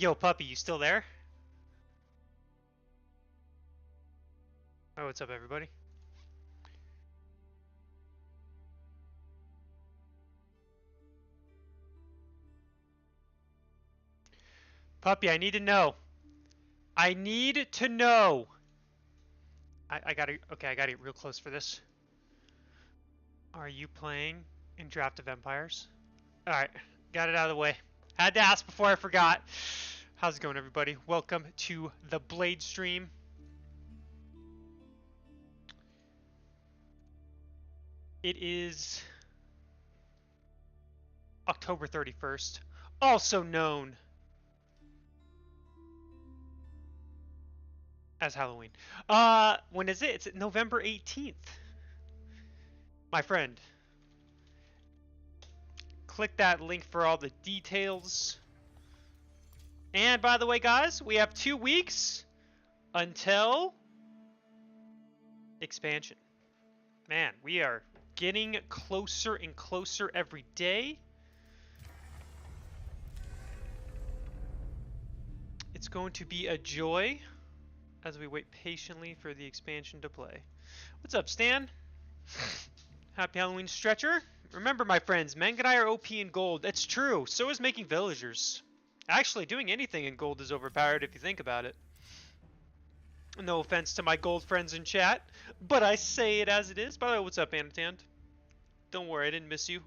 Yo, puppy, you still there? Oh, what's up, everybody? Puppy, I need to know. I need to know. I gotta, okay, I gotta get real close for this. Are you playing in Draft of Empires? Alright, got it out of the way. Had to ask before I forgot. How's it going, everybody? Welcome to the Blade stream. It is October 31st, also known as Halloween. When is it? It's November 18th. My friend. Click that link for all the details. And by the way, guys, we have 2 weeks until expansion. Man, we are getting closer and closer every day. It's going to be a joy as we wait patiently for the expansion to play. What's up, Stan? Happy Halloween, Stretcher. Remember, my friends, Manganai are OP in gold. That's true. So is making villagers. Actually, doing anything in gold is overpowered if you think about it. No offense to my gold friends in chat, but I say it as it is. By the way, what's up, Anatand? Don't worry, I didn't miss you.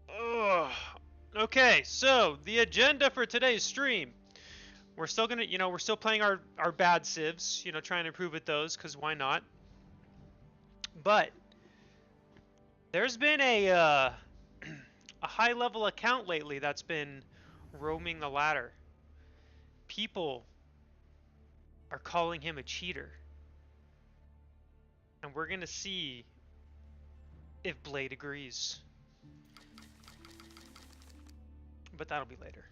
Ugh. Okay, so the agenda for today's stream. We're still gonna, we're still playing our bad civs, trying to improve at those, because why not? But there's been a high-level account lately that's been roaming the ladder. People are calling him a cheater. And we're gonna see if Blade agrees. But that'll be later.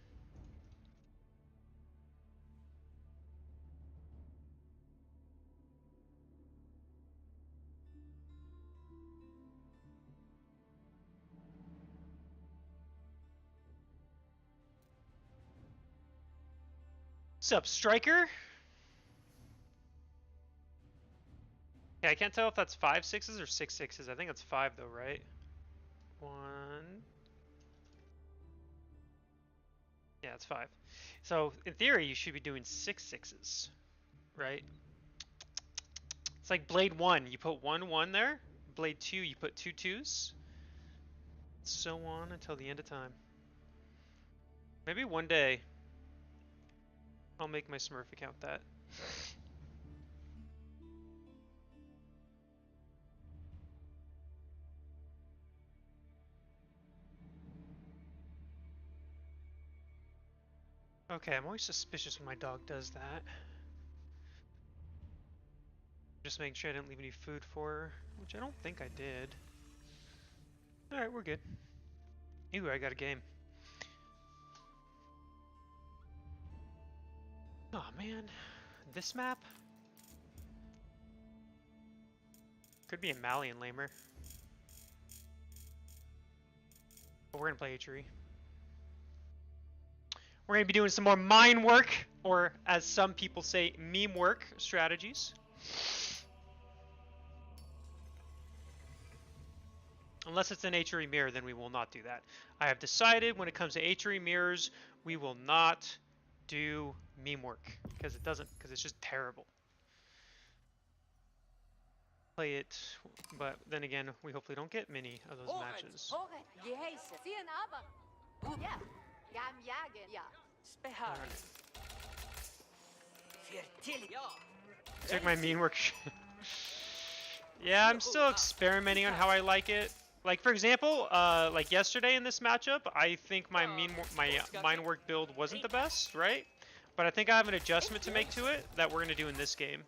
What's up, Striker? Yeah, I can't tell if that's 5 6s or 6 6s. I think it's 5 though, right? 1. Yeah, it's 5. So in theory, you should be doing 6 6s, right? It's like Blade 1, you put 1 1 there. Blade 2, you put 2 2s. So on until the end of time. Maybe one day I'll make my Smurf account that. Okay, I'm always suspicious when my dog does that. Just making sure I didn't leave any food for her, which I don't think I did. Alright, we're good. Ooh, I got a game. Oh man, this map? Could be a Malian lamer. But we're gonna play Hatchery. We're gonna be doing some more mine work, or as some people say, meme work strategies. Unless it's an Hatchery mirror, then we will not do that. I have decided when it comes to Hatchery mirrors, we will not do meme work because it's just terrible. Play it, but then again, we hopefully don't get many of those matches. Check my meme work. Yeah, I'm still experimenting on how I like it. Like for example, like yesterday in this matchup, I think my mine work build wasn't the best, right? But I think I have an adjustment to make to it that we're gonna do in this game.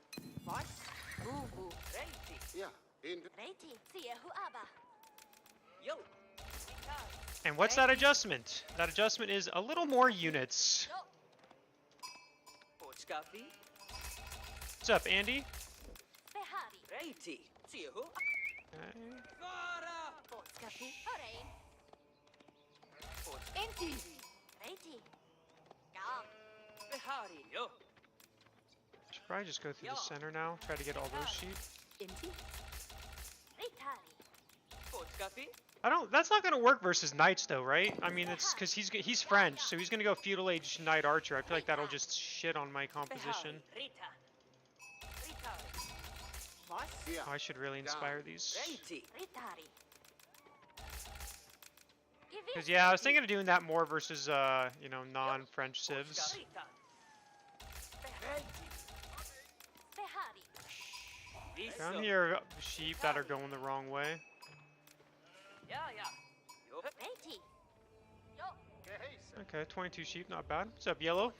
And what's that adjustment? That adjustment is a little more units. What's up, Andy? Okay. Probably just go through the center now. Try to get all those sheep. I don't. That's not gonna work versus knights though, right? I mean, it's because he's French, so he's gonna go feudal age knight archer. I feel like that'll just shit on my composition. Oh, I should really inspire these. Because yeah, I was thinking of doing that more versus you know, non-French civs. Down here, sheep that are going the wrong way. Okay, 22 sheep, not bad. What's up, yellow?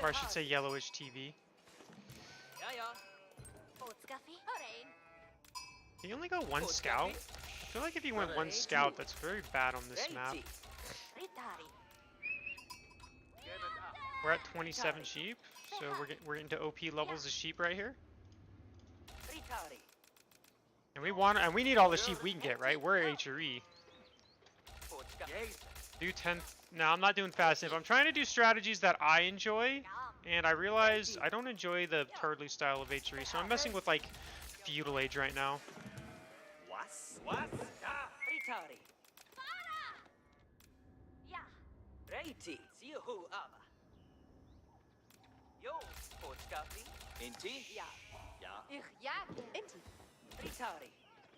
Or I should say yellowish TV. Can you only go one scout? I feel like if you went one scout, that's very bad on this map. We're at 27 sheep, so we're into OP levels of sheep right here. And we need all the sheep we can get, right? We're HRE. Do 10. No, I'm not doing fast if I'm trying to do strategies that I enjoy, and I realize I don't enjoy the turtly style of HRE, so I'm messing with like feudal age right now.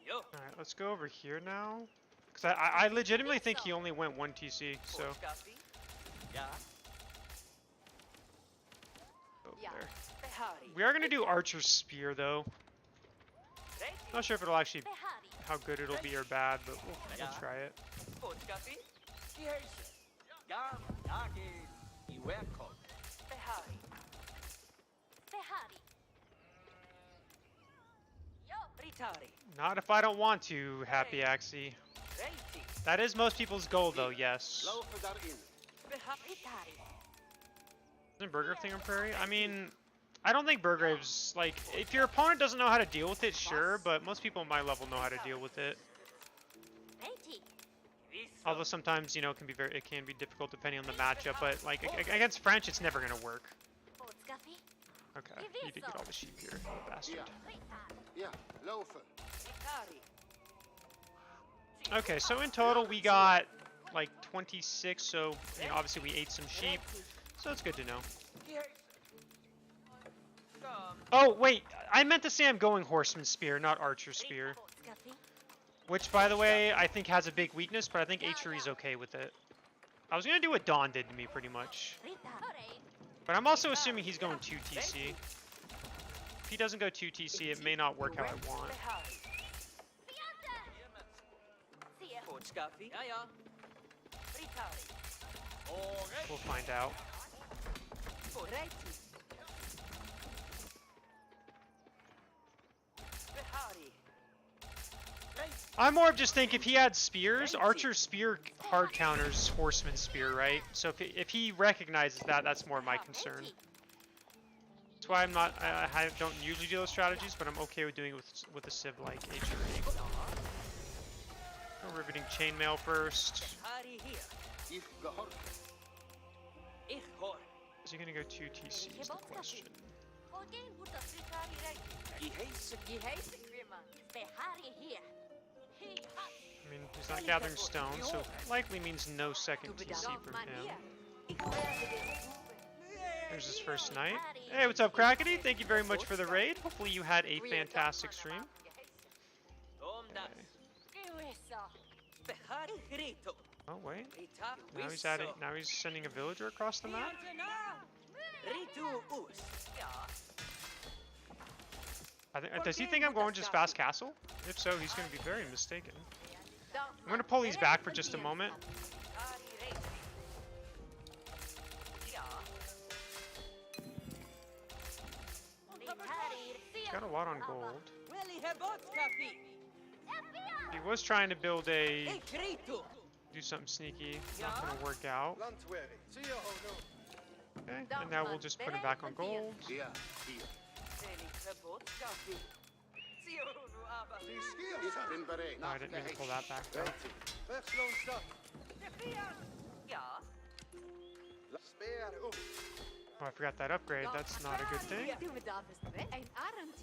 Alright, let's go over here now. Because I legitimately think he only went one TC, so. Over there. We are going to do Archer's Spear, though. Not sure if it'll actually, how good it'll be or bad, but we'll try it. Not if I don't want to, Happy Axie. That is most people's goal, though, yes. Isn't Burgrave thing on Prairie? I mean, I don't think Burgrave's, like, if your opponent doesn't know how to deal with it, sure, but most people at my level know how to deal with it. Although sometimes, you know, it can be difficult depending on the matchup, but, like, against French, it's never gonna work. Okay, you did get all the sheep here, you bastard. Okay, so in total we got like 26, so you know, obviously we ate some sheep, so it's good to know. Oh wait, I meant to say I'm going Horseman Spear, not Archer Spear. Which, by the way, I think has a big weakness, but I think HRE's okay with it. I was gonna do what Dawn did to me, pretty much. But I'm also assuming he's going 2 TC. If he doesn't go 2 TC, it may not work how I want. We'll find out. I'm more of just think if he had spears, Archer Spear hard counters Horseman Spear, right? So if he recognizes that, that's more my concern. That's why I'm not, I don't usually do those strategies, but I'm okay with doing it with a civ like HRE. Riveting chainmail first. Is he gonna go 2 TC is the question. I mean, he's not gathering stone, so likely means no second TC from him. There's his first night. Hey, what's up, Crackety? Thank you very much for the raid. Hopefully you had a fantastic stream. Okay. Oh wait. Now he's sending a villager across the map. Does he think I'm going just fast castle? If so, he's going to be very mistaken. I'm going to pull these back for just a moment. He's got a lot on gold. He was trying to build do something sneaky. Not going to work out. Okay, and now we'll just put him back on gold. No, I didn't mean to pull that back though. Oh, I forgot that upgrade. That's not a good thing. Du bedarfst ein Arendt.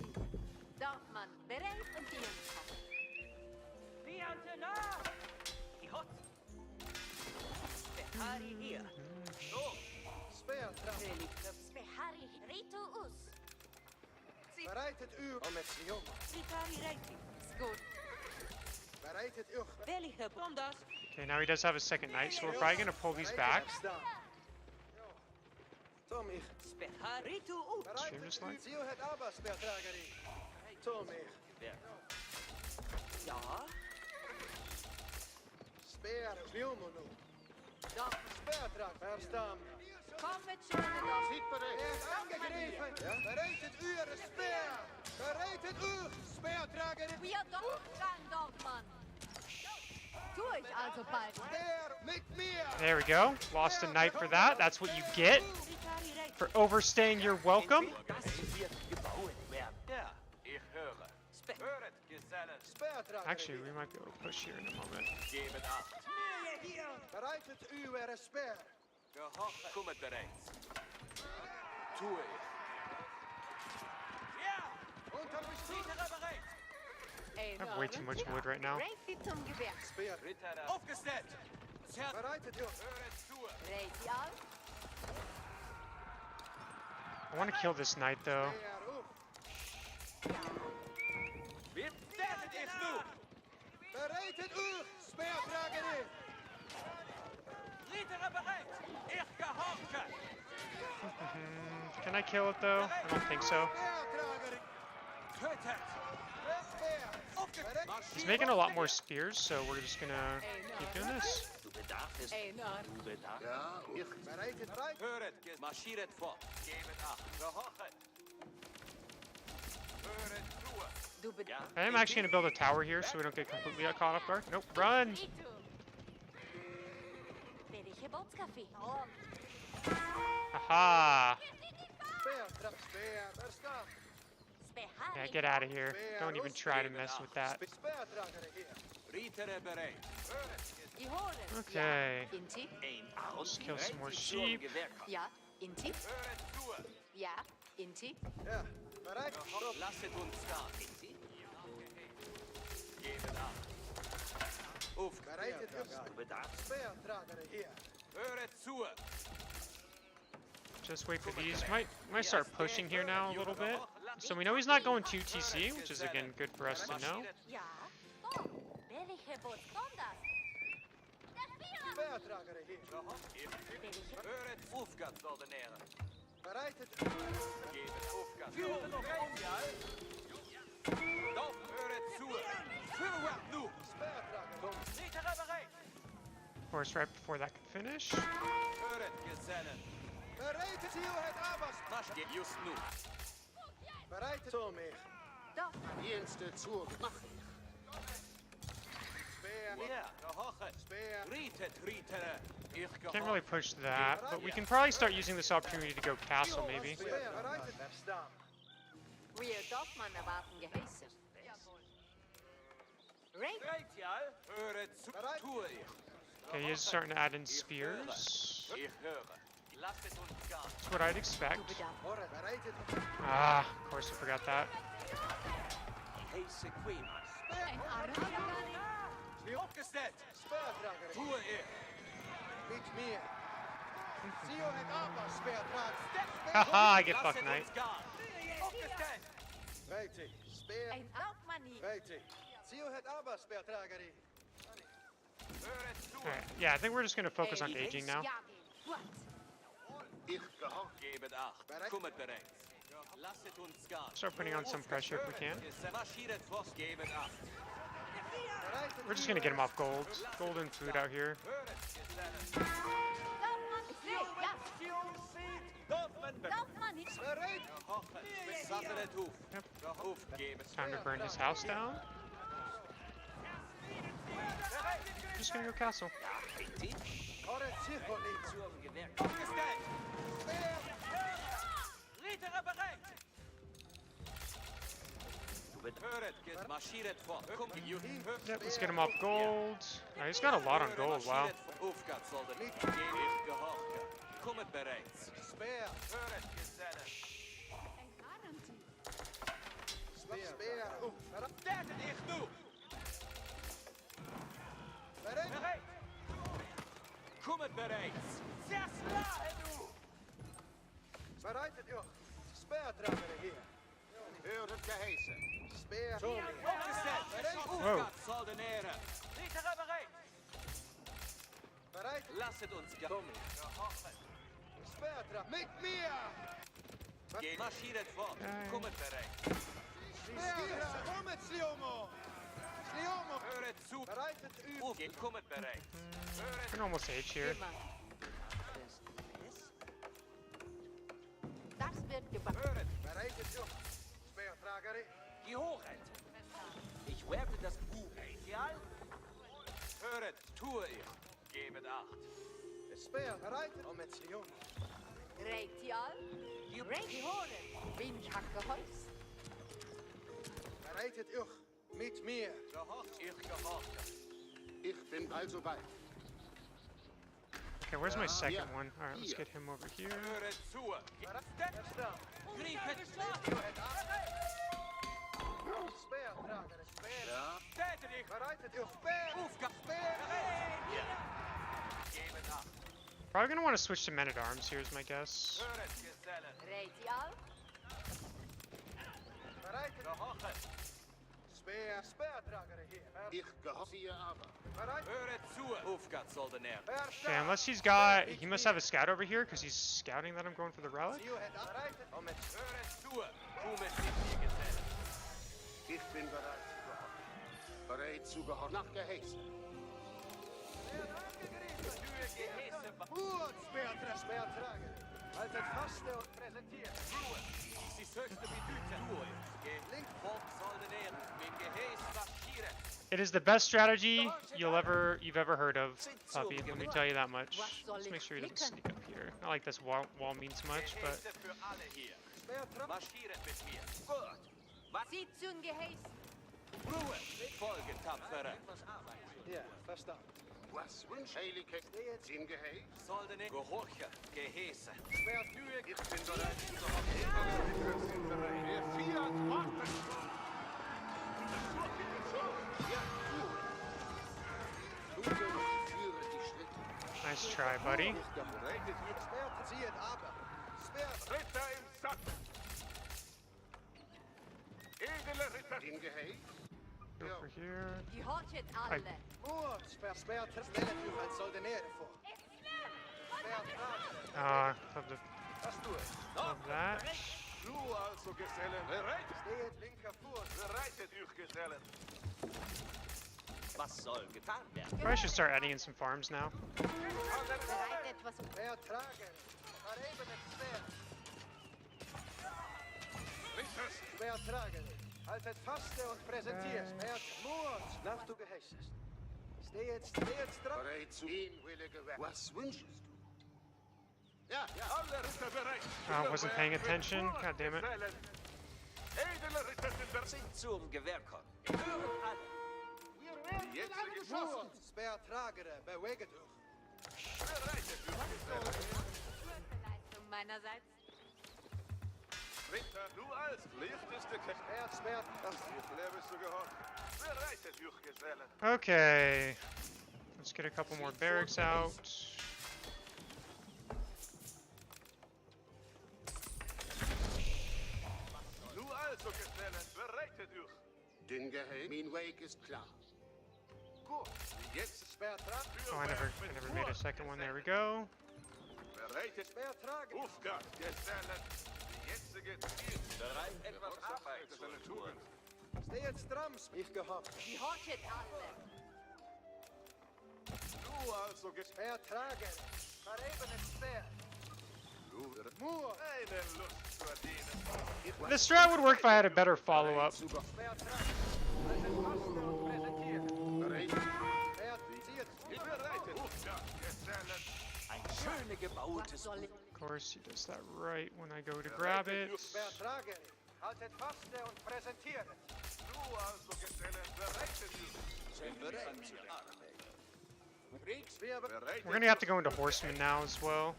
Darf man bereit und diensthaft. Behari hier. So. Behari Rito us. Bereitet u om het jong. Behari reiti. Skot. Bereitet u. Welche Bondas? Okay, now he does have a second knight, so we're probably gonna pull these back. Tom ich. Behari tu u. Stream this line. Zie het Abbas Bertrageri. Tom ich. Ja. Speer Wilmono. Doch. Speertrag. Verstaan. Komm mit schöne Doch. Ziet bereikt. Er is aangegrepen. Ja? Bereitet u een speer. Bereitet u. Speertrager. Wir doch kann doch man. Tu ich also bald. Speer met meer. There we go. Lost a knight for that. That's what you get Behari reiti. for overstaying your welcome. Das wird gebaut werden. Ja, ich höre. Höret, Gesellen. Speertrager. Actually, we might be able to push here in a moment. Gebet acht. Bereitet u een speer. Gehorcht. Kommet bereits. Tue ich. Ja! Unterbestimmt. bereit. I I have way too much wood right now. Reiti zum Gewehr. Speer. Ritter aufgestellt. Zerrt. Bereitet u. Höret zu. Reiti auf. I want to kill this knight though. Speer u. Wie werdet ihr nu? Bereitet u. Speertrager. Ritter bereit. Ich gehorche. Can I kill it though? I don't think so. Speertrager. Tötet. He's making a lot more spears, so we're just gonna keep doing this. Du bedarfst. Einer. Du bedarfst. Ja, ich. Bereitet. Bereit. Höret, marschiert fort. Gebet acht. Gehorchet. Höret zu. Du bedarfst. I am actually gonna build a tower here so we don't get completely caught off guard. Nope, run! Welche Bootscafé? Aha! Speertrag. Speer. Verstaan. Yeah, get out of here. Don't even try to mess with that. Speertrager hier. Ritter bereit. Die Horen. Okay. Ja. Inti. Ein Let's Aus. kill some more sheep. Ja. Inti. Höret zu. Ja. Inti. Ja. Bereit. Lasset uns da. Gebet acht. Auf. Bereitet u. Du bedarfst. Speertrager hier. Höret zu. Just wait for these. Might start pushing here now a little bit. So we know he's not going 2 TC, which is again good for us to know. Ja. Oh. Welche Boot kommt das? Speertrager hier. Höret Aufgabt ordinären. Bereitet. Gebet Aufgabt. Doch, höret zu. Vorwärts nu. Speertrager. Ritter bereit. Of course, right before that can finish. Höret, Gesellen. Bereitet. Zie het Abbas. Marsch geht just nu. Bereitet. Tom ich. Doch. Dienste zu. Mach ich. Speer. Ja, gehorchet. Speer. Rietet, Ritter. Ich Can't really push that, but we can probably start using this opportunity to go castle maybe. Speer. Bereitet. Verstaan. Wir Dorfmann erwarten Geheiße. Reiti. Reitial. Höret zu. Bereit. Tue ich. Okay, he is starting to add in spears. Ich höre. Lasset uns gehen. That's what I'd expect. Horen. Bereitet. Ah, of course I forgot that. Heiße Queen. Ein Arendt. Aufgestellt. Speertrager. Tue ich. Niet meer. Zie het Abbas. Speertrager. Haha, I get Lasset fucked knight. uns gehen. Aufgestellt. Reitig. Speer. Ein Dorfmann hier. Reitig. Zie het Abbas. Speertrager hier. Höret zu. Alright, yeah, I think we're just gonna focus on aging now. What? Ich gehorcht. Gebet acht. Bereit. Kommet bereits. Lasset uns gehen. Start putting on some pressure if we can. Marschiert fort. Gebet acht. Bereitet. We're just gonna get him off gold. Gold and food out here. Höret, Gesellen. Dorfmann. Ja. Dorfmann bereit. Dorfmann hier. Bereit. Gehorchen. Sattelt auf. Yep. Auf. Gebet. Time to burn his house down. Just gonna go castle. Horen. Zie niet. Aufgestellt. Speer. Ritter bereit. Höret, marschiert fort. Kommt, Yep, let's get him off gold. Oh, he's got a lot on gold, wow. Aufgabt sollte nicht gehen. Ich gehorche. Kommet bereits. Speer. Höret, Gesellen. Ein Arendt. Speer. Derten ich nu. Bereit. Bereit. Kommet bereits. Zerschlagen du. Bereitet u. Speertrager hier. Höret geheißen. Speer. Opgesteld. Aufgabe soll den Ehre. Ritter bereit. Bereit. Lasset uns kommen. Speertrager. Mit mir. Geht marschiert fort. Kommet bereit. Speer. Kom met Sliomo. Sliomo. Höret zu. Bereitet u. Aufgeht. Kommet bereit. I can almost age here. Das wird gebacken. Höret. Bereitet u. Speertrager. Gehoret. Ich werfe das Buch. Ideal. Höret, tue ich. Gebet acht. Speer. Bereitet. Kom met Sliomo. Reitial. Reiti horen. Windhakke Holz. Bereitet u. Mit mir. Gehorcht, ich gehorche. Ich bin also bei. Okay, where's my second yeah. one? Alright, let's Here. get him over here. Höret zu. Verstaan. Griepet Speertrager. Speer. Ja. Täte dich. Bereitet u. Speer. Aufgabe. Speer. Gebet acht. Probably gonna want to switch to men-at-arms here is my guess. Höret, Gesellen. Reitial. Bereitet. Gehorche. Speer. Speertrager hier. Ich gehorche aber. Bereit. Höret zu. Aufgabe soll den Ehre. Okay, unless he's got... He must have a scout over here, because he's scouting that I'm going for the relic. Bereitet. Kom met Höret zu. Kommet mit mir, Gesellen. Ich bin bereit. Bereit zu gehorchen. Nach geheißen. Tür geheißen. Goed, speertrager. Halt het vast und präsentiert. Sie söchte mit Hüte. Link. Volk soll den Ehre. Mit Geheiß marschieren. It is the best strategy you've ever heard of, Puppy. Let me tell you that much. Let's make sure he doesn't sneak up here. Not like this wall means much, but Geheiße für alle hier. Speertrager. Marschieren mit mir. Gut. Was? Sie zum Geheiß. Ruhe. Folge, Tapfere. Ja, verstaan. Was wünscht Heiligkeit? Sind geheißen. Soll den Ehre. Gehorche. Geheiße. Speertrager. Ich bin bereit zu gehorchen. Der Fiat wartet. Ja, du. Führe die Schritte. nice try, buddy. Bereitet ihr Speer. Zie het aber. Speer. Ritter im Sattel. Edle Ritter. Sind geheißen. Over here. Die horchet alle. Goed, speertrager. Stel het u als soldaten voor. Speertrager. Love, love that. Du also, Gesellen. Bereit. Steht linker Fuß. Bereitet euch, Gesellen. Was soll getan werden? Probably should start adding in some farms now. Bereit etwas. Speertrager. Maar even het speer. Ritters. Speertrager. Halt het vast und präsentiert. Speer. Moord. Nach du geheißen. Steht stram. Bereit zu inwillige Werk. Was wünschst du? Ja, ja. Alle Ritter bereit. Oh, I wasn't paying attention. God damn it. Edle Ritter sind bereit. Sind zum Gewehr kommen. Hören alle. Die jetzige geschossen. Moord. Speertrager. Beweget u. Bereitet euch, Gesellen. Leistung meinerseits. Ritter, du als lichteste Kämpfer. Speer. Ich lebe so gehorcht. Bereitet euch, Gesellen. Okay. Let's get a couple more barracks out. Du also, Gesellen. Bereitet euch. Den Geheim. Mein Weg ist klar. Gut. Jetzt Speertrager. Oh, I never made a second one. There we go. bereitet. Speertrager. Aufgabe, Gesellen. Die jetzige Ziel. Bereit, etwas Arbeit zu tun. Steht stram. Ich gehofft. Die horchet alle. Du also, Speertrager. Maar even het speer. Moord. eine Lust zu verdienen. This strat would work if I had a better follow-up. Speertrager. Halt het vast und präsentiert. Bereit. Speer. Zie het. Ich bereitet. Aufgabe, Gesellen. Ein schöne Was gebautes soll ich? Of course, he does that right when I go to grab it. Speertrager. Halt het vast und präsentiert. Du also, Gesellen. Bereitet. Sind bereit zur Arbeit. Speer. Bereitet. We're gonna have to go into horsemen now as well.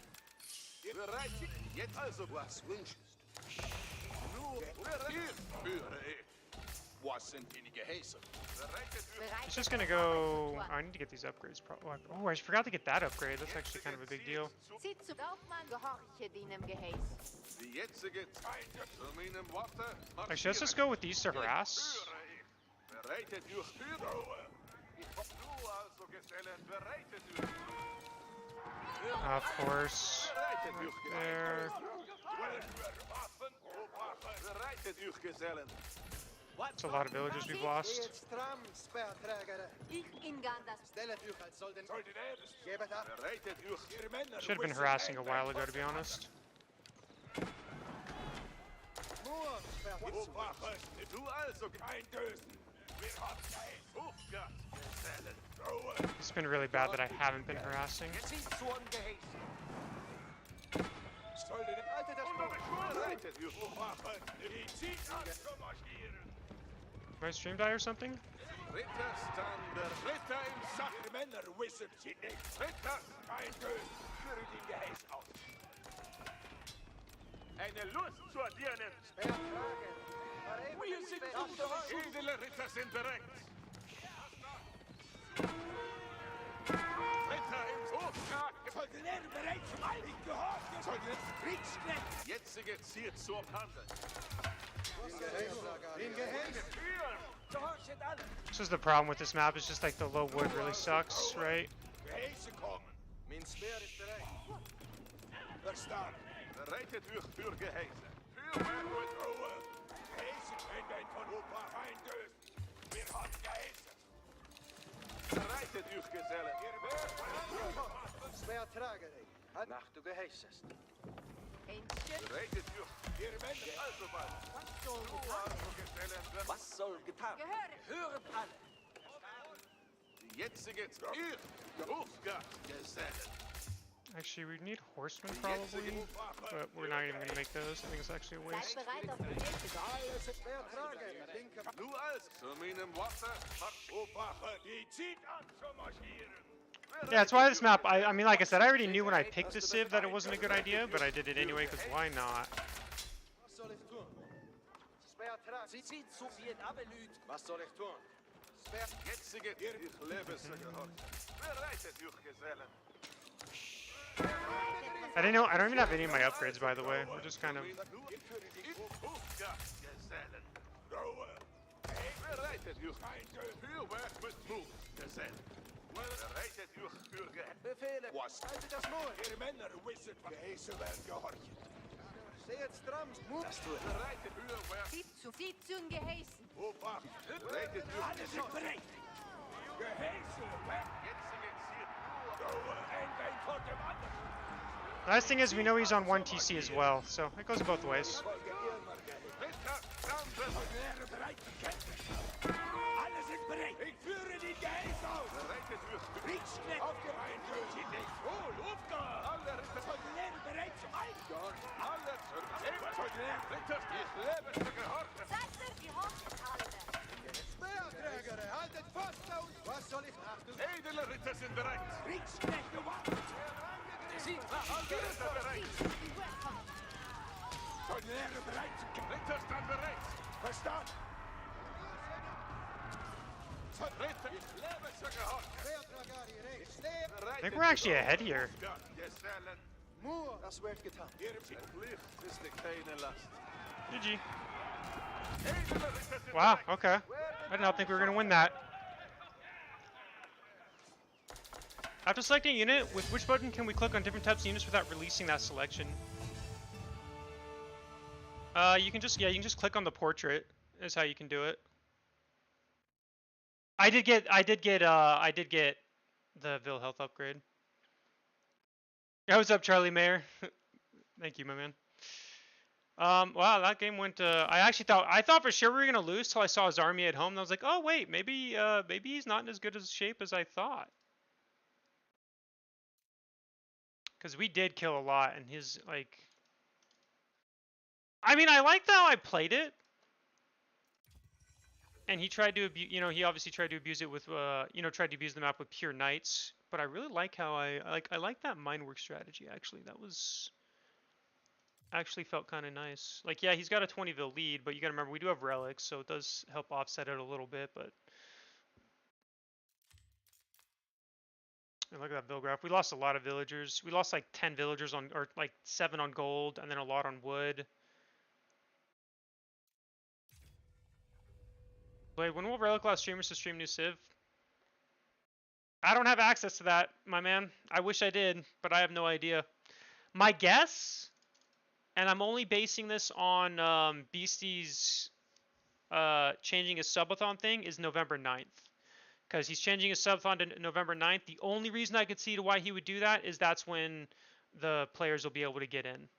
Bereit? Jetzt also, was wünschst du? Nur bereit. Führe ich. Was sind deine Gehäuse? Bereitet euch. It's just gonna go. Oh, I need to get these upgrades. Oh, I forgot to get that upgrade. That's actually kind of a big deal. Sieh zu Dorfmann, gehorche deinem Geheiß. Die jetzige Zeit zu meinem Worte. Actually, let's just go with these to harass. Bereitet euch für. Du also Gesellen, bereitet euch. Of course. Bereitet euch There. Bereitet euch Gesellen. That's a lot of villagers we've lost. Steht stramm, Speerträger. Ich in Gandas. Stellet euch als Soldaten. Gebet ab. Bereitet euch. Should have been harassing a while ago, to be honest. Nur Speer. Du also kein Dösen. Wir haben kein Hofgart. Gesellen. It's been really bad that I haven't been harassing. Zieht zu ein Gehäß. Haltet das Maul. Bereitet euch. My stream die or something? Ritter Stander. Ritter im Sack. Männer wissen sie nicht. Ritter. Kein Dösen. Führe den Gehäß aus. Eine Lust zur Dirne. Speerträger. Wir sind unterwegs. Edle Ritter sind bereit. Ritter im Hofgart. Soldner bereit zum Heiligen Gehorchen. Soldner Kriegsknecht. Jetzige ziert zur Pande. In Gehäß. Gehorchet alle. This is the problem with this map. It's just like the low wood really sucks, right? Gehäße kommen. Mein Speer ist bereit. Verstanden. Bereitet euch für Gehäuse. Für Werkwood. Ruhe. Gehäße können ein von Opa reindösen. Wir haben Gehäße. Bereitet euch Gesellen. Speerträger. Nach du geheißest. Händchen, Bereitet euch. Ihr Männer. Also bald. was soll Du getan? also Gesellen. Was soll getan? Gehöre. Höret alle. Die jetzige ihr Hofgart. Gesellen. Actually, we need horsemen probably, but we're not even gonna make those. I think it's actually a Seid waste. bereit auf die Hilfe. Speerträger. Linke. Du als zu meinem Worte. Aufwache. Die zieht an zu marschieren. Yeah, that's why this map. I mean, like I said, I already knew when I picked the civ that it wasn't a good idea, but I did it anyway because why not? Was soll ich tun? Speerträger. Sie zieht zu wie ein Abelüt. Was soll ich tun? Speer. Jetzige ich lebe zu gehorchen. Bereitet euch Gesellen. I didn't know. I don't even have any of my upgrades, by the way. We're just kind of. Hofgart. Gesellen. Ruhe. Bereitet euch für Werk mit Mut. Gesellen. Bereitet euch für Gehäuse. Befehle. Was? Haltet das Maul. Ihr Männer wissen, was Gehäße werden gehorchen. Steht stramm. Mut. Bereitet für Werk. Sieh zu den Geheißen. Aufwache. Bereitet euch Alle sind bereit. Gehäße. Weg. jetzige Ziel. Ruhe. Ein vor dem anderen. The nice thing is we know he's on 1 TC as well, so it goes both ways. Folge Irmer Gehäße. Ritter Stander. Wäre bereit zu kämpfen. Alle sind bereit. Ich führe die Gehäße aus. Bereitet euch für Kriegsknecht. Aufgereiht. Sie nicht. Oh, Luftgehör. alle Ritter. Soldner bereit zum Eingehorchen. Alle zur Leben. Soldner. Ritter, ich lebe zu gehorchen. Seid ihr gehorcht alle. Speerträger. Haltet fast aus. Was soll ich nach du? Edle Ritter sind bereit. Kriegsknecht gewartet. Sie Alle Ritter bereit. Soldner bereit zu kämpfen. Ritter stand bereit. Verstanden. Ritter, ich lebe zu gehorchen. Speerträger. Rechts. Steht. I think we're actually ahead here. Ja, Gesellen. Mur. Das wird getan. Pflicht ist nicht keine Last. GG. Edle Ritter sind Wow. bereit. Okay. I did not think we were gonna win that. After selecting a unit, with which button can we click on different types of units without releasing that selection? You can just click on the portrait. Is how you can do it. I did get the Vil health upgrade. Yeah, what's up, Charlie Mayer? Thank you, my man. Wow, that game went. I thought for sure we were gonna lose till I saw his army at home. And I was like, oh wait, maybe he's not in as good a shape as I thought. Because we did kill a lot, and his like. I mean, I liked how I played it. And he tried to abuse, he obviously tried to abuse it with, tried to abuse the map with pure knights. But I really like how I like that mine work strategy. Actually, that was actually felt kind of nice. Like, yeah, he's got a 20 vil lead, but you gotta remember we do have relics, so it does help offset it a little bit. But and look at that vil graph. We lost a lot of villagers. We lost like 10 villagers on, or like 7 on gold, and then a lot on wood. Wait, when will relic allow streamers to stream new Civ? I don't have access to that, my man. I wish I did, but I have no idea. My guess, and I'm only basing this on Beastie's changing his subathon thing, is November 9th. Because he's changing his subathon to November 9th. The only reason I could see to why he would do that is that's when the players will be able to get in.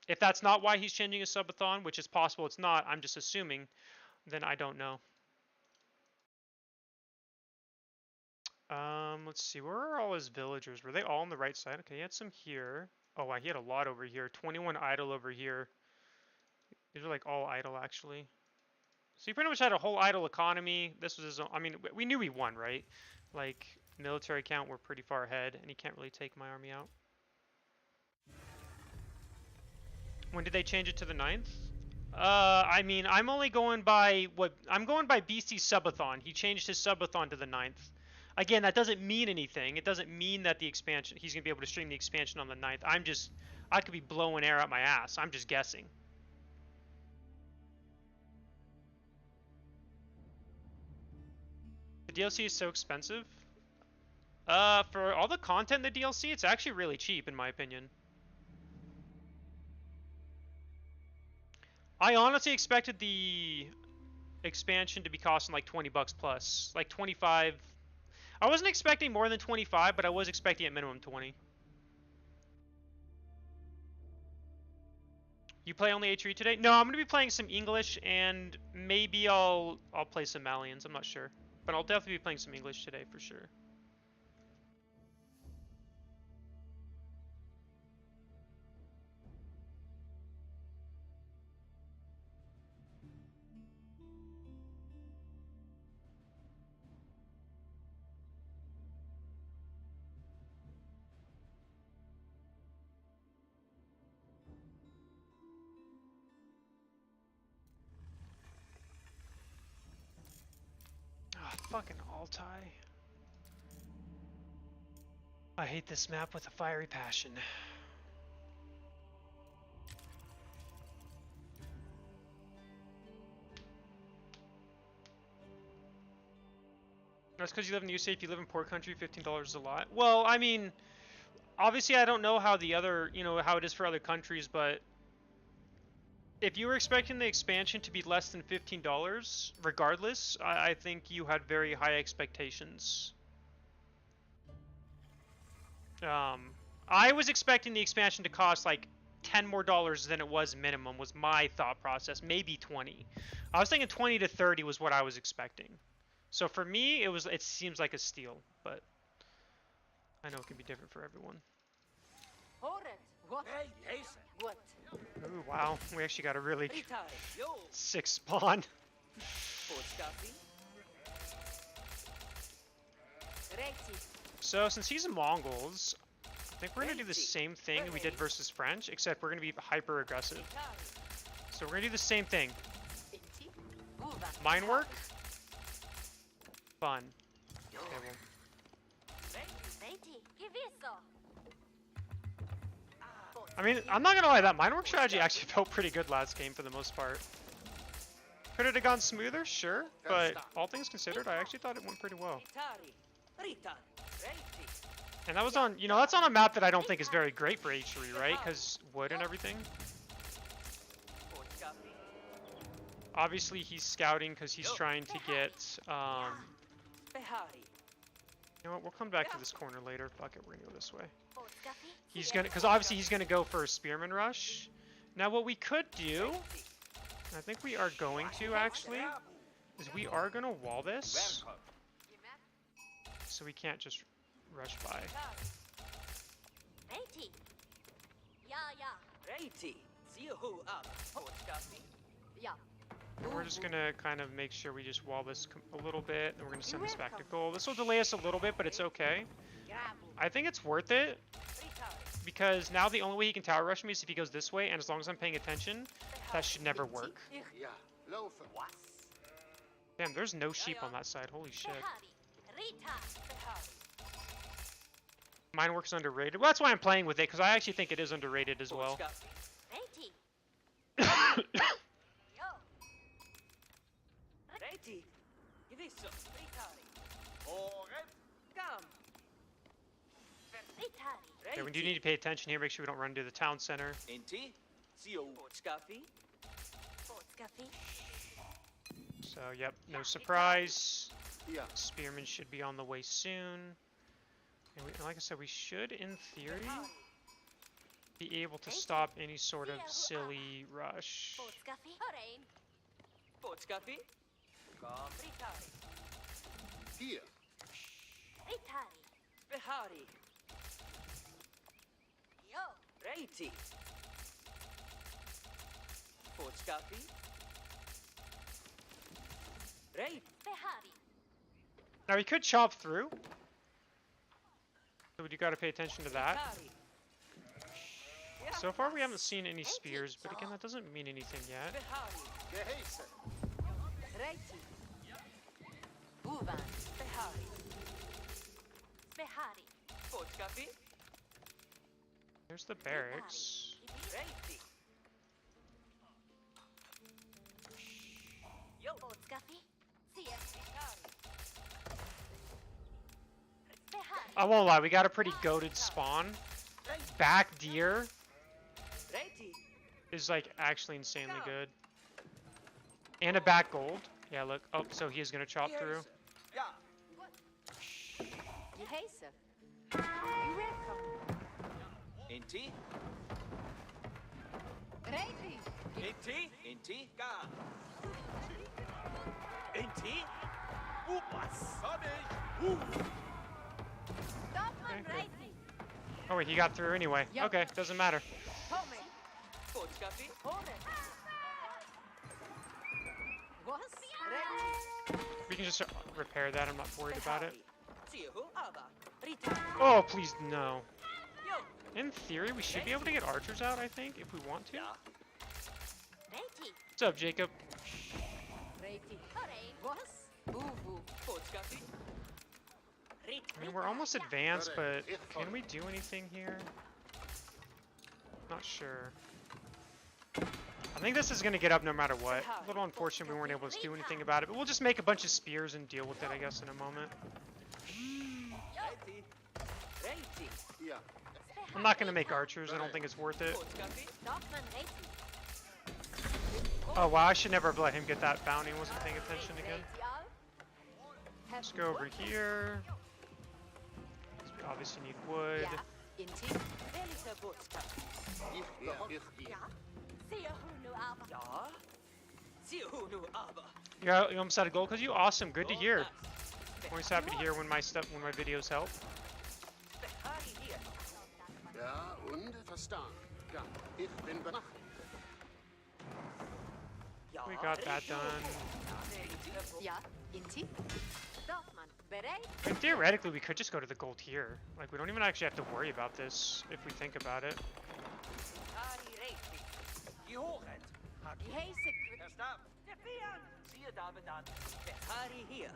If that's not why he's changing his subathon, which is possible it's not, I'm just assuming, then I don't know. Let's see, where are all his villagers? Were they all on the right side? Okay, he had some here. Oh, wow, he had a lot over here. 21 idle over here. These are like all idle, actually. So he pretty much had a whole idle economy. This was his own, I mean, we knew he won, right? Like, military count, we're pretty far ahead, and he can't really take my army out. When did they change it to the 9th? I mean, I'm only going by I'm going by Beastie's subathon. He changed his subathon to the 9th. Again, that doesn't mean anything. It doesn't mean that the expansion, he's going to be able to stream the expansion on the 9th. I could be blowing air out my ass. I'm just guessing. The DLC is so expensive. For all the content in the DLC, it's actually really cheap in my opinion. I honestly expected the expansion to be costing like 20 bucks plus, like 25. I wasn't expecting more than 25, but I was expecting at minimum 20. You play only H3 today? No, I'm gonna be playing some English and maybe I'll play some Malians. I'm not sure, but I'll definitely be playing some English today for sure. Fucking Altai. I hate this map with a fiery passion. That's because you live in the USA. If you live in poor country, $15 is a lot. Well, I mean, obviously I don't know how the other, how it is for other countries, but if you were expecting the expansion to be less than $15, regardless, I think you had very high expectations. I was expecting the expansion to cost like $10 more than it was minimum, was my thought process. Maybe 20. I was thinking 20 to 30 was what I was expecting. So for me, it seems like a steal, but I know it can be different for everyone. What? What? Ooh, wow. We actually got a really sick spawn. So since he's Mongols, I think we're going to do the same thing we did versus French, except we're going to be hyper aggressive. So we're going to do the same thing. Mine work. Fun. Okay, well. I mean, I'm not gonna lie, that mine work strategy actually felt pretty good last game for the most part. Could it have gone smoother? Sure, but all things considered, I actually thought it went pretty well. And that was on, that's on a map that I don't think is very great for H3, right? Because wood and everything. Obviously, he's scouting because he's trying to get, you know what, we'll come back to this corner later. Fuck it, we're gonna go this way. He's gonna, because obviously he's gonna go for a spearman rush. Now what we could do, I think we are going to actually, is we are gonna wall this. So we can't just rush by. And we're just gonna kind of make sure we just wall this a little bit, and we're gonna send this back to goal. This will delay us a little bit, but it's okay. I think it's worth it. because now the only way he can tower rush me is if he goes this way, and as long as I'm paying attention, that should never work. Ja, laufen. Damn, there's no sheep on that side. Holy shit. Mine works underrated. Well, that's why I'm playing with it, because I actually think it is underrated as well. Reiti. Gewisso. Ritari. Håret. Kam. Okay, we do need to pay attention here, make sure we don't run into the town center. Inti. Sio. Botskaffi. So, yep, no surprise. Ja. Spearmen should be on the way soon. And we, like I said, we should, in theory, be able to stop any sort of silly rush. Botskaffi. Kam. Ritari. Hier. Behari. Reiti. Botskaffi. Reit. Now, we could chop through. So you gotta pay attention to that. Ritari. So far, we haven't seen any spears, but again, that doesn't mean anything yet. Behari. Geheißen. Reiti. Buvan. Behari. Behari. Botskaffi. There's the barracks. Reiti. Yo. Botskaffi. I won't lie, we got a pretty goated spawn. Back deer Reiti. is like actually insanely good. And a back gold. Yeah, look. Oh, so he is gonna chop through. Ja. Geheißen. You welcome. Inti. Reiti. Inti. Inti. Ga. Inti. Upas. Hab ich. Dortmund Reiti. Oh wait, he got through anyway. Yep. Okay, doesn't matter. Home. Botskaffi. Home. Was? Reiti. We can just repair that. I'm not worried about it. Sio. Aba. Ritari. Oh, please no. Yo. In theory, we should be able to get archers out, I think, if we want to. Ja. Reiti. What's up, Jacob? Reiti. Was? Buvu. Botskaffi. I mean, we're almost advanced, but can we do anything here? Not sure. I think this is going to get up no matter what. A little unfortunate we weren't able to do anything about it, but we'll just make a bunch of spears and deal with it, I guess, in a moment. Reiti. Reiti. Ja. I'm not going to make archers. I don't think it's worth it. Botskaffi. Dortmund Reiti. Oh, wow, I should never have let him get that bounty. Wasn't paying attention again. Let's go over here. We obviously need wood. Ja. Inti. Welcher Botskaffi. Ich hier. Sehr hunu aber. Ja. Sio nu aber. You almost had a goal because you awesome. Good to hear. Always happy to hear when my videos help. Behari hier. Ja, und verstanden. Ja, ich bin bewacht. Ja. We got that done. Ja. Inti. Dortmund bereit. And theoretically, we could just go to the gold here. Like, we don't even actually have to worry about this if we think about it. Behari Reiti. Gehoret. Geheißen. Verstanden. Der Fian. Siehe David an. Behari hier.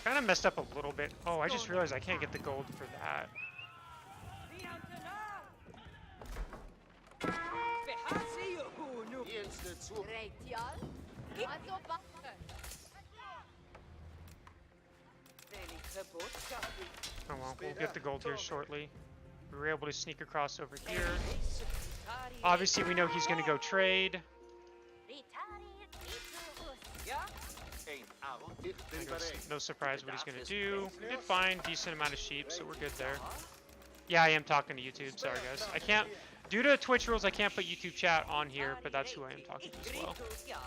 Kind of messed up a little bit. Oh, I just realized I can't get the gold for that. Behari Sio nu. Dienste zu. Reiti al. Also Waffe. Welcher Botskaffi. Oh well, we'll get the gold here shortly. We were able to sneak across over here. Behari Obviously, we know he's going to go trade. Ja. Ein Aaron. Ich bin I guess bereit. no surprise what he's going to do. We did find decent amount of sheep, so we're good there. Yeah, I am talking to YouTube. Sorry, guys. I can't, due to Twitch rules, I can't put YouTube chat on here, but that's who I am talking to as well. Ja.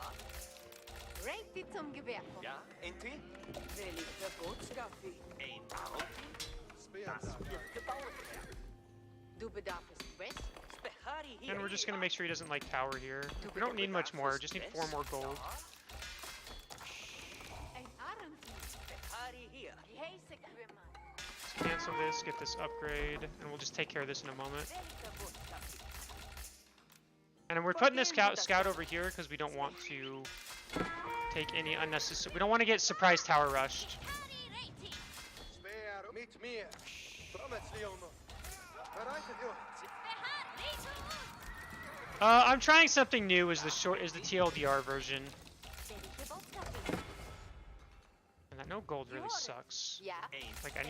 Reiti zum Gewehr. Ja. Inti. Welcher Botskaffi. Ein Aaron. Das wird gebaut werden. Du bedarfst West. Behari hier. And we're just going to make sure he doesn't like tower here. We don't need much more, just need 4 more gold. Ein Arendt. Behari hier. Geheißen Quimmer. cancel this, get this upgrade, and we'll just take care of this in a moment. And we're putting this scout over here because we don't want to take any unnecessary. We don't want to get surprise tower rushed. Speer mit mir. Vorwärts, Leono. Bereitet euch. I'm trying something new. Is the TLDR version. And I know gold really sucks. Yeah. Like I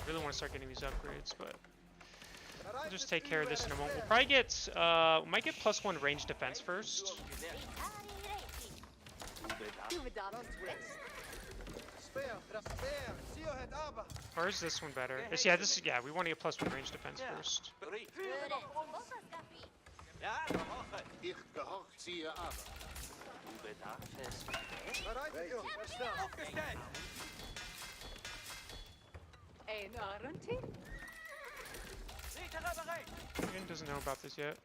really want to start getting these upgrades, but we'll just take care of this in a moment. We'll probably get, we might get +1 range defense first. Or is this one better? Yeah, we want to get +1 range defense first. Ich gehorch, ziehe aber. Bereitet euch. Verstanden. Ein Arendt? Ian doesn't know about this yet.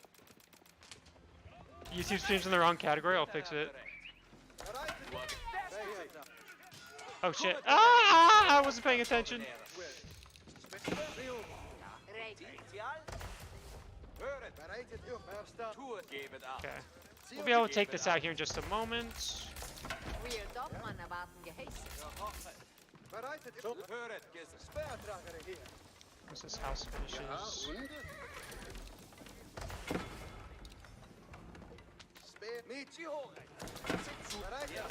YouTube streams in the wrong category. I'll fix it. Oh shit! Ah! I wasn't paying attention. Bereitet euch. Verstanden. Okay. We'll be able to take this out here in just a moment. Wir Dorfmann erwarten geheißen. Bereitet euch. Speertrager hier. Once this house finishes. Speer mit Bereitet euch.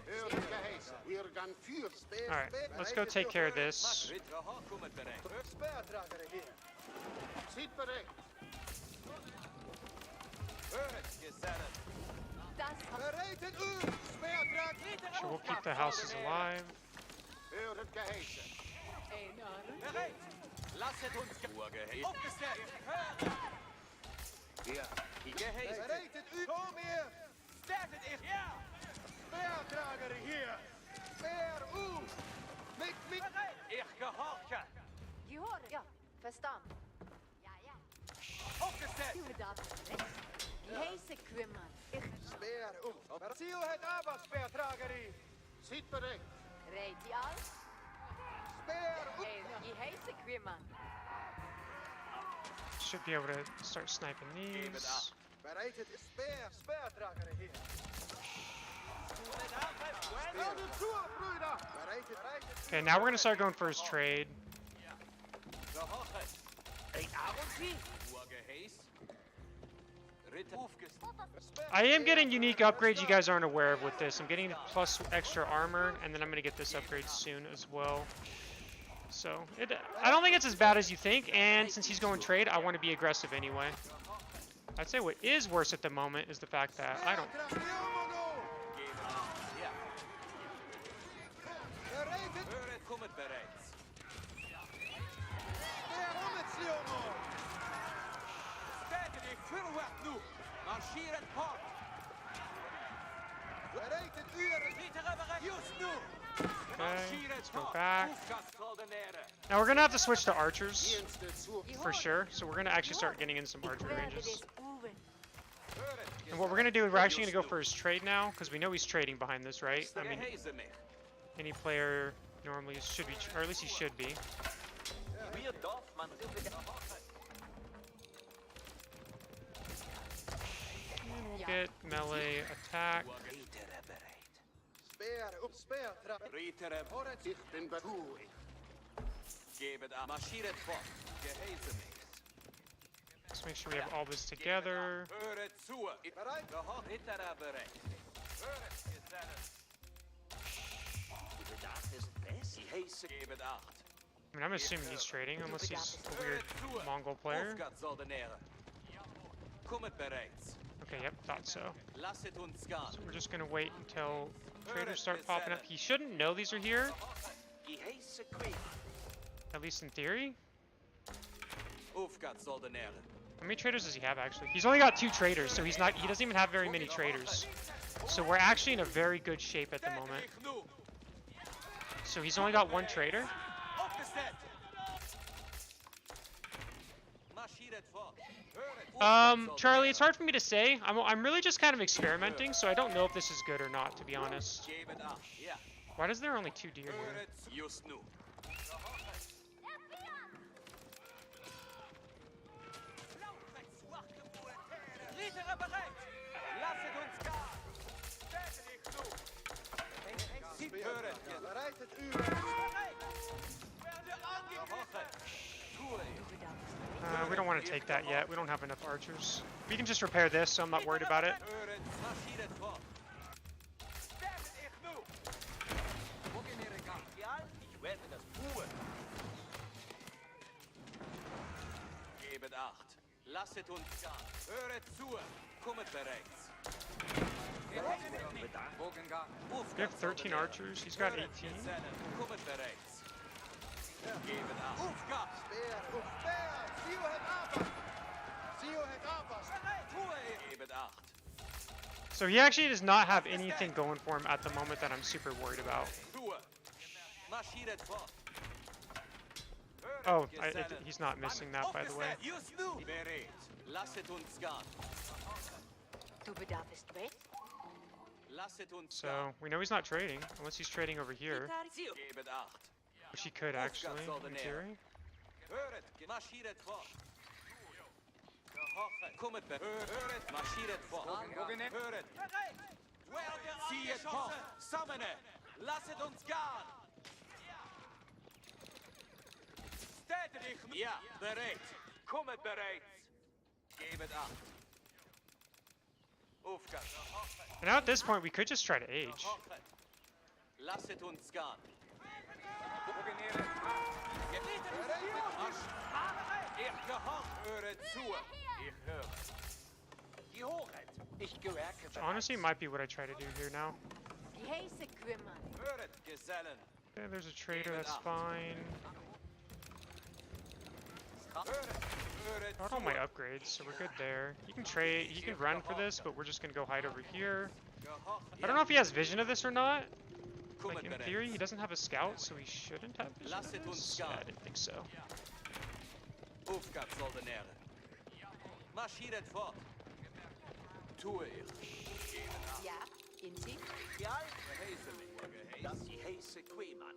Höret geheißen. Wir gehen für. Alright, let's go take care of this. Speertrager hier. Seid bereit. Das Bereitet euch. Speertrager. Sure, we'll keep the houses alive. Höret geheißen. ein Arendt. Lasset uns aufgestellt. Ja. Geheißen. Bereitet euch. Kom hier. Startet ich. Ja. Speertrager hier. Speer uit. Mit. Ich gehorche. Gehören. Ja, verstanden. Ja, ja. Aufgestellt. Wir darf rechts. Geheißen kümmern. Ich Speer uit. Ziel het aber, speertrager hier. Seid bereit. reed die al. Speer uit. En geheißen kümmern. Should be able to start sniping these. Bereitet speertrager hier. Bereitet. Okay, now we're gonna start going for his trade. I am getting unique upgrades you guys aren't aware of with this. I'm getting plus extra armor, and then I'm gonna get this upgrade soon as well. So, I don't think it's as bad as you think, and since he's going trade, I want to be aggressive anyway. I'd say what is worse at the moment is the fact that I don't... Okay, let's go back. Now we're gonna have to switch to archers for sure. So we're gonna actually start getting in some archer ranges. And what we're gonna do is we're actually gonna go for his trade now because we know he's trading behind this, right? I mean, any player normally should be, or at least he should be. And we'll get melee attack. Ich bin bereit. Let's make sure we have all this together. I mean, I'm assuming he's trading unless he's a weird Mongol player. Okay, yep, thought so. So we're just gonna wait until traders start popping up. He shouldn't know these are here, at least in theory. How many traders does he have actually? He's only got 2 traders, so he doesn't even have very many traders. So we're actually in a very good shape at the moment. So he's only got 1 trader. Charlie, it's hard for me to say. I'm really just kind of experimenting, so I don't know if this is good or not, to be honest. Why is there only 2 deer here? Ritter bereit! Lasset uns gar! Stellt dich zu! Sie hören jetzt! Bereitet u. Bereit! Werde angegriffen! Tue ich! We don't want to take that yet. We don't have enough archers. We can just repair this, so I'm not worried about it. Hören, marschiert fort! Stellt ich nu! Wo gehen Ihre Gang? Ja, ich werde das tun! Gebet Acht! Lasset uns gar! Höret zu! Kommet bereits! Bogengang! We have 13 archers. He's got 18. Kommet bereits! Gebet Acht! Aufgabe! Speer, op speer. Zio het aanvast. Zio het aanvast. Gebet Acht! So he actually does not have anything going for him at the moment that I'm super worried about. Ruhe! Marschiert fort! Oh, he's not missing that, by the way. Just nu! Bereit! Lasset uns gehen! Du bedarfst Bett? Lasset uns So we know he's not trading, unless he's trading over here, Gebet Acht! which he could actually, in theory. Höret! Marschiert fort! Gehorchet! Kommet be... Höret! Marschiert fort! Höret! Ziehet fort! Sammene! Lasset uns gehen! Stellt dich... Ja, bereit! Kommet bereits! Gebet Acht! Aufgabe! And now at this point, we could just try to age. Gehorchet! Lasset uns gehen! Ich gehorch! Höret zu! Ich höre! Gehorchet! Ich gewerke! Which honestly might be what I try to do here now. Die Häse kümmern. Höret, Gesellen! Okay, there's a trader, that's fine. Höret! Got all my upgrades, so we're good there. He can trade, he can run for this, but we're just gonna go hide over here. I don't know if he has vision of this or not. Like, in theory, he doesn't have a scout, so he shouldn't have vision of this. Yeah, I didn't think so. Aufgabe, Soldatäre! Marschiert fort! Tue ich! Ja, in sie? Ja, das die heiße Queeman.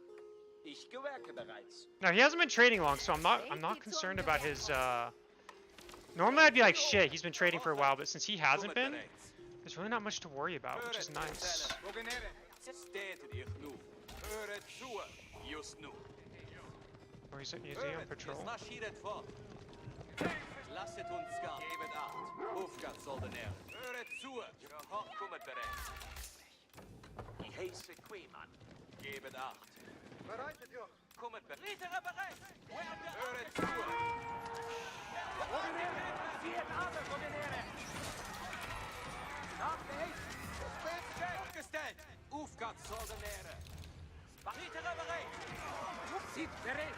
Ich gewerke bereits. Now he hasn't been trading long, so I'm not concerned about his normally I'd be like, shit, he's been trading for a while, but since he hasn't been, there's really not much to worry about, which is nice. Stätet ich nu. Höret zu, just nu. Or he's on patrol. Marschiert fort. Lasset uns gehen. Gebet Acht. Aufgabe, Soldatäre. Höret zu. Gehorcht, kommet bereits. Die heiße Queeman. Gebet Acht. Bereitet u. Kommet bereits. Ritter bereit. Höret zu. Vier Arme, Soldatäre. Aufgestellt. Aufgabe, Soldatäre. Ritter bereit. Sieht bereit.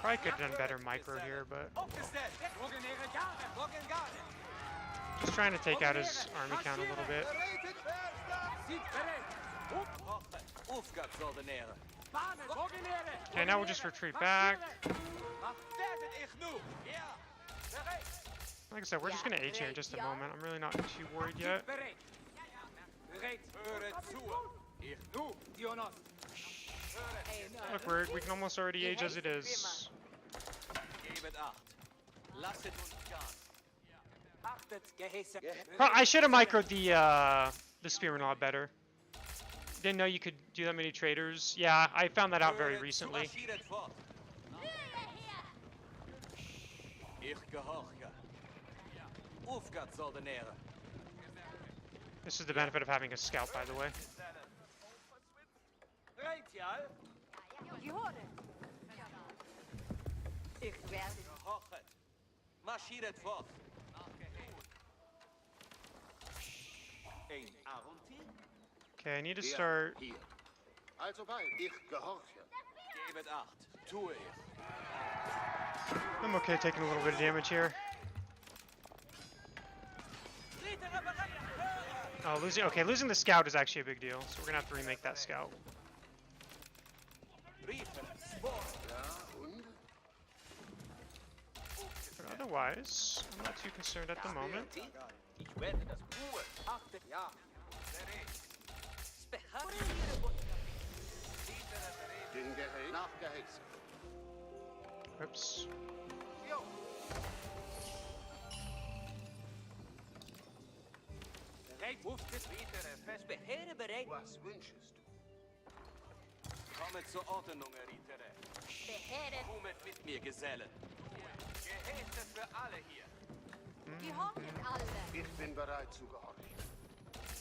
Probably could have done better micro here, but Aufgestellt. Morgengarde. just trying to take out his army count a little bit. Bereitet verstaat. Sieht bereit. Aufgabe, Soldatäre. Okay, now we'll just retreat back. Stätet ich nu. Ja. Bereit. Like I said, we're just gonna age here in just a moment. I'm really not too worried yet. Bereit. Bereit. Höret zu. Ich nu. Jonas. Look, we can almost already age as it is. Gebet Acht. Lasset uns gehen. Achtet, Gehäse. I should have microed the spearman a lot better. Didn't know you could do that many traders. Yeah, I found that out very recently. Marschiert fort. Ich gehorche. Aufgabe, Soldatäre. This is the benefit of having a scout, by the way. Bereit, ja? Gehören. Ich werde Gehorchet. Marschiert fort. Ein Arunti? Okay, I need to start. Hier. Also bald. Ich gehorche. Gebet Acht. Tue ich. I'm okay taking a little bit of damage here. Ritter bereit. Oh, losing the scout is actually a big deal, so we're gonna have to remake that scout. Riefen. Sport. Ja, und? But otherwise, I'm not too concerned at the moment. Ich werde das tun. Achtet, ja. Bereit. Den Gehäß. Nach Gehäß. Oops. Bereit, ruft es wieder. Behere bereit. Was wünschest du? Komme zur Ordnung, Eritere. Beheere. Kommet mit mir, Gesellen. Gehäse für alle hier. Gehorchet alle. Ich bin bereit zu gehorchen.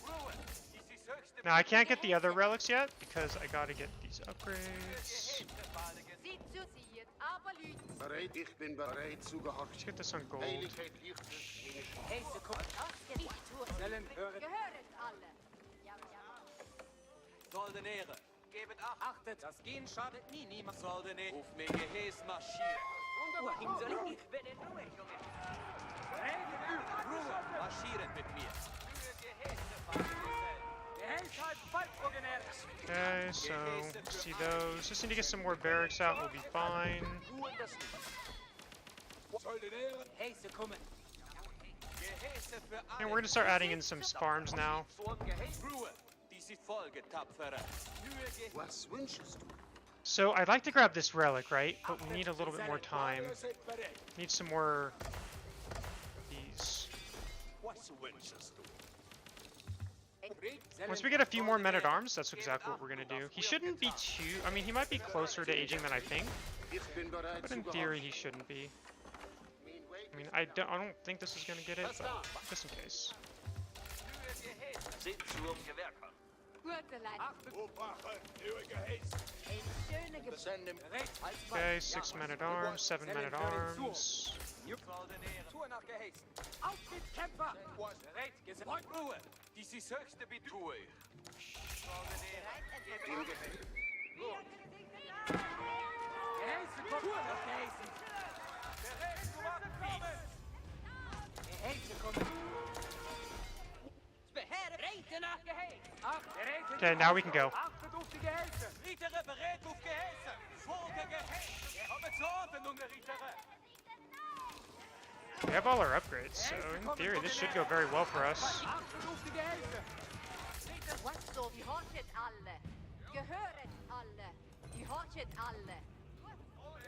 Ruhe! Dies ist höchste Now I can't get the other relics yet because I gotta get these upgrades. Sieht zu sieht, aber lügt. Bereit, ich bin bereit zu Let's gehorchen. get this on gold. Heiligkeit liegt meine Schuld. Heise, komm. Nicht tun. Gesellen, höret. Gehöret alle. Ja, ja. Soldenäre. Gebet acht. Achtet, das Gehen schadet nie niemand. Soldenäre. Ruf mir Gehäs marschieren. Wohin soll ich? Ich bin in Ruhe, Junge. Ruhe! Marschieren mit mir. Für Gehäse, Gesellen. Gehälter, Fallprogenär. Okay, so see those. Just need to get some more barracks out. We'll be fine. Nur das Licht. Soldenäre. Heise, kommen. Gehäse für alle. And we're gonna start adding in some farms now. Ruhe! Dies ist Folge, Tapfere. Mühe Gehäse. Was wünschest du? So I'd like to grab this relic, right? But we need a little bit more time. Need some more these. Was wünschest du? Once we get a few more men-at-arms, that's exactly what we're gonna do. He shouldn't be too... I mean, he might be closer to aging than I think, Ich bin bereit but zu in gehorchen. theory he shouldn't be. I mean, I don't think this is gonna get it, but just in case. Sind zum Gewerk. Gute Leid. Wache, Ihre Gehäse. Ein schöner Geburt. Sende Okay, 6 men-at-arms, 7 men-at-arms. Soldenäre. Tour nach Gehäse. Auf geht's, Kämpfer. Bereit, Gesellen. Ruhe! Dies ist höchste Bedrohung. Soldenäre. im Gehäse. Gehäse, komm. Tour nach Gehäse. Gehäse, kommen. Behere, reite nach Gehäse. Ach, bereit. Okay, now we can go. Achtet auf die Gehäse. Ritere bereit auf Gehäse! Folge Gehäse! Komme zur Ordnung, Ritere! We have all our upgrades, so in theory this should go very well for us. Achtet auf die Gehäse. So, gehorchet alle. Gehöret alle. Gehorchet alle.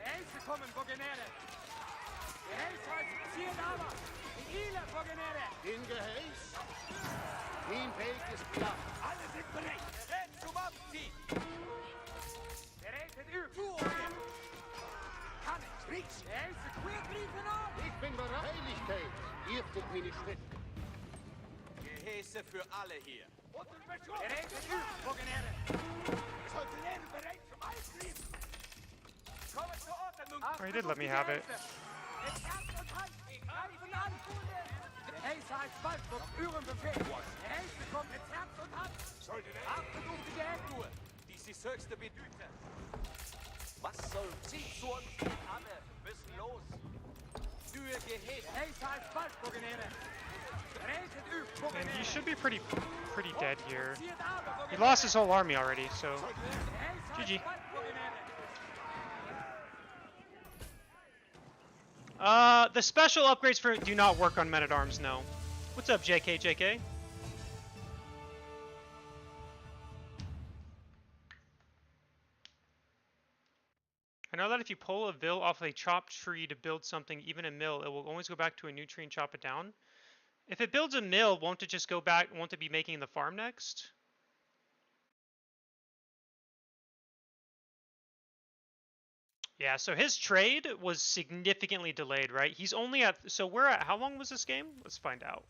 Gehäse kommen, Progenere. Gehäse als Ziel aber. Die Ile, Progenere. In Gehäse. Mein Weg ist klar. Alle sind bereit. Bereit zum Abziehen! Bereitet übt. Kann ich. Riecht. Gehäse, querbriefen auf. Ich bin bereit. Heiligkeit liegt meine Schritte. Gehäse für alle hier. Bereitet übt, Progenere. Soldenäre bereit zum Einfrieden. Komme zur Ordnung! Oh, he did let me have it. Mit Herz und Hand. Greifen an. Gehäse als Waldburg, Üren Befehl. Gehäse kommt mit Herz und Hand. Achtet auf die Gehäse. Ruhe! Dies ist höchste Bedüte. Was soll sie zu uns? Alle müssen los. Für Gehäse. Gehäse als Waldprogenere. Bereitet übt, And Progenere. he should be pretty dead here. Ziert aber, He Progenere. lost his whole army already, so Gehäse als GG. Waldprogenere. The special upgrades for do not work on men-at-arms, no. What's up, JK? I know that if you pull a vill off a chopped tree to build something, even a mill, it will always go back to a new tree and chop it down. If it builds a mill, won't it just go back? Won't it be making the farm next? Yeah, so his trade was significantly delayed, right? He's only at, so we're at, how long was this game? Let's find out.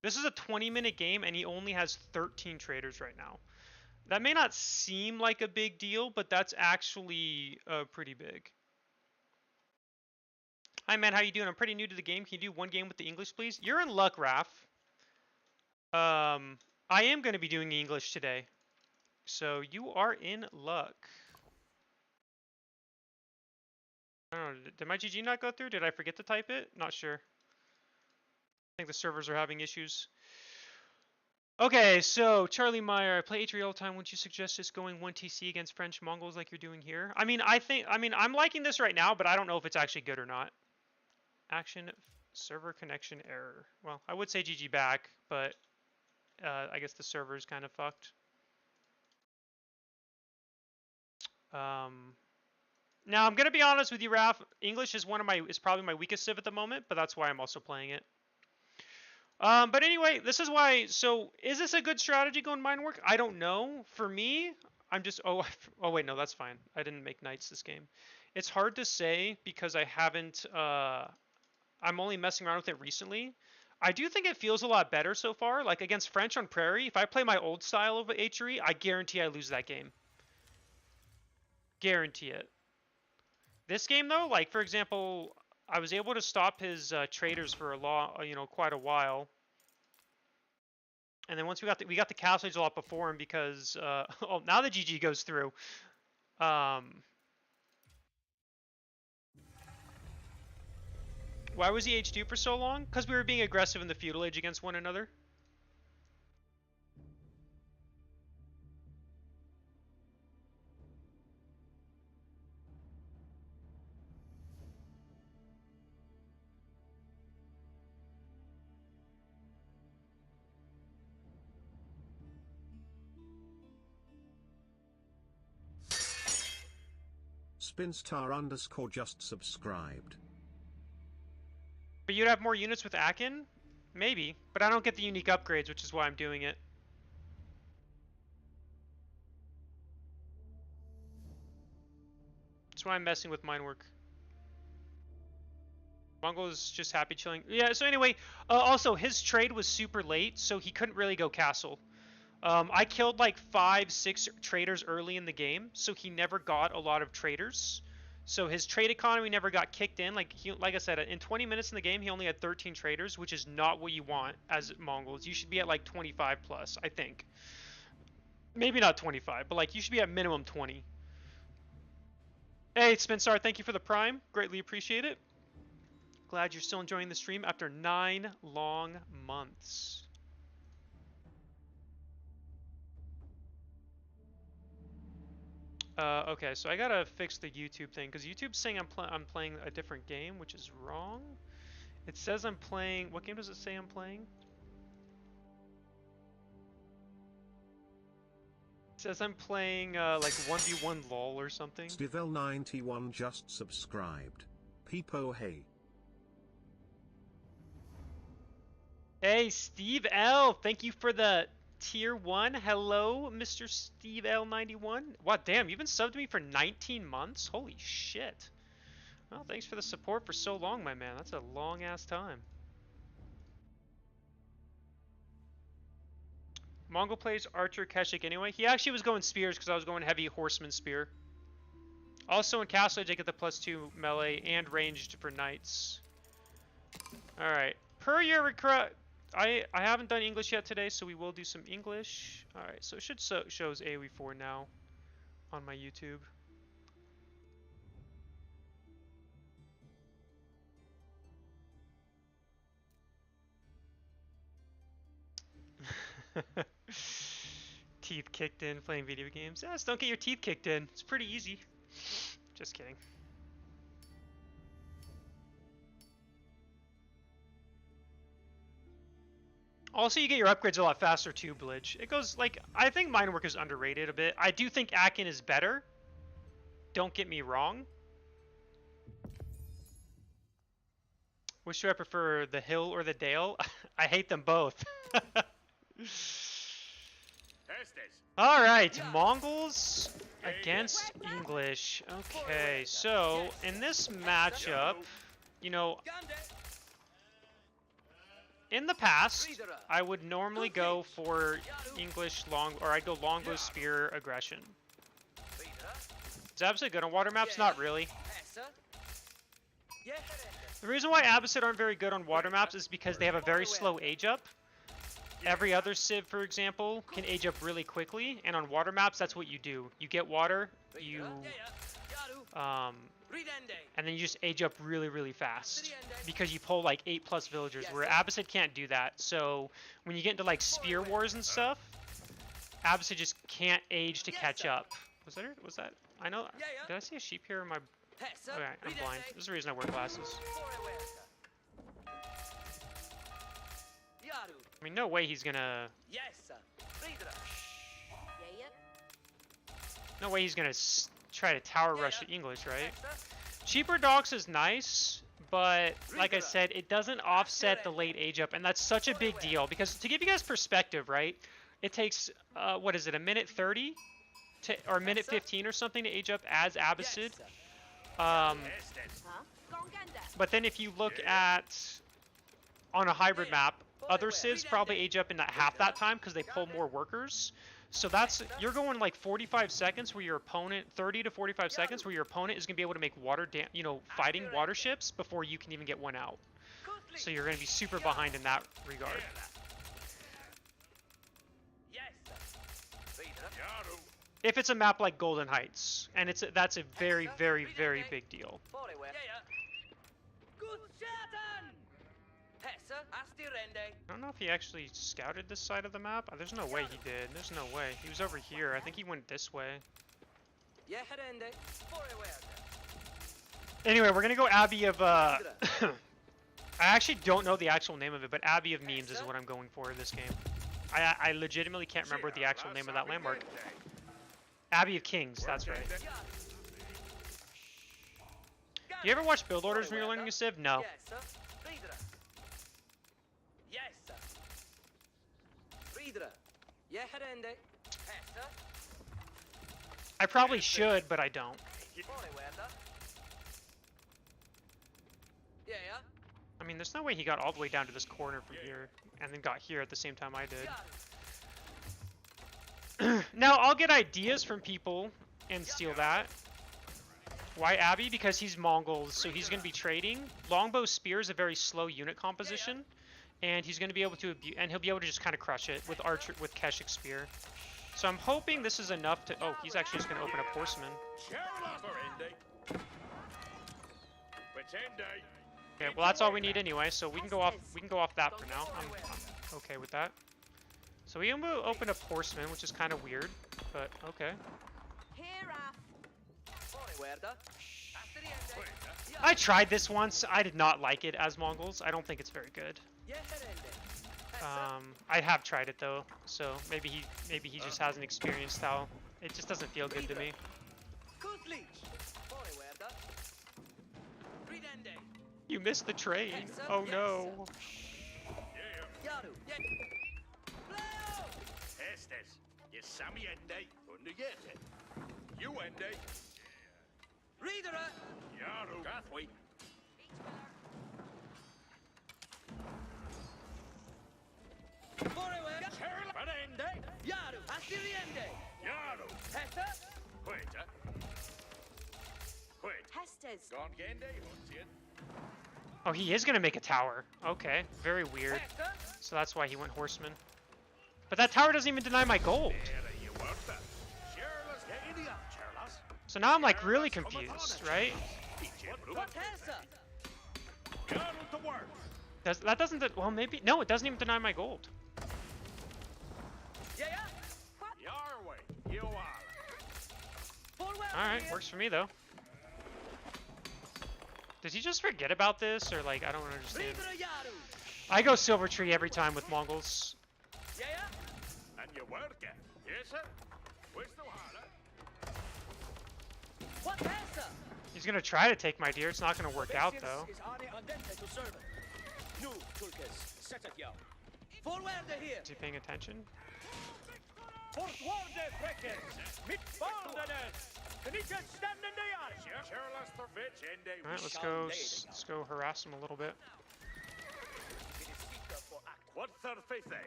This is a 20-minute game, and he only has 13 traders right now. That may not seem like a big deal, but that's actually pretty big. Hi, man. How you doing? I'm pretty new to the game. Can you do one game with the English, please? You're in luck, Raph. I am going to be doing English today. So you are in luck. I don't know. Did my GG not go through? Did I forget to type it? Not sure. I think the servers are having issues. Okay, so Charlie Meyer, I play H3 all the time. Wouldn't you suggest just going 1TC against French Mongols like you're doing here? I mean, I'm liking this right now, but I don't know if it's actually good or not. Action server connection error. Well, I would say GG back, but I guess the server's kind of fucked. Now I'm gonna be honest with you, Raph. English is probably my weakest civ at the moment, but that's why I'm also playing it. But anyway, this is why. So is this a good strategy going mine work? I don't know. For me, I'm just. Oh, oh wait, no, that's fine. I didn't make knights this game. It's hard to say because I haven't. I'm only messing around with it recently. I do think it feels a lot better so far. Like against French on Prairie, if I play my old style of HRE, I guarantee I lose that game. Guarantee it. This game though, like for example, I was able to stop his traders for quite a while. And then once we got the castle age a lot before him because oh, now the GG goes through. Why was he H2 for so long? Because we were being aggressive in the feudal age against one another. Spinstar_ just subscribed. But you'd have more units with Akin? Maybe, but I don't get the unique upgrades, which is why I'm doing it. That's why I'm messing with mine work. Mongol is just happy chilling. Yeah, so anyway, also his trade was super late, so he couldn't really go castle. I killed like 5-6 traders early in the game, so he never got a lot of traders. So his trade economy never got kicked in. Like I said, in 20 minutes in the game, he only had 13 traders, which is not what you want as Mongols. You should be at like 25 plus, I think. Maybe not 25, but like you should be at minimum 20. Hey, Spinstar, thank you for the Prime. Greatly appreciate it. Glad you're still enjoying the stream after 9 long months. Okay, so I gotta fix the YouTube thing because YouTube's saying I'm playing a different game, which is wrong. It says I'm playing. What game does it say I'm playing? It says I'm playing like 1v1 LOL or something. Stivel91 just subscribed. Peepo hey. Hey, Steve L. Thank you for the Tier 1. Hello, Mr. Steve L91. Wow, damn, you've been subbed to me for 19 months? Holy shit. Well, thanks for the support for so long, my man. That's a long-ass time. Mongol plays Archer Keshik anyway. He actually was going spears because I was going heavy horseman spear. Also in Castle Age, I get the +2 melee and ranged for knights. Alright. Per your request... I haven't done English yet today, so we will do some English. Alright, so it shows AoE4 now on my YouTube. Teeth kicked in playing video games. Yes, don't get your teeth kicked in. It's pretty easy. Just kidding. Also, you get your upgrades a lot faster too, Blidge. It goes, like, I think mine work is underrated a bit. I do think Akin is better. Don't get me wrong. Which do I prefer, the hill or the dale? I hate them both. Alright, Mongols against English. Okay, so in this matchup, you know, in the past, I would normally go for English or I'd go longbow spear aggression. Is Abbasid good on water maps? Not really. The reason why Abbasid aren't very good on water maps is because they have a very slow age up. Every other civ, for example, can age up really quickly, and on water maps, that's what you do. You get water, and then you just age up really, really fast because you pull like 8+ villagers, where Abbasid can't do that. So when you get into like spear wars and stuff, Abbasid just can't age to catch up. Was that? I know. Did I see a sheep here in my? Okay, I'm blind. This is the reason I wear glasses. I mean, no way he's gonna. No way he's gonna try to tower rush the English, right? Cheaper docks is nice, but like I said, it doesn't offset the late age up, and that's such a big deal because to give you guys perspective, right? It takes what is it, a minute 30 to, or a minute 15 or something to age up as Abbasid. But then if you look at on a hybrid map, other civs probably age up in that half that time because they pull more workers. So that's, you're going like 45 seconds where your opponent, 30 to 45 seconds where your opponent is going to be able to make fighting water ships before you can even get one out. So you're going to be super behind in that regard. If it's a map like Golden Heights, and that's a very, very, very big deal. I don't know if he actually scouted this side of the map. There's no way he did. There's no way. He was over here. I think he went this way. Anyway, we're gonna go Abbey of I actually don't know the actual name of it, but Abbey of Memes is what I'm going for in this game. I legitimately can't remember the actual name of that landmark. Abbey of Kings, that's right. Do you ever watch build orders when you're learning a civ? No. I probably should, but I don't. I mean, there's no way he got all the way down to this corner from here and then got here at the same time I did. Now, I'll get ideas from people and steal that. Why Abbey? Because he's Mongols, so he's going to be trading. Longbow Spear is a very slow unit composition, and he's going to be able to, and he'll be able to just kind of crush it with Keshik Spear. So I'm hoping this is enough to. Oh, he's actually just going to open up Horseman. Okay, well that's all we need anyway, so we can go off. We can go off that for now. I'm okay with that. So we open up Horseman, which is kind of weird, but okay. I tried this once. I did not like it as Mongols. I don't think it's very good. I have tried it though, so maybe he just hasn't experienced how it just doesn't feel good to me. You missed the train. Oh no. Oh, he is gonna make a tower. Okay, very weird. So that's why he went Horseman. But that tower doesn't even deny my gold. So now I'm like really confused, right? That doesn't, well maybe, no, it doesn't even deny my gold. Alright, works for me though. Does he just forget about this, or like, I don't understand. I go Silver Tree every time with Mongols. He's gonna try to take my deer, it's not gonna work out though. Is he paying attention? Alright, let's go harass him a little bit.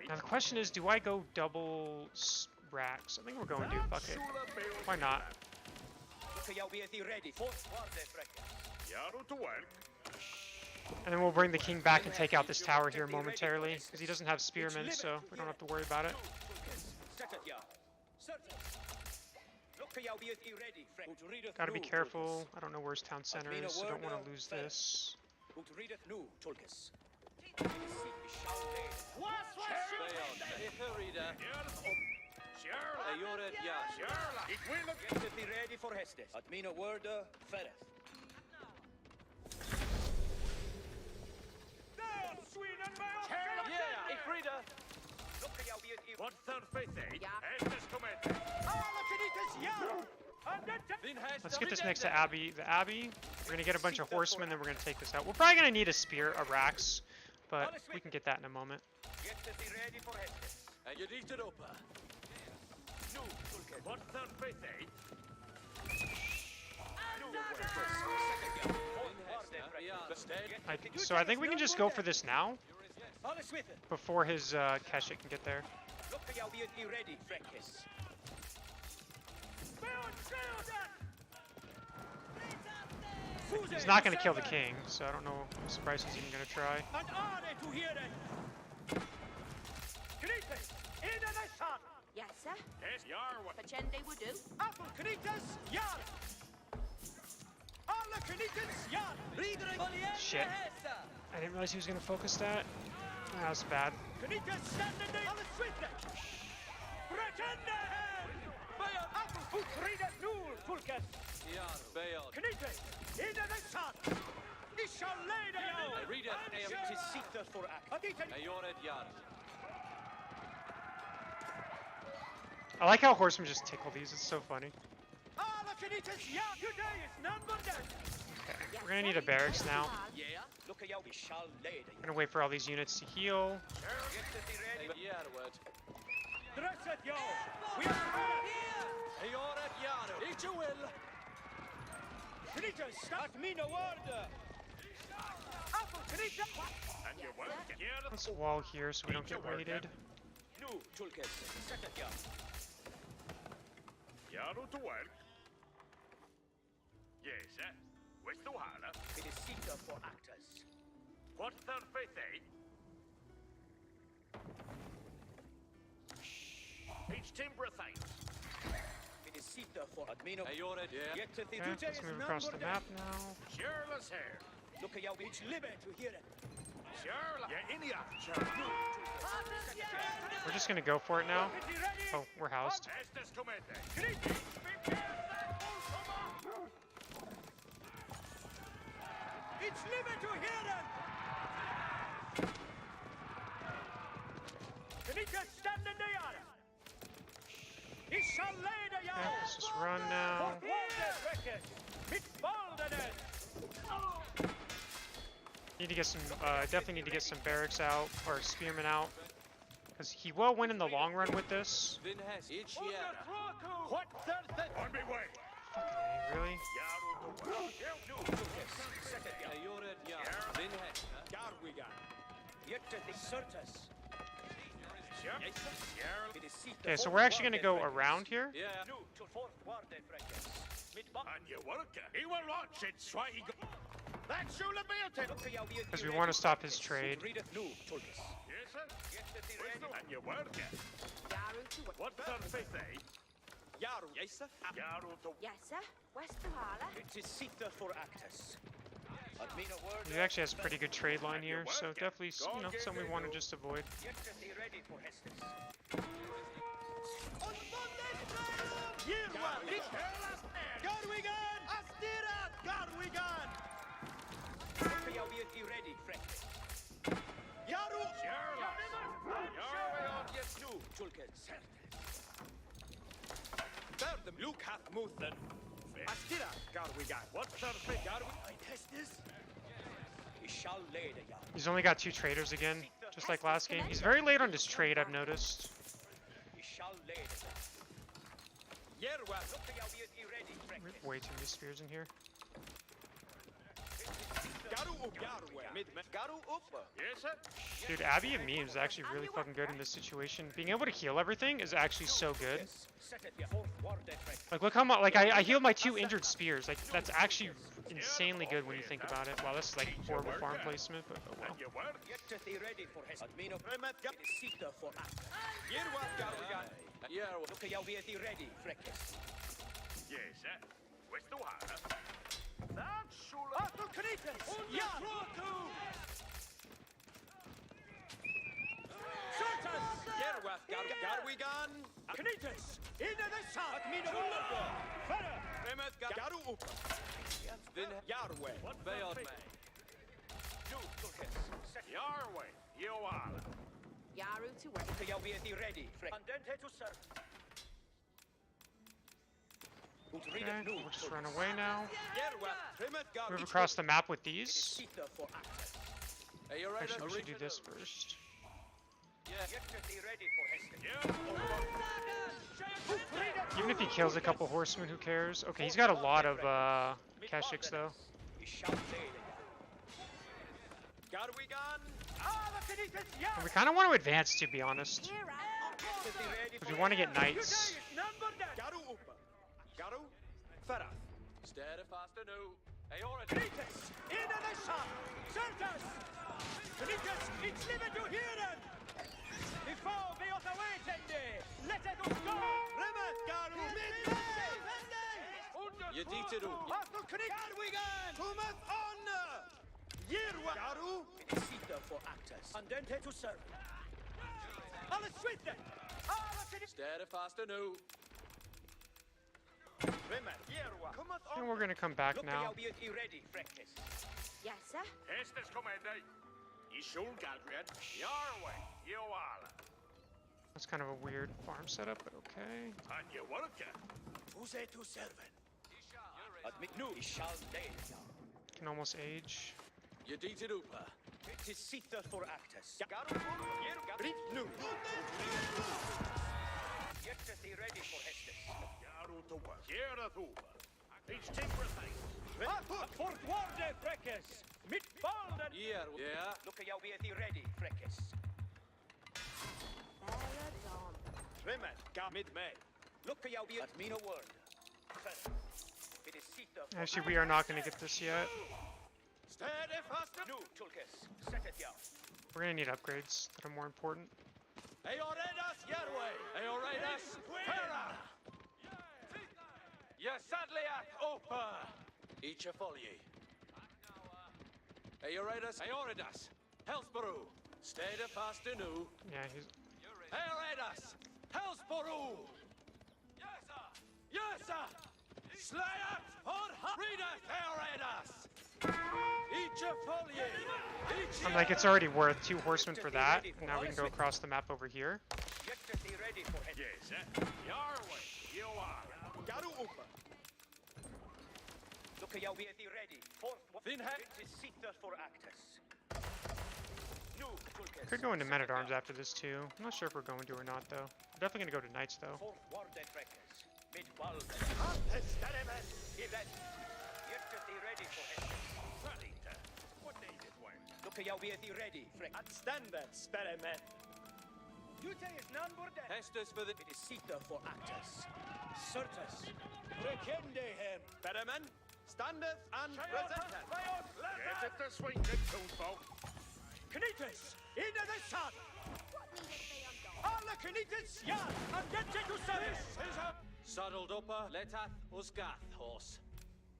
Now the question is, do I go double racks? I think we're going to. Fuck it. Why not? And then we'll bring the king back and take out this tower here momentarily, because he doesn't have spearmen, so we don't have to worry about it. Gotta be careful. I don't know where his town center is, so don't want to lose this. Wat Let's get this next to Abbey. The Abbey. We're gonna get a bunch of horsemen, then we're gonna take this out. We're probably gonna need a spear, a Rax, but we can get that in a moment. And you need to open. No, what's that face, eh? So I think we can just go for this now, before his Keshet can get there. He's not going to kill the king, so I don't know. I'm surprised he's even going to try. Yes, sir. Pachende would do. Shit. I didn't realize he was going to focus that. That was bad. I like how horsemen just tickle these. It's so funny. Okay, we're gonna need a barracks now. We're gonna wait for all these units to heal. Let's wall here so we don't get raided. Yaru to work. Yes, where's the hala? It is seeker for actors. What's that face, eh? Each timber thing. It is seeker for admino. Okay, let's move across the map now. Sherla's hair. Look at which limit to hear it. Sherla. Yeah, in the We're just gonna go for it now. Oh, we're housed. Estes comete. It's limit to hear it. Kanika stand in the yard. He shall lay the yard. Okay, let's just run now. Need to get some, definitely need to get some barracks out, or spearmen out. Because he will win in the long run with this. What on me way. Fucking A, really? Okay, so we're actually going to go around here. Because we want to stop his trade. Yes, sir. West to Hala. It is seeker for actors. He actually has a pretty good trade line here, so definitely, you know, something we want to just avoid. Luke hath moved then. Astira, Garwigan. What's our fate? I test this. He's only got 2 traders again, just like last game. He's very late on his trade, I've noticed. Way too many spears in here. Dude, Abby and me is actually really fucking good in this situation. Being able to heal everything is actually so good. Like, look how much, like, I healed my 2 injured spears. Like, that's actually insanely good when you think about it. Wow, this is like horrible farm placement, but oh well. Yaru to work. Okay, we'll just run away now. Jerwa, trimmet gar Move across the map with these. Sita for actors. Are you ready? Actually, we should do this first. Yes. Get ready for Heston. Even if he kills a couple horsemen, who cares? Okay, he's got a lot of Keshiks though. And we kind of want to advance, to be honest. Because we want to get knights. Je dit het ook. Garu, it is Sita for actors. Andente to serve. Alles switte. Sterre faster nu. And we're gonna come back now. Ready, practice. Yes, sir. Hestes kom uit. Je zoon Galgren. Yarway. Yoala. That's kind of a weird farm setup, but okay. And je worken. Who's it to serve? Admit nu, he shall lay. Can almost age. Je dit het ook. It is Sita for actors. Read nu. Get ready for Hestes. Garu to work. Here at over. Each take for thing. Fortwarde, Freckes! Mit balden! Hier, ja. Look at jou weer ready, Freckes. Trimmet, ga met mij. Look at jou weer. At mean a word. It is Sita. Actually, we are not going to get this yet. Steady faster. Nu, Tulkes. Set it jou. We're going to need upgrades that are more important. Eoredas, Yerway. Eoredas, Terra. Je sadliak opa. Each a folie. Eoredas, Eoredas. Hellsborough. Steady faster nu. Yeah, he's... Eoredas. Hellsborough. Yes, sir. Yes, sir. Slayat for Redas, Eoredas. Each a folie. I'm like, it's already worth 2 horsemen for that. And now we can go across the map over here. Get ready for it. Yes, Yarway. Yoala. Garu opa. Look at jou weer ready. It is Sita for actors. Nu, Tulkes. Could go into men-at-arms after this too. I'm not sure if we're going to or not though. We're definitely going to go to knights though. Fortwarde Freckes. Mit balden. Event. Get ready for it. What needs it when? Look at jou weer ready, Freck. Uitstanden, sperremen. Jute is non-borden. Hestus for the... It is Sita for actors. Certus. Rekende hem. Sperremen. Standeth and presenteth. Get it to swing the toonbow. Knights, into the sun. What needed they undone? Alle Knights, ja, and get to service. Saddled up, leteth usgath horse.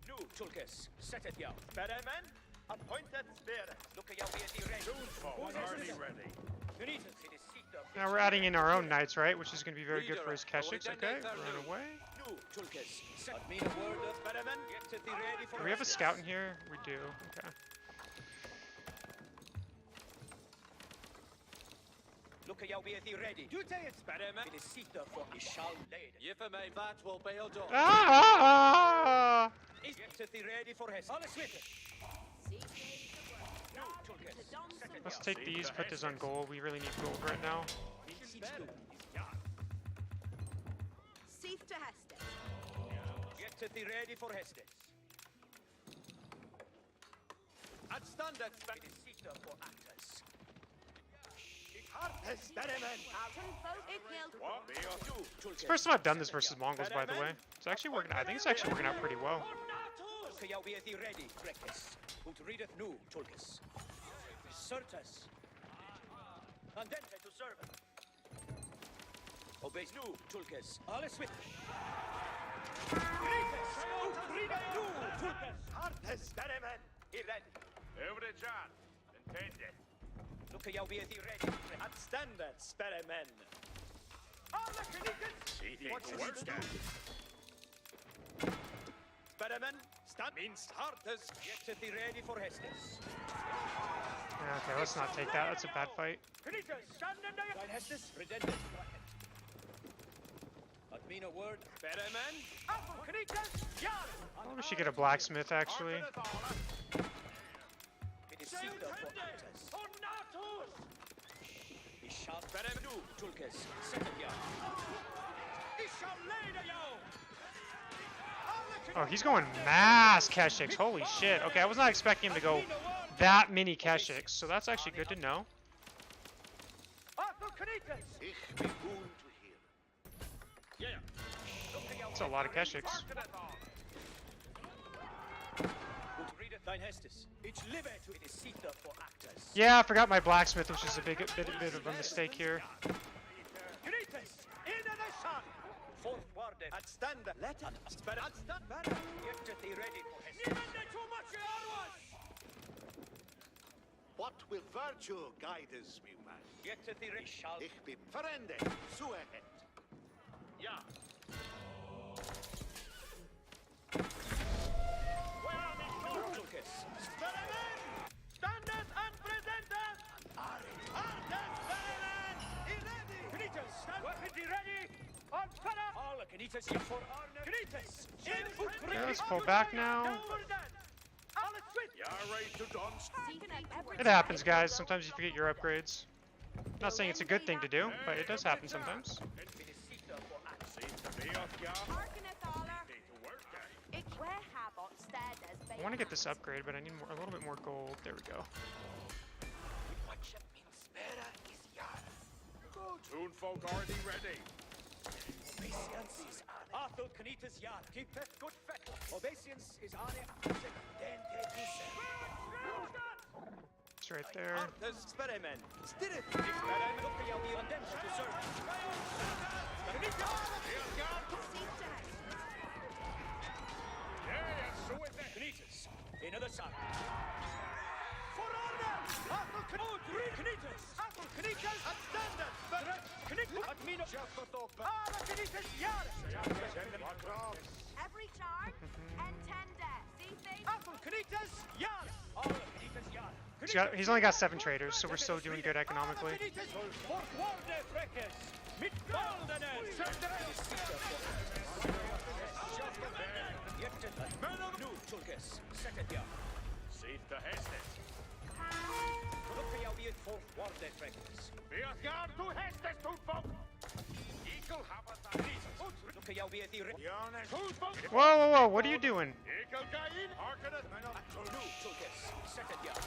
Nu, Tulkes, set it jou. Sperremen, appointed spear. Look at jou weer ready. Toonbow already ready. Knights, it is Sita. Now we're adding in our own knights, right? Which is going to be very good for his Keshiks. Okay, run away. Nu, Tulkes, set me a word of Sperremen. Get it ready for... Do we have a scout in here? We do. Okay. Look at jou weer ready. Jute is Sperremen. It is Sita for he shall lead. Je for mij vat will bail door. Ah! Is get it ready for his. Alles witte. See, Nu, Tulkes, set it Let's jou. take these, put this on gold. We really need gold right now. Seath to Hester. Get it ready for Hestes. Outstandard. It is Sita for actors. It's the first time I've done this versus Mongols, by the way. It's actually working. I think it's actually working out pretty well. Look at jou weer ready, Freckes. Ut readeth nu, Tulkes. Certus. Andente to serve. Obeys nu, Tulkes. Alles with. Greetings. Ut readeth nu, Tulkes. Artes, Sperremen. Here ready. Over the John. Intended. Look at jou weer ready. Outstandard, Sperremen. Alle Knights. What's the worst guy? Sperremen. Stand. Minst Hartes. Get it ready for Hestes. Yeah, okay, let's not take that. That's a bad fight. Knights, stand in there. Hestes, redundant. mean a word. Better man. I wish you get a blacksmith actually. It is Sita for actors. Ich shall better do, Tulkes. Second yard. Oh, he's going mass Keshiks. Holy shit. Okay, I was not expecting him to go that many Keshiks, so that's actually good to know. Ich bin gut hier. That's a lot of Keshiks. Thine Hestus. It's live to it is Sita for actors. Yeah, I forgot my blacksmith, which is a bit of a mistake here. Fourth ward at stand. Let it stand. Get to the ready for Hestus. What will virtue guide us, my man? Get to the ready shall. Ich bin Verende, Zuerhet. Ja. Tulkes. Standard and presented! Weapons ready! On fire! All the Kanitas here for Arne. Knights! Okay, let's pull back now. You're right to dance. It happens, guys. Sometimes you forget your upgrades. Not saying it's a good thing to do, but it does happen sometimes. It is Sita for actors. I want to get this upgrade, but I need a little bit more gold. There we go. Toonfolk already ready. Obeisance is on. Arthur Kanitas yard. Keep it good fat. Obeisance is on it. Then take this. It's right there. Arthur's experiment. Still it. Experiment. Look at you on them to serve. Kanitas. Another side. For order! Arthur Knights! Arthur Knights at standard! Knights at Mino! Arthur Knights yard! Every charge and tender. See things? Arthur Knights yard! All of Kanitas yard. He's only got 7 traders, so we're still doing good economically. Second yard. Sita Hestes. Look at how we had fourth ward their fragrance. Björkjar to Hestes, Toonfolk. Eagle have a Look at how we had the Jonas. Toonfolk. Whoa, whoa, whoa! What are you doing? Eagle Gain. Harkenet. Second yard.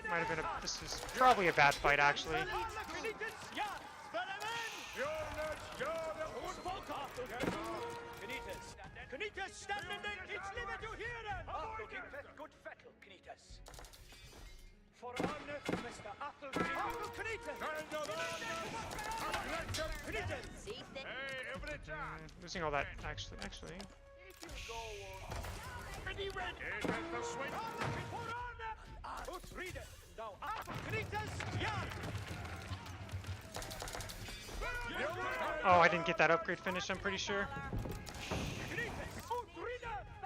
Might have been a. This is probably a bad fight, actually. Knights standing there! It's liver to hear them! Good fettle, Knights. For honor, Mr. Athel Knights. See things? Every time. Losing all that, actually. Ready, ready. It is the swing. Read it! Now, Knights yard! Oh, I didn't get that upgrade finished, I'm pretty sure.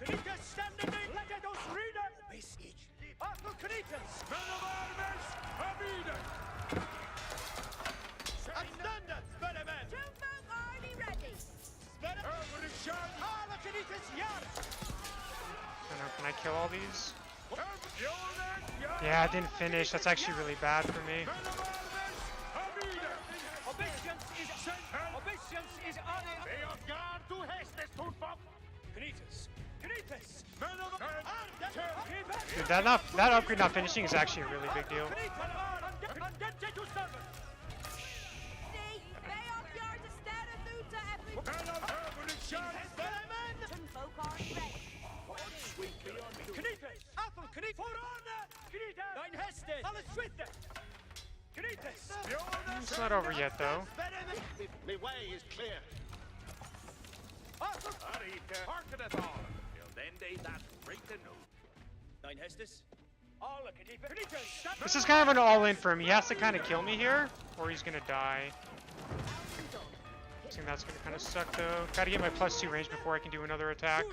Knights standing there! Let us read it! Arthur Knights! Men of arms, Habida. At standard! Spelleman! Troopers already ready. Over the shot. Arthur Knights yard! I don't know, can I kill all these? Yeah, it didn't finish. That's actually really bad for me. Obeisance is on it! Knights! Dude, that upgrade not finishing is actually a really big deal. See, they off yours instead of Luta every folk are ready. It's not over yet, though. My way is clear. Harkenet all. Till then they that break the news. Nine Hestus. All of This is kind of an all-in for him. He has to kind of kill me here, or he's gonna die. I think that's gonna kind of suck though. Gotta get my +2 range before I can do another attack.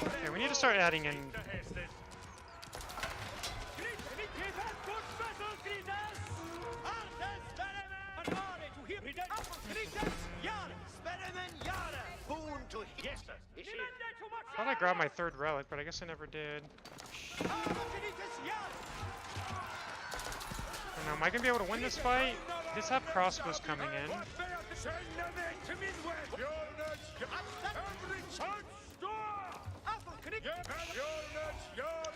Okay, we need to start adding in. Thought I grabbed my 3rd relic, but I guess I never did. I don't know, am I gonna be able to win this fight? He does have crossbows coming in.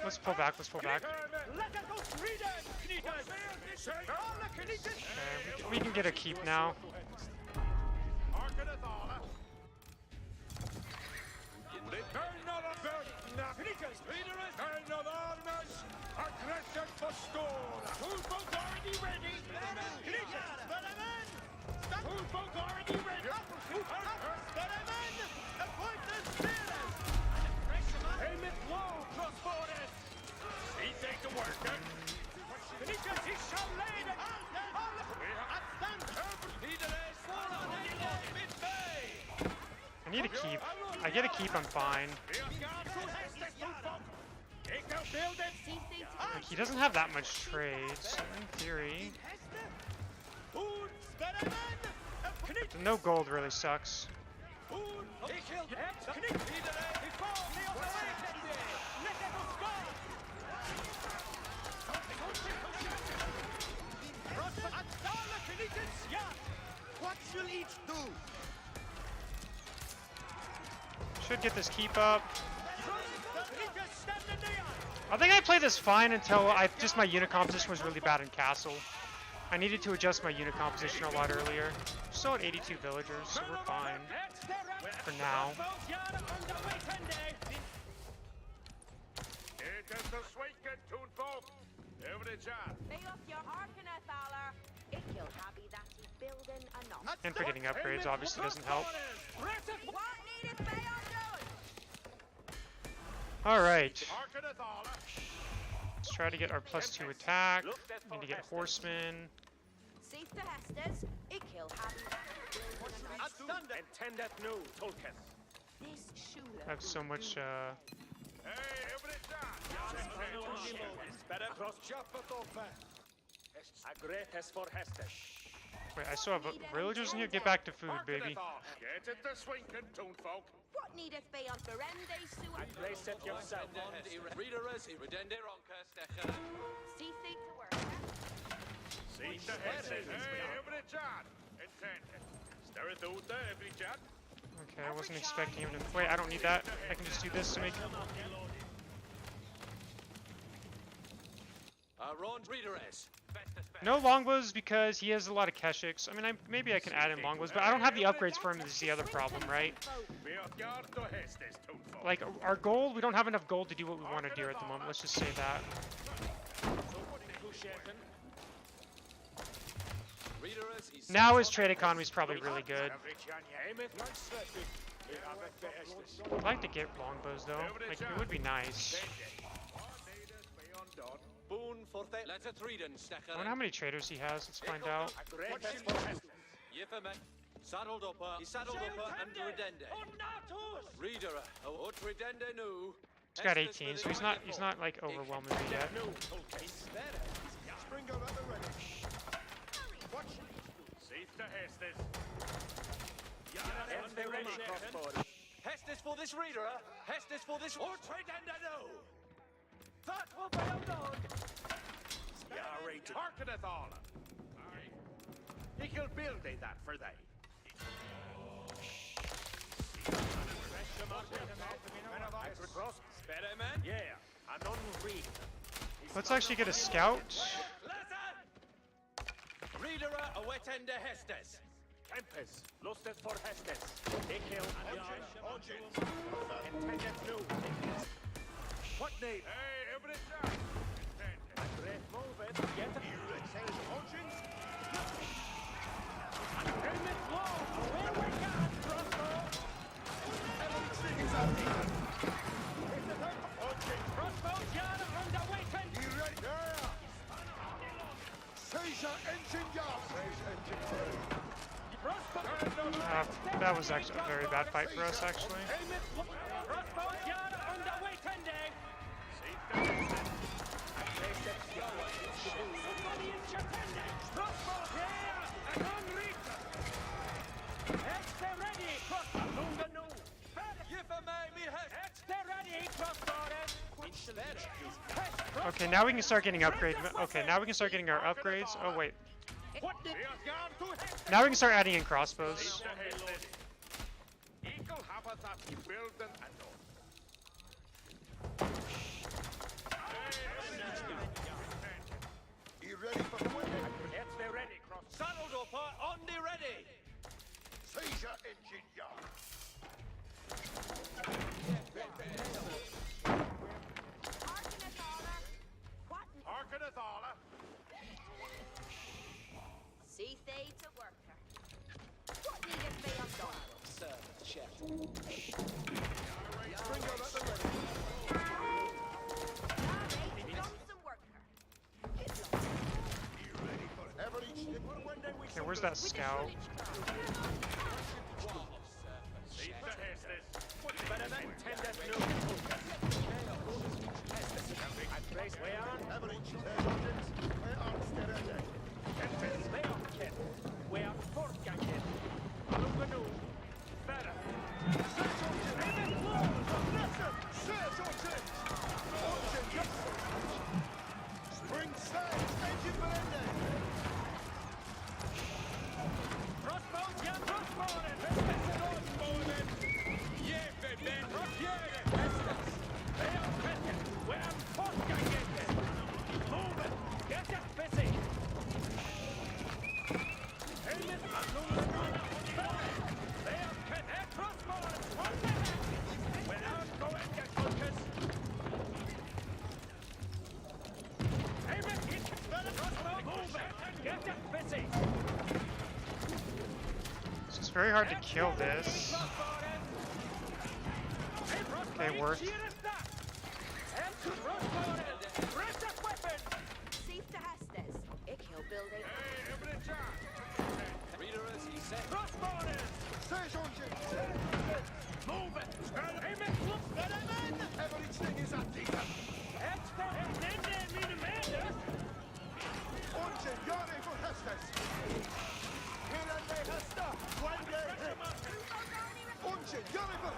Let's pull back, let's pull back. Okay, we can get a keep now. I need a keep. I get a keep, I'm fine. Like, he doesn't have that much trade, so in theory. The no gold really sucks. What shall each do? Should get this keep up. I think I played this fine until my unit composition was really bad in castle. I needed to adjust my unit composition a lot earlier. Still at 82 villagers, so we're fine for now. And for getting upgrades obviously doesn't help. Alright. Let's try to get our +2 attack. Need to get horsemen. I have so much wait, I still have villagers in here? Get back to food, baby. What needeth be on Berende Okay, I wasn't expecting him to. Wait, I don't need that. I can just do this to make. No longbows because he has a lot of keshiks. I mean, maybe I can add in longbows, but I don't have the upgrades for him. This is the other problem, right? Like, our gold, we don't have enough gold to do what we want to do at the moment. Let's just say that. Now his trade economy is probably really good. I'd like to get longbows though. Like, it would be nice. I wonder how many traders he has. Let's find out. He's got 18, so he's not like overwhelming me yet. Hestes for this reader, Hestes for this that will be a dog. Harkeneth all. He can build that for they. Let's actually get a scout. Reederer awetende Hestes. Tempest, lustes for Hestes. Ekel intended new. What name? Hey, every time. A great move, get it. Hodgins? Helmet low, away we got, crossbow. Crossbow, yard on the way, ten. You ready? Yeah. Seizure engine yard. That was actually a very bad fight for us, actually. Crossbow, yard on the way, ten day. Crossbow, yeah, and on Rita. Extra ready, crossbow, lunga no. Giffer mig me Hest. Extra ready, crossbow. Okay, now we can start getting upgrades. Okay, now we can start getting our upgrades. Oh wait, What did now we can start adding in crossbows. Eagle hafa that you build and You ready for the win? Extra ready, cross. Saddled up on the ready. Seizure engine yard. Harkeneth Allah. See they to worker. What needed be undone? Springer at the ready. Done some worker. You ready for it? Ever each one day we Okay, where's that scout? Better than intended new. I place way on. Ever each Hodgins. Where are Sterende? Tempest, lay on, kid. Way on fourth gang, kid. Lunga no. Better. Spring sails, engine Berende. Crossbows, yeah, crossbow, and Vestas on morning. Yeah, baby, yeah, Vestas. Lay on, kid. Way on fourth gang, kid. Move it. Get it busy. Helmet, and Lunga no. Lay on, kid. Hey, crossbow, and one minute. Way on, go and get focus. Helmet, it's better, crossbow, move it. Get it busy. It's very hard to kill this. Okay, worked. Safe to Hestes. Ik heel building. Reederer he said. Seizure engine. Move it! Everything is at the Engine, you're in for Hestes. Here and they Hester. One day hit. Engine, you're in for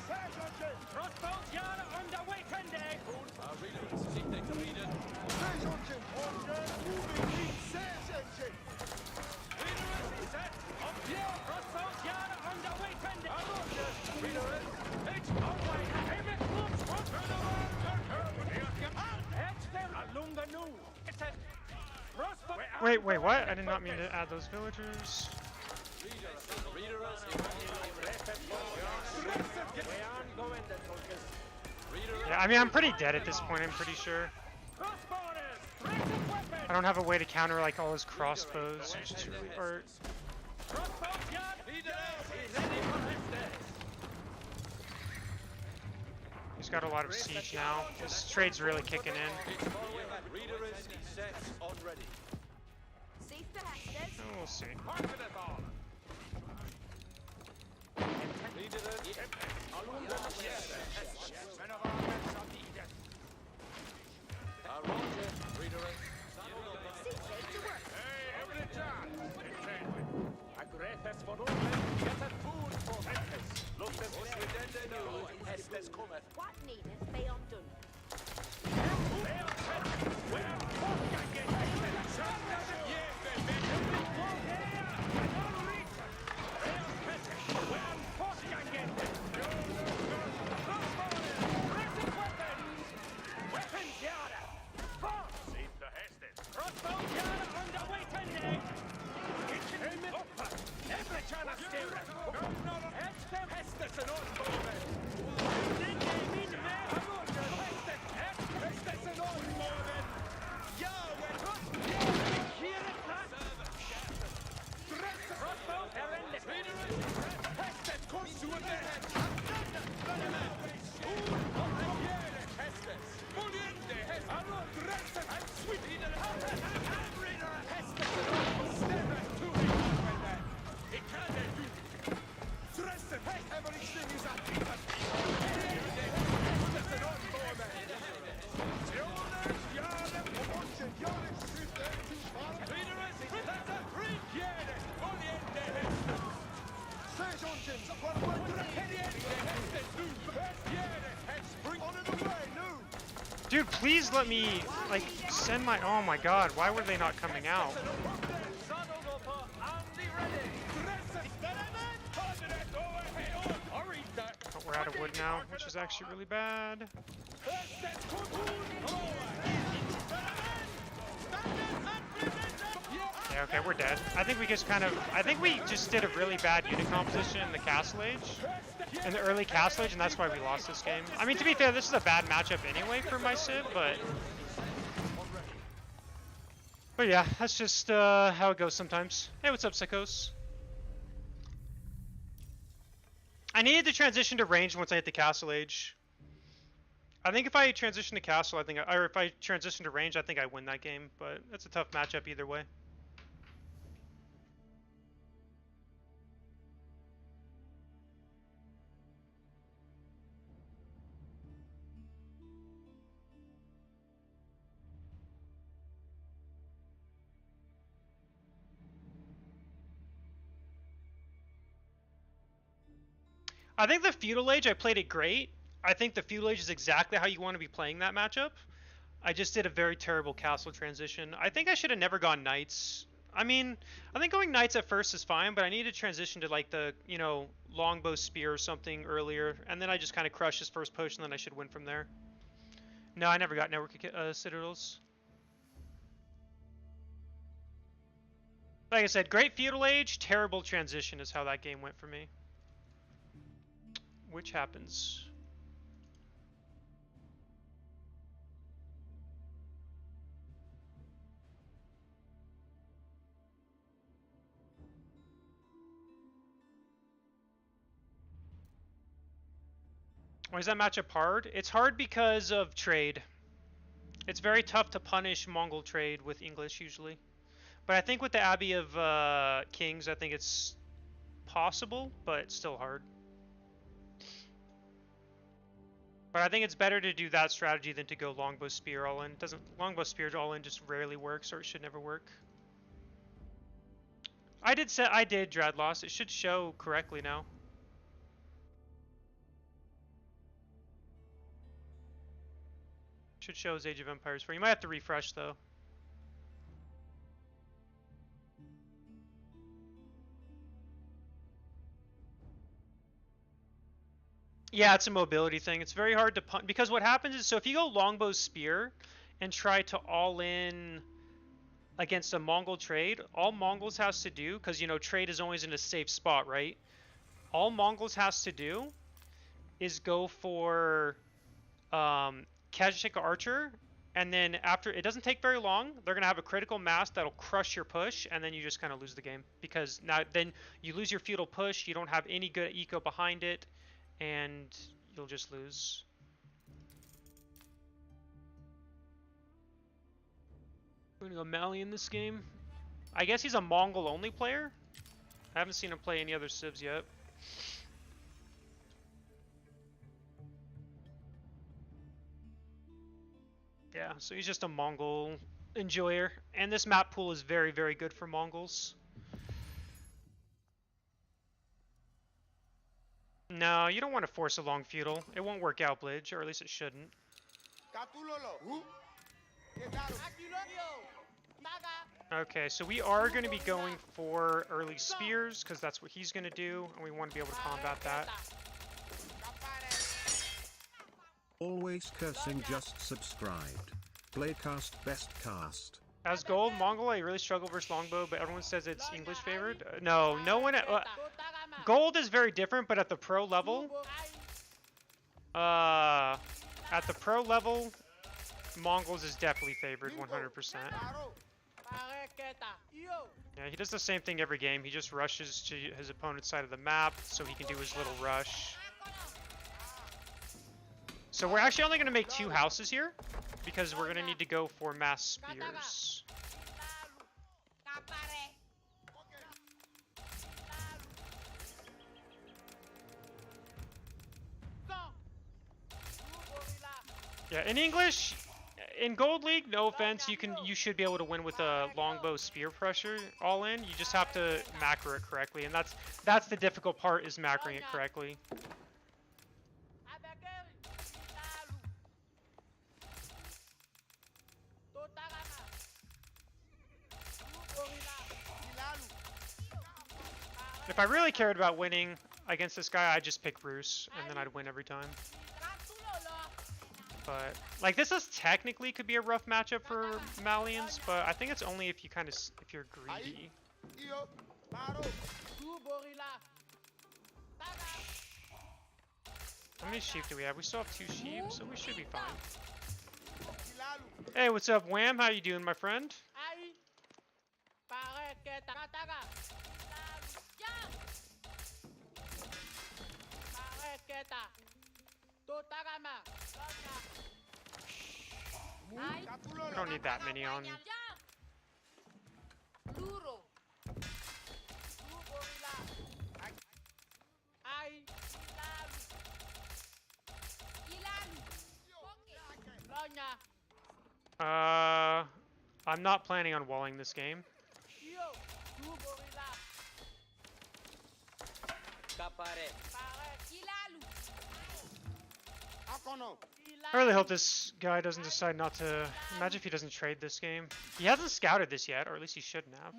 Seizure engine. Crossbows yard on the way, Tende! Reederer see they completed. Seizure engine. Moving in Seizure engine. Reederer he said, up here! Crossbows yard on the way, Tende! Reederer, it's on way! Aim it, looks, front, turn around, turn, Exter, Alunga Nu! Crossbow... Wait, what? I did not mean to add those villagers. Yeah, I mean, I'm pretty dead at this point, I'm pretty sure. I don't have a way to counter, like, all his crossbows, which is really hard. He's got a lot of siege now. His trade's really kicking in. Reederers he sets on ready. Safe to Hestes. Oh, we'll see. See they to work. What needeth be undone? Crossbow yard on the way, Tende! Everything is at the Dude, please let me, like, send my... Oh my god, why were they not coming out? But we're out of wood now, which is actually really bad. Yeah, okay, we're dead. I think we just kind of... I think we just did a really bad unit composition in the Castle Age. In the early Castle Age, and that's why we lost this game. I mean, to be fair, this is a bad matchup anyway for my Civ, but... But yeah, that's just how it goes sometimes. Hey, what's up, Sickos? I needed to transition to range once I hit the Castle Age. I think if I transition to Castle, I think... Or if I transition to range, I think I win that game, but it's a tough matchup either way. I think the Feudal Age, I played it great. I think the Feudal Age is exactly how you want to be playing that matchup. I just did a very terrible castle transition. I think I should have never gone Knights. I mean, I think going Knights at first is fine, but I need to transition to like the, you know, Longbow Spear or something earlier. And then I just kind of crush his first push and then I should win from there. No, I never got Network Citadels. Like I said, great Feudal Age, terrible transition is how that game went for me. Which happens. Why is that matchup hard? It's hard because of trade. It's very tough to punish Mongol trade with English usually. But I think with the Abbey of Kings, I think it's possible, but it's still hard. But I think it's better to do that strategy than to go Longbow Spear all in. Longbow Spear all in just rarely works, or it should never work. I did Dread Loss. It should show correctly now. Should show as Age of Empires 4. You might have to refresh though. Yeah, it's a mobility thing. It's very hard to punt because what happens is, so if you go Longbow Spear and try to all in against a Mongol trade, all Mongols has to do, because you know trade is always in a safe spot, right? All Mongols has to do is go for Kazakh Archer, and then after it doesn't take very long, they're gonna have a critical mass that'll crush your push, and then you just kind of lose the game because now then you lose your feudal push. You don't have any good eco behind it. And you'll just lose. We're gonna go Mali in this game. I guess he's a Mongol only player. I haven't seen him play any other civs yet. Yeah, so he's just a Mongol enjoyer. And this map pool is very, very good for Mongols. No, you don't want to force a long feudal. It won't work out, Blidge, or at least it shouldn't. Okay, so we are going to be going for early spears, because that's what he's going to do, and we want to be able to combat that. Always cursing, just subscribed. Playcast best cast. As gold, Mongol, I really struggle versus longbow, but everyone says it's English favored. No, no one... gold is very different, but at the pro level... at the pro level, Mongols is definitely favored 100%. Yeah, he does the same thing every game. He just rushes to his opponent's side of the map so he can do his little rush. So we're actually only going to make 2 houses here, because we're going to need to go for mass spears. Yeah, in English, in Gold League, no offense, you should be able to win with a longbow spear pressure all in. You just have to macro it correctly, and that's the difficult part, is macroing it correctly. If I really cared about winning against this guy, I'd just pick Roos, and then I'd win every time. But, like, this is technically could be a rough matchup for Malians, but I think it's only if you kind of, if you're greedy. How many sheep do we have? We still have 2 sheep, so we should be fine. Hey, what's up, Wham? How you doing, my friend? We don't need that many on. I'm not planning on walling this game. I really hope this guy doesn't decide not to. Imagine if he doesn't trade this game. He hasn't scouted this yet, or at least he shouldn't have.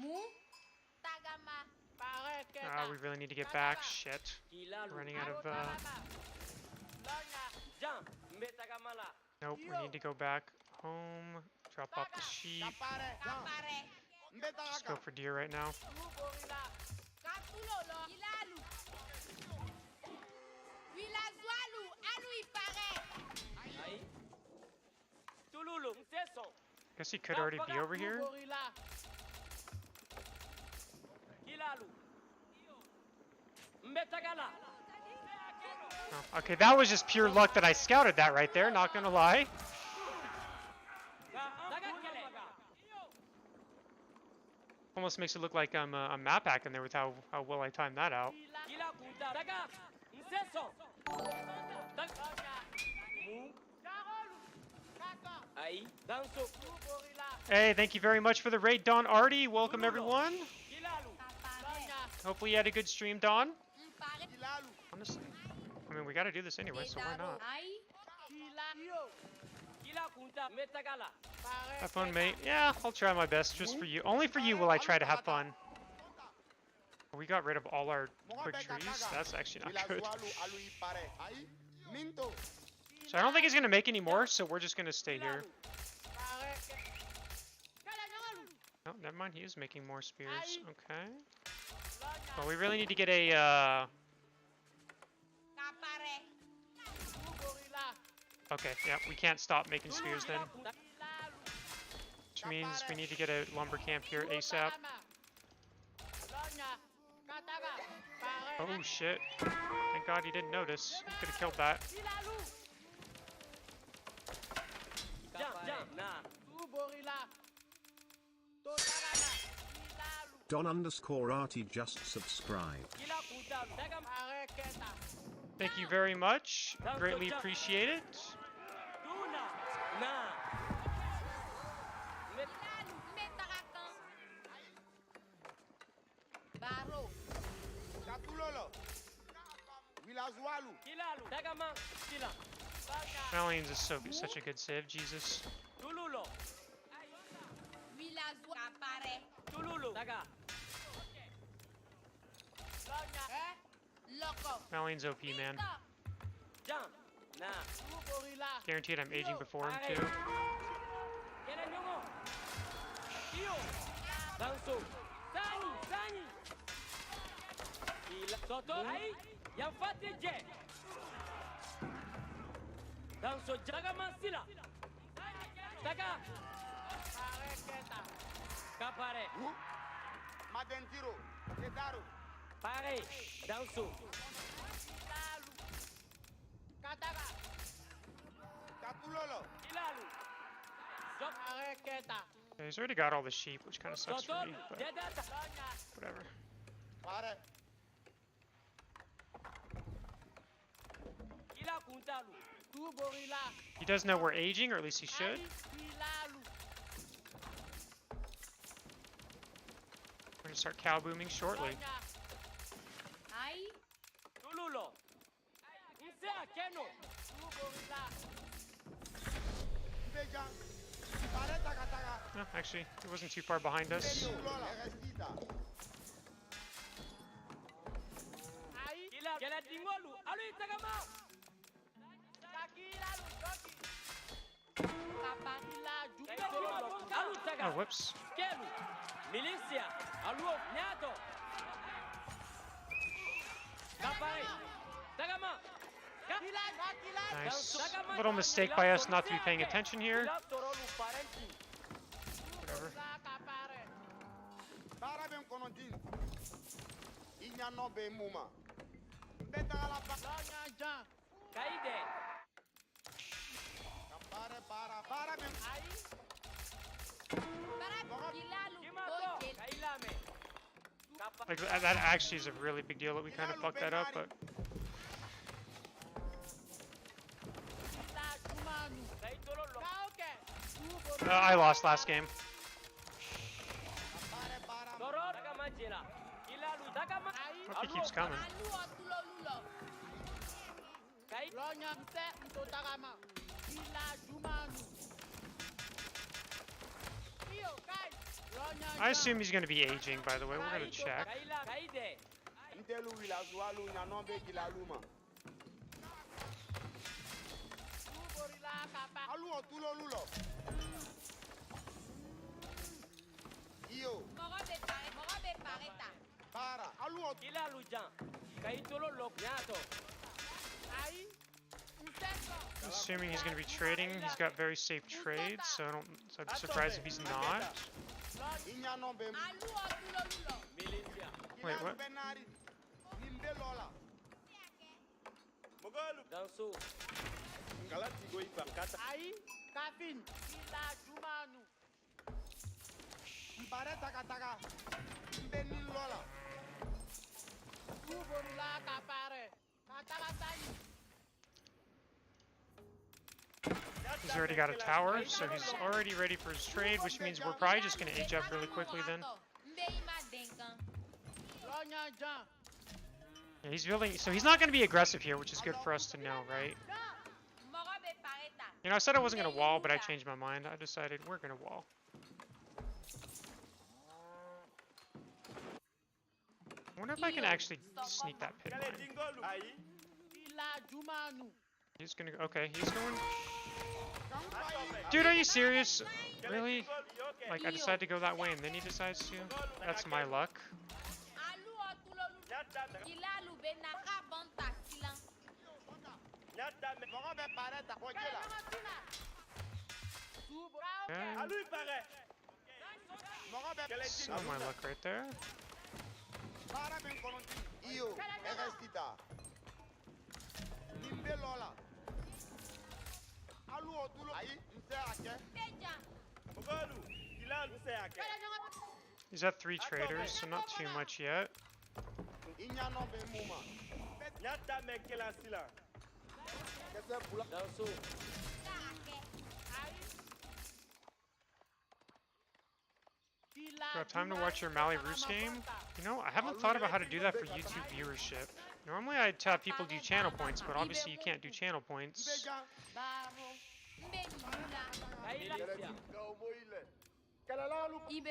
We really need to get back. Shit. We're running out of. Nope, we need to go back home. Drop off the sheep. Just go for deer right now. Guess he could already be over here. Oh, okay, that was just pure luck that I scouted that right there, not gonna lie. Almost makes it look like I'm a map hack in there with how well I timed that out. Hey, thank you very much for the raid, Don Artie. Welcome, everyone. Hopefully you had a good stream, Don. Honestly, I mean, we gotta do this anyway, so why not? Have fun, mate. Yeah, I'll try my best just for you. Only for you will I try to have fun. We got rid of all our quick trees. That's actually not good. So I don't think he's gonna make any more, so we're just gonna stay here. Oh, never mind. He is making more spears. Okay. Well, we really need to get a. Okay, yeah, we can't stop making spears then. Which means we need to get a lumber camp here ASAP. Oh shit. Thank God he didn't notice. He could have killed that. Don_Artie just subscribed. Thank you very much. Greatly appreciate it. Malians is such a good save, Jesus. Malian's OP, man. Guaranteed I'm aging before him, too. Yeah, he's already got all the sheep, which kind of sucks for me, but whatever. He does know we're aging, or at least he should. We're gonna start cow booming shortly. Ai, Tululo. Insea Keno. Beja. Pare taka taka. No, actually, it wasn't too far behind us. Lola, restita. Kila kela dingolu. Alu itagama. Kakila lu toki. kaparila Alu taga. Oh, whoops. Kelu. Milicia. Alu nyato. Kapai. Tagama. Nice. Little mistake by us not to be paying attention here. Whatever. Para ben konontin. Inya no be muma. Beta la pa. Kaide. Para ben. Kimato. Kailame. Like that actually is a really big deal that we kind of fucked that up, but I lost last game. Hope he keeps coming. I assume he's going to be aging, by the way. We're going to check. Ntelu wila zualu nya no be gila luma. Alu otulo lulo. Iyo. Para. Alu Assuming he's going to be trading, he's got very safe trades, so I'd be surprised if he's not. Inya no be. Wait, what? Benari. Nimbe lola. Mogolu. Dansu. Galati go ipakata. Ai, kafin. Ila jumanu. Mbare taka taka. Mbeni lola. Kuborula kapare. Kataka tani. He's already got a tower, so he's already ready for his trade, which means we're probably just going to age up really quickly then. Yeah, he's building, so he's not going to be aggressive here, which is good for us to know, right? You know, I said I wasn't going to wall, but I changed my mind. I decided we're going to wall. I wonder if I can actually sneak that pit mine. He's gonna go, okay, he's going. Dude, are you serious? Really? Like, I decided to go that way and then he decides to? That's my luck. Okay. Some of my luck right there. Iyo, restita. Nimbe lola. Alu otulo. Ai, nse ake. Mogolu. Ila nse ake. He's at 3 traders, so not too much yet. Inya no be muma. Nyata mekela sila. Kese pula. Dansu. Do I have time to watch your Mali Roos game? You know, I haven't thought about how to do that for YouTube viewership. Normally I'd have people do channel points, but obviously you can't do channel points.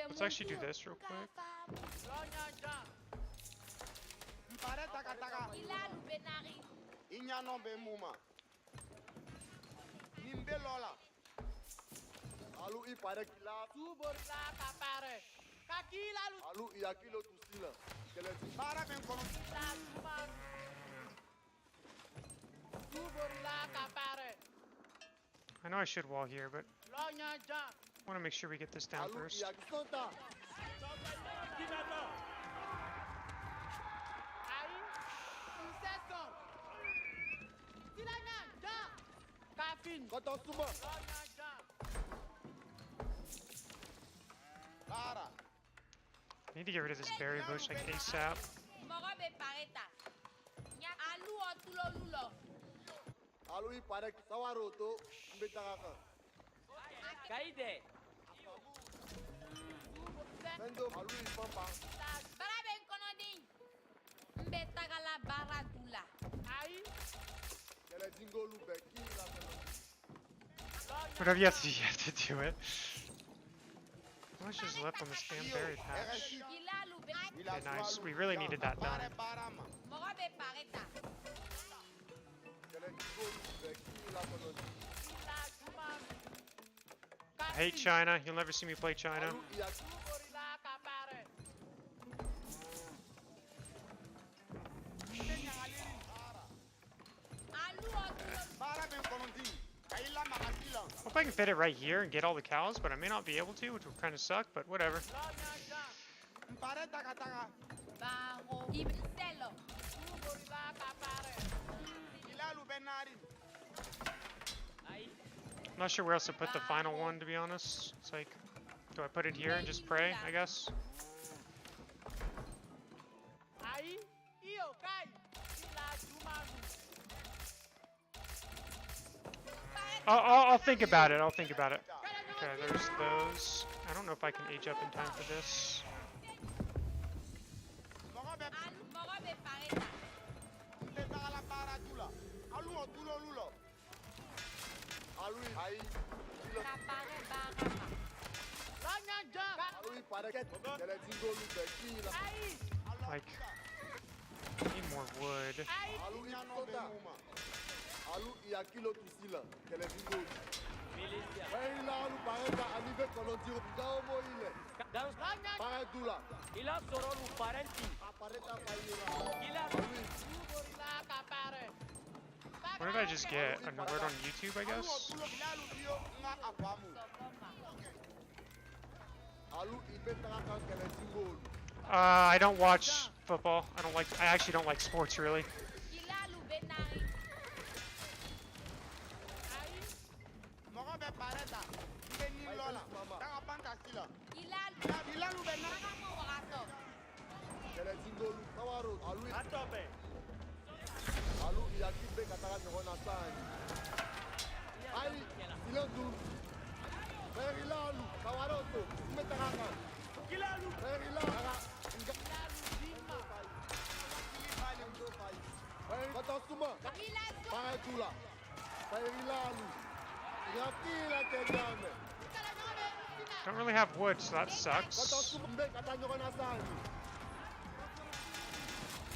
Let's actually do this real quick. Inya no be muma. Nimbe lola. Alu ipare kila. Suborla kapare. Kakila lu. Alu iakilo tusila. Keleti. Para ben kono. Suborla kapare. I know I should wall here, but I want to make sure we get this down first. I need to get rid of this berry bush like ASAP. Alui parek sawaroto mbetaka. Kaide. Mendo alui pampa. Baraben konoding. Mbeta gala baradula. Ai. Kele dingolu beki la kono. Whatever you have to do it. How much is left on this damn berry patch? Ilalu be. Okay, nice. We really needed that done. Morabe pareta. Kele dingolu beki la kono. I hate China. You'll never see me play China. Alu iya Hope I can fit it right here and get all the cows, but I may not be able to, which will kind of suck, but whatever. Baro. Ibselo. I'm not sure where else to put the final one, to be honest. It's like, do I put it here and just pray, I guess? Ai. Io kai. Ila Jumanu. I'll think about it. I'll think about it. Okay, there's those. I don't know if I can age up in time for this. Morabe pareta. alui ai Kapare barama. alui parek kele dingolu beki la. Like, need more wood. Alui kota. Alu iya kilo kisila kele dingolu. Baila alu pareka anive kono tiro gao mo ile. Dans. Paradula. Ila sorolu parenti. Pareta paira. Ila. Alui What did I just get? An alert on YouTube, I guess? Alu ibetaka kele dingolu. I don't watch football. I actually don't like sports, really. Ilalu benari. Ilalu benari. Morato. Kele dingolu tawaro alui Atope. alu iya kibe kataka nyona sani. Ai silendu. Berilalu tawaroto ibetaka. Kilalu. Berilalu. Batasuma, Ilalu. Paradula, Berilalu, Yakila Kejame, Don't really have wood, so that sucks. Batasuma, Katanyona Sani.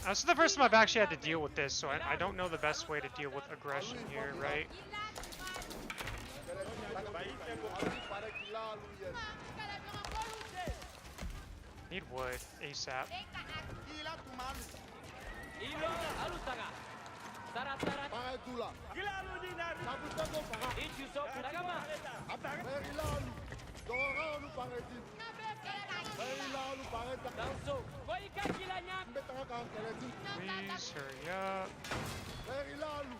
This is the first time I've actually had to deal with this, so I don't know the best way to deal with aggression here, right? Need wood ASAP. Ilo alusaga. Tara. Paradula, Kilalu dinari. Sabutango Para, Ichi so tagama. Berilalu, Doralu Paradin, Berilalu Parada, Danso. Koika kilanya. Betaka Keledin, Please hurry up. Berilalu,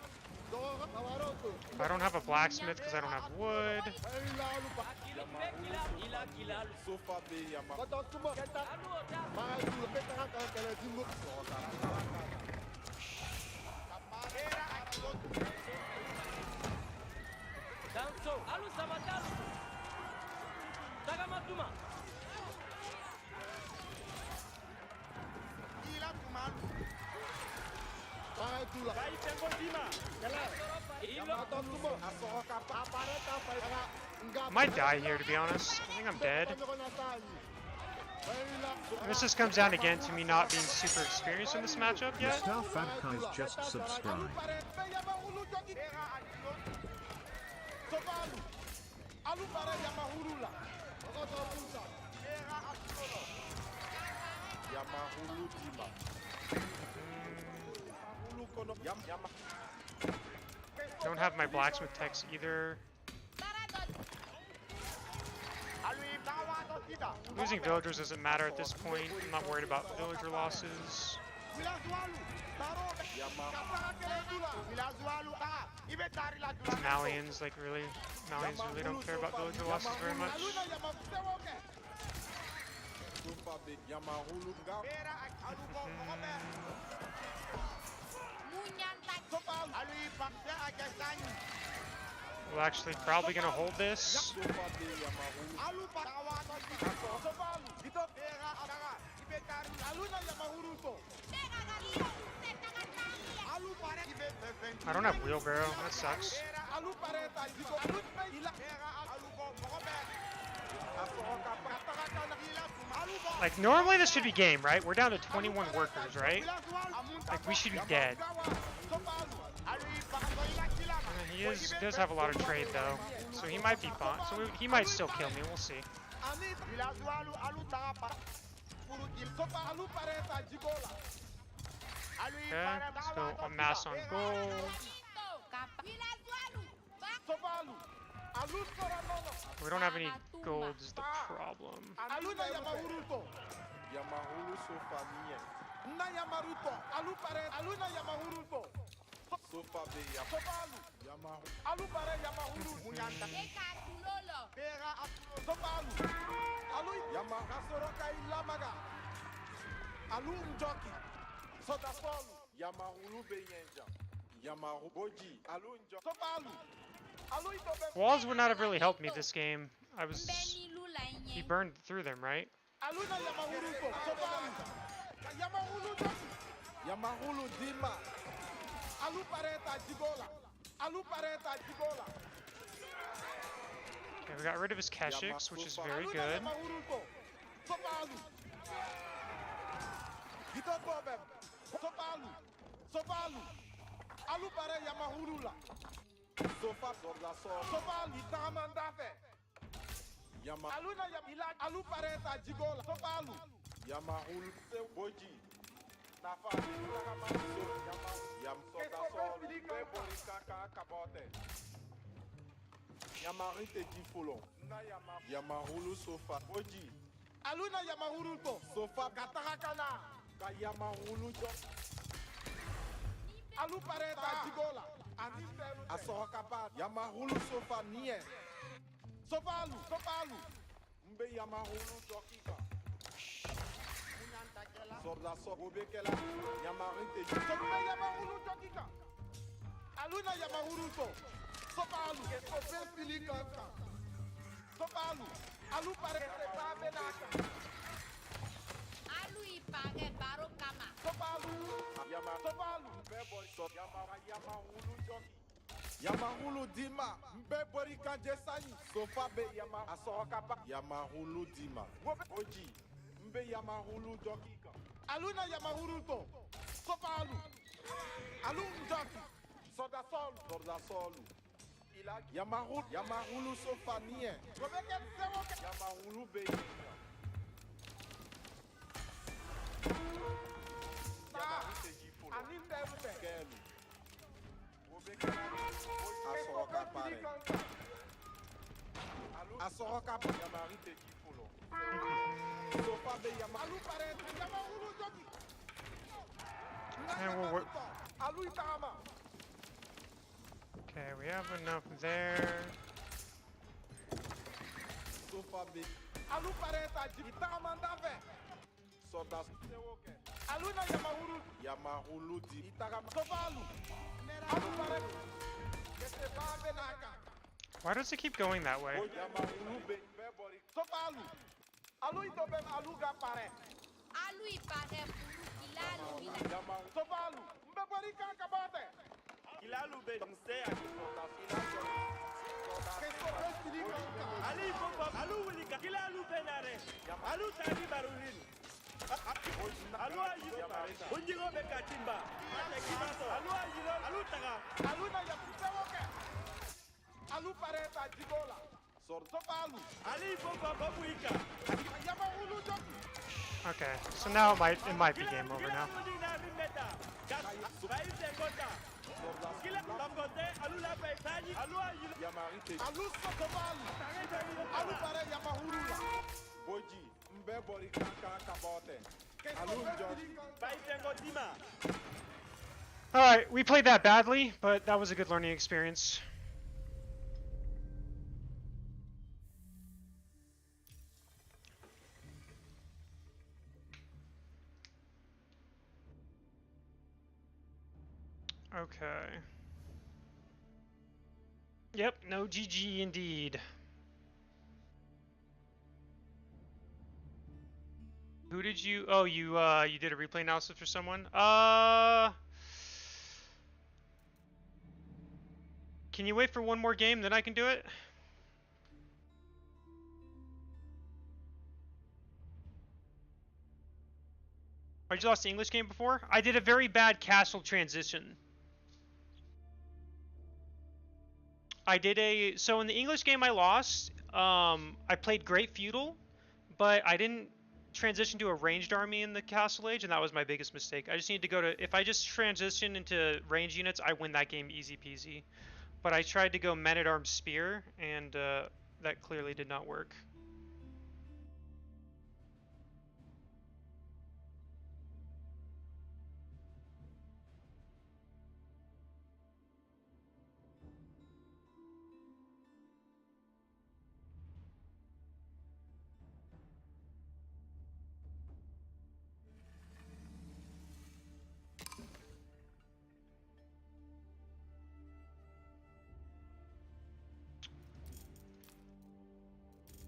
Dora Tawaroto, I don't have a blacksmith because I don't have wood. Berilalu Ila kilalu. Sofa Be Yama, Batasuma, Anu ota. Paradula, Betaka Keledin, Danso. Alu sabatalu. Tagama tuma. Paradula, Ilo. Batasuma, Asoka Pareta, I might die here, to be honest. I think I'm dead. This just comes down again to me not being super experienced in this matchup yet. DraftOfEmpires just subscribed. Don't have my blacksmith techs either. Losing villagers doesn't matter at this point. I'm not worried about villager losses. It's Malians, like really, Malians really don't care about villager losses very much. We're actually probably gonna hold this. I don't have wheelbarrow. That sucks. Like, normally this should be game, right? We're down to 21 workers, right? Like, we should be dead. He does have a lot of trade, though. So he might be fine. So he might still kill me. We'll see. Okay, let's go amass on gold. We don't have any gold is the problem. Walls would not have really helped me this game. He burned through them, right? Okay, we got rid of his Keshix, which is very good. Yamahulu sofa Oji Aluna Yamahulu to sofa Katarakana Yamahulu jo Alu pareta jigola Asohokapa Yamahulu sofa nie Sofalu Mbe Yamahulu jokika Sorda Sobekela Yamarite Sofa Yamahulu jokika Aluna Yamahulu to Sofalu Sofa Filika Sofalu, alu parete babenaka. Alu ipage baro kama. Sofalu, Sofalu, mbebori so Yamahulu joki. Yamahulu dima, mbebori kanjesani. Sofa be Asohokapa. Yamahulu dima. Oji, mbe Yamahulu joki ka. Aluna Yamahulu to. Sofalu, alu joki. Soda solu. Yamahulu sofanie. Yamahulu be. Asoroka Yamarite Gifolo. Sofa be Yamalu pare Yamahulu joki. Alu itama. Okay, we have enough there. Sofa be Alu pareta itama ndave. Soda Alu na Yamahulu di itama Sofalu. Alu pare. Kete babe naka. Why does it keep going that way? Yamahulu be Sofalu. Alu itobe alu ga pare. Alu ipare ilalu Yamahulu Sofalu. Mbebori kanka bate. Ilalu be mse Ali Bob Alu Wilika Ilalu Benare Alu Tani Barulin Alu Ayu Unjigo Bekatimba Alu Ayu Alu Taga Alu na Yapusawoke Alu Pareta Jigola Sopalu Ali Bob Babuika Yamahulu Joki. Okay, so now it might be game over now. Alright, we played that badly, but that was a good learning experience. Okay. Yep, no GG indeed. Who did you? Oh, you did a replay analysis for someone. Can you wait for one more game, then I can do it? Had you lost the English game before? I did a very bad castle transition. So in the English game I lost, I played Great Feudal, but I didn't transition to a ranged army in the Castle Age, and that was my biggest mistake. I just need to go to, if I just transition into ranged units, I win that game easy peasy. But I tried to go Men-at-Arms Spear, and that clearly did not work.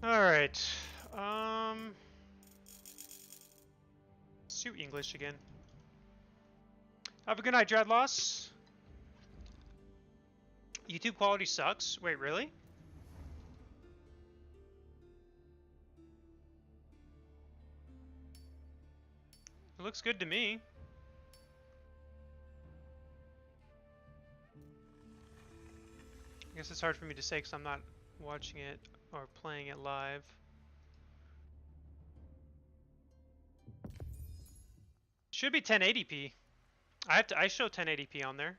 Alright, let's do English again. Have a good night, Dreadloss. YouTube quality sucks. Wait, really? It looks good to me. I guess it's hard for me to say because I'm not watching it or playing it live. Should be 1080p. I show 1080p on there.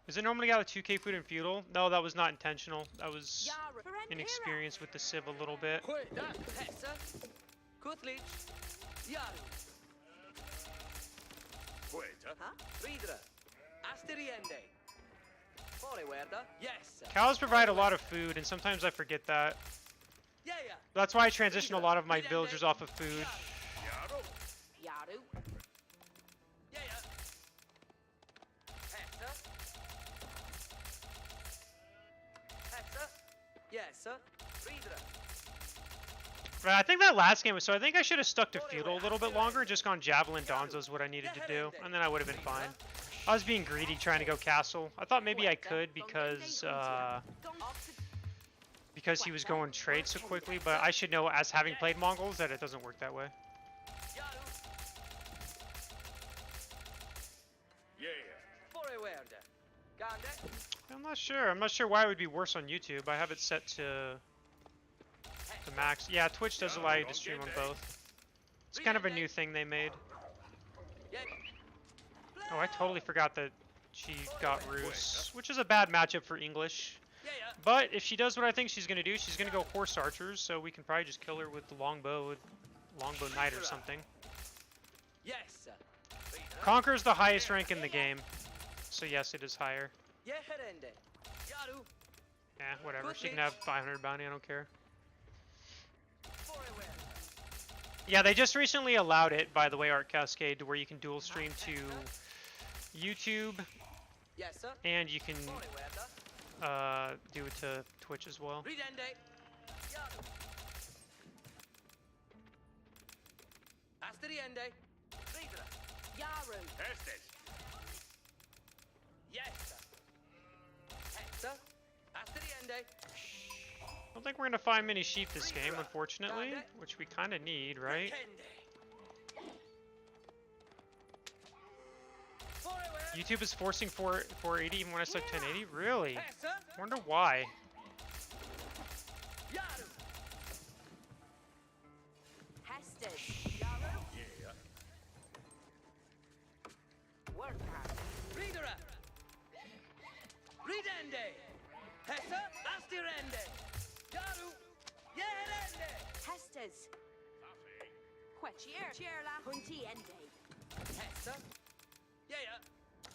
Is it normally got a 2K food and feudal? No, that was not intentional. That was inexperienced with the Civ a little bit. Cows provide a lot of food, and sometimes I forget that. That's why I transition a lot of my villagers off of food. Right, I think that last game was, so I think I should have stuck to feudal a little bit longer, just gone javelin Donzo is what I needed to do, and then I would have been fine. I was being greedy trying to go castle. I thought maybe I could because he was going trade so quickly, but I should know as having played Mongols that it doesn't work that way. I'm not sure. I'm not sure why it would be worse on YouTube. I have it set to max. Yeah, Twitch does allow you to stream on both. It's kind of a new thing they made. Oh, I totally forgot that she got Roos, which is a bad matchup for English. But if she does what I think she's going to do, she's going to go horse archers, so we can probably just kill her with the longbow knight or something. Conquer's the highest rank in the game, so yes, it is higher. Yeah, whatever. She can have 500 bounty, I don't care. Yeah, they just recently allowed it, by the way, Art Cascade, to where you can dual stream to YouTube, and you can do it to Twitch as well. I don't think we're gonna find many sheep this game, unfortunately, which we kind of need, right? YouTube is forcing 480 even when I select 1080? Really? I wonder why.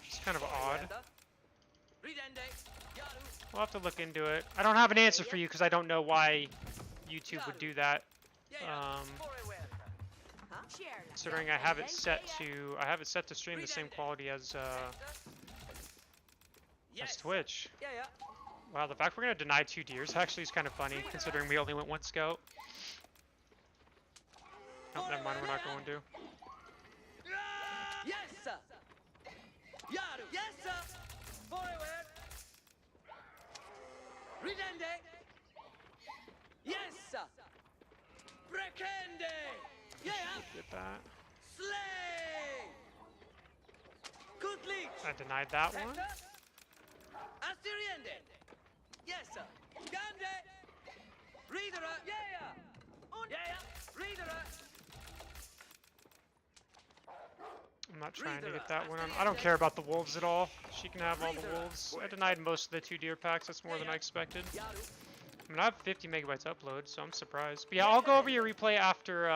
It's kind of odd. We'll have to look into it. I don't have an answer for you because I don't know why YouTube would do that. Considering I have it set to stream the same quality as That's Twitch. Yeah, yeah. Wow, the fact we're gonna deny 2 deers actually is kind of funny, considering we only went 1 scout. Oh, never mind, we're not going to. Yes, sir. Yaru. Yes, sir. Forward. Ridende. Yes, sir. Brekende. Yeah. Get that. Slay. Good leech. I denied that one. Asturiende. Yes, sir. Gande. Reader. Yeah. Yeah. Reader. I'm not trying to get that one on. I don't care about the wolves at all. She can have all the wolves. I denied most of the 2 deer packs. That's more than I expected. I mean, I have 50 megabytes upload, so I'm surprised. But yeah, I'll go over your replay after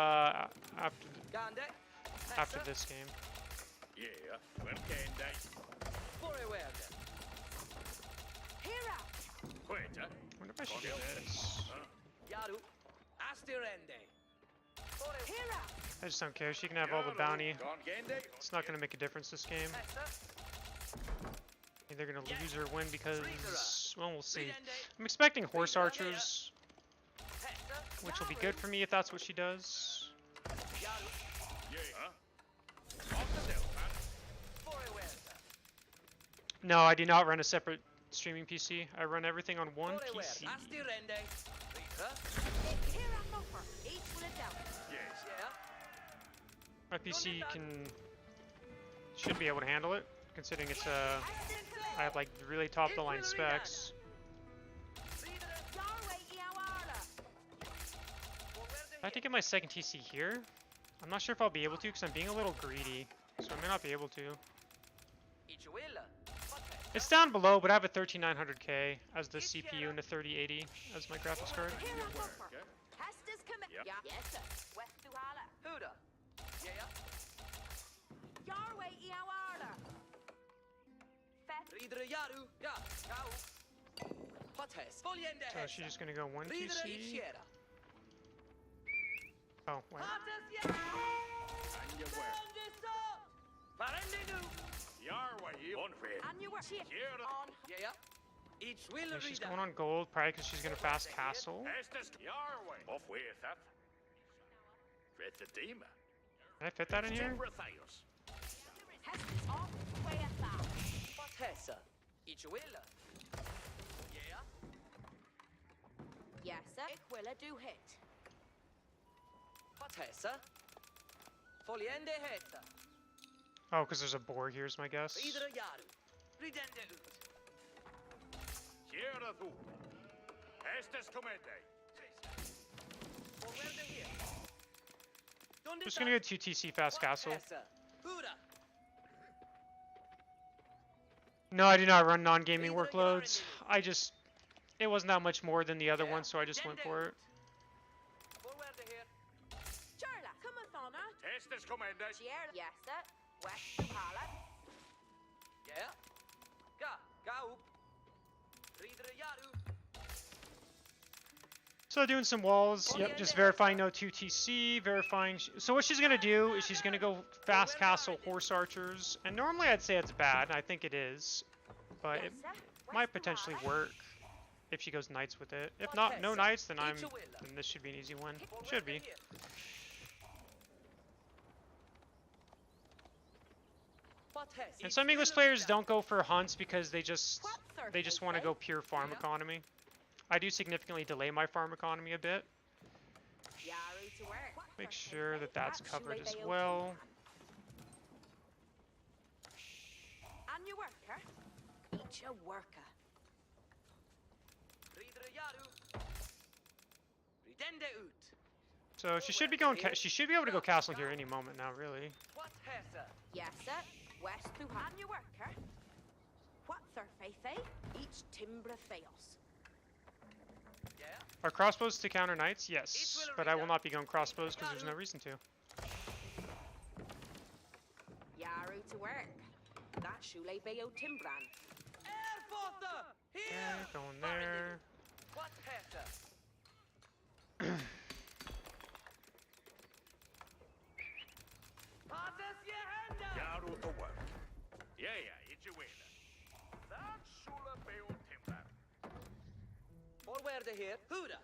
after this game. Yeah, when can they? Forward. Hera. Quita. I wonder if I should do this. Yaru. Astirende. Hera. I just don't care. She can have all the bounty. Gone Gende. It's not going to make a difference this game. Either going to lose or win because, well, we'll see. I'm expecting horse archers, which will be good for me if that's what she does. Yeah. Off the hill, man. No, I do not run a separate streaming PC. I run everything on one PC. Astirende. Hera Muffer. Each will it down. Yes. Yeah. My PC should be able to handle it, considering it's I have like really top of the line specs. If I have to get my second TC here, I'm not sure if I'll be able to because I'm being a little greedy, so I may not be able to. It's down below, but I have a 13900K as the CPU and a 3080 as my graphics card. Hera Muffer. Hestus commit. Yep. Yes, sir. West to Hala. Huda. Yeah. Yarway Iawala. Fet. Reader Yaru. Yeah. Gau. Potes. Foliende. So she's just gonna go one Reader TC. Ichiera. Oh, wait. Potes. Yeah. And you were. Parendenu. Your way, you unfair. And you were cheer. Here. On. Yeah. Each will Yeah, she's reader. going on gold, probably because she's gonna fast castle. Estes your way. Off with that. Retadima. Can I fit that in here? Timbratheus. Hestus off. Way at that. Potes. Each will. Yeah. Yes, sir. Ik will a do hit. Potes. Foliende heta. Oh, because there's a boar here is my guess. Reader Yaru. Ridende ut. Here the Estes comende. Forward here. Just gonna go 2 TC fast castle. Huda. No, I do not run non-gaming workloads. It wasn't that much more than the other one, so I just went for it. Forward here. Charla. Come on, Thona. Estes comende. Cheer. Yes, sir. West to Hala. Yeah. Gau. Reader Yaru. So doing some walls. Yep, just verifying no 2 TC, verifying. So what she's gonna do is she's gonna go fast castle horse archers, and normally I'd say it's bad. I think it is, but it might potentially work if she goes knights with it. If not, no knights, then then this should be an easy win. Should be. And some English players don't go for hunts because they just want to go pure farm economy. I do significantly delay my farm economy a bit. Yaru to work. Make sure that that's covered as well. And you worker. Each a worker. Reader Yaru. Ridende ut. So she should be going. She should be able to go castle here any moment now, really. What hesa? Yes, sir. West to and you worker. What Thurfaith? Each Timbra Theos. Yeah. Are crossbows to counter knights? Yes, but I will not be going crossbows because there's no reason to. Yaru to work. That Shule Bayo Timbran. Airfota! Here! Okay, going there. What hesa? Passes your hand up! Yaru to work. Yeah, it's your way. That Or where they here? Huda.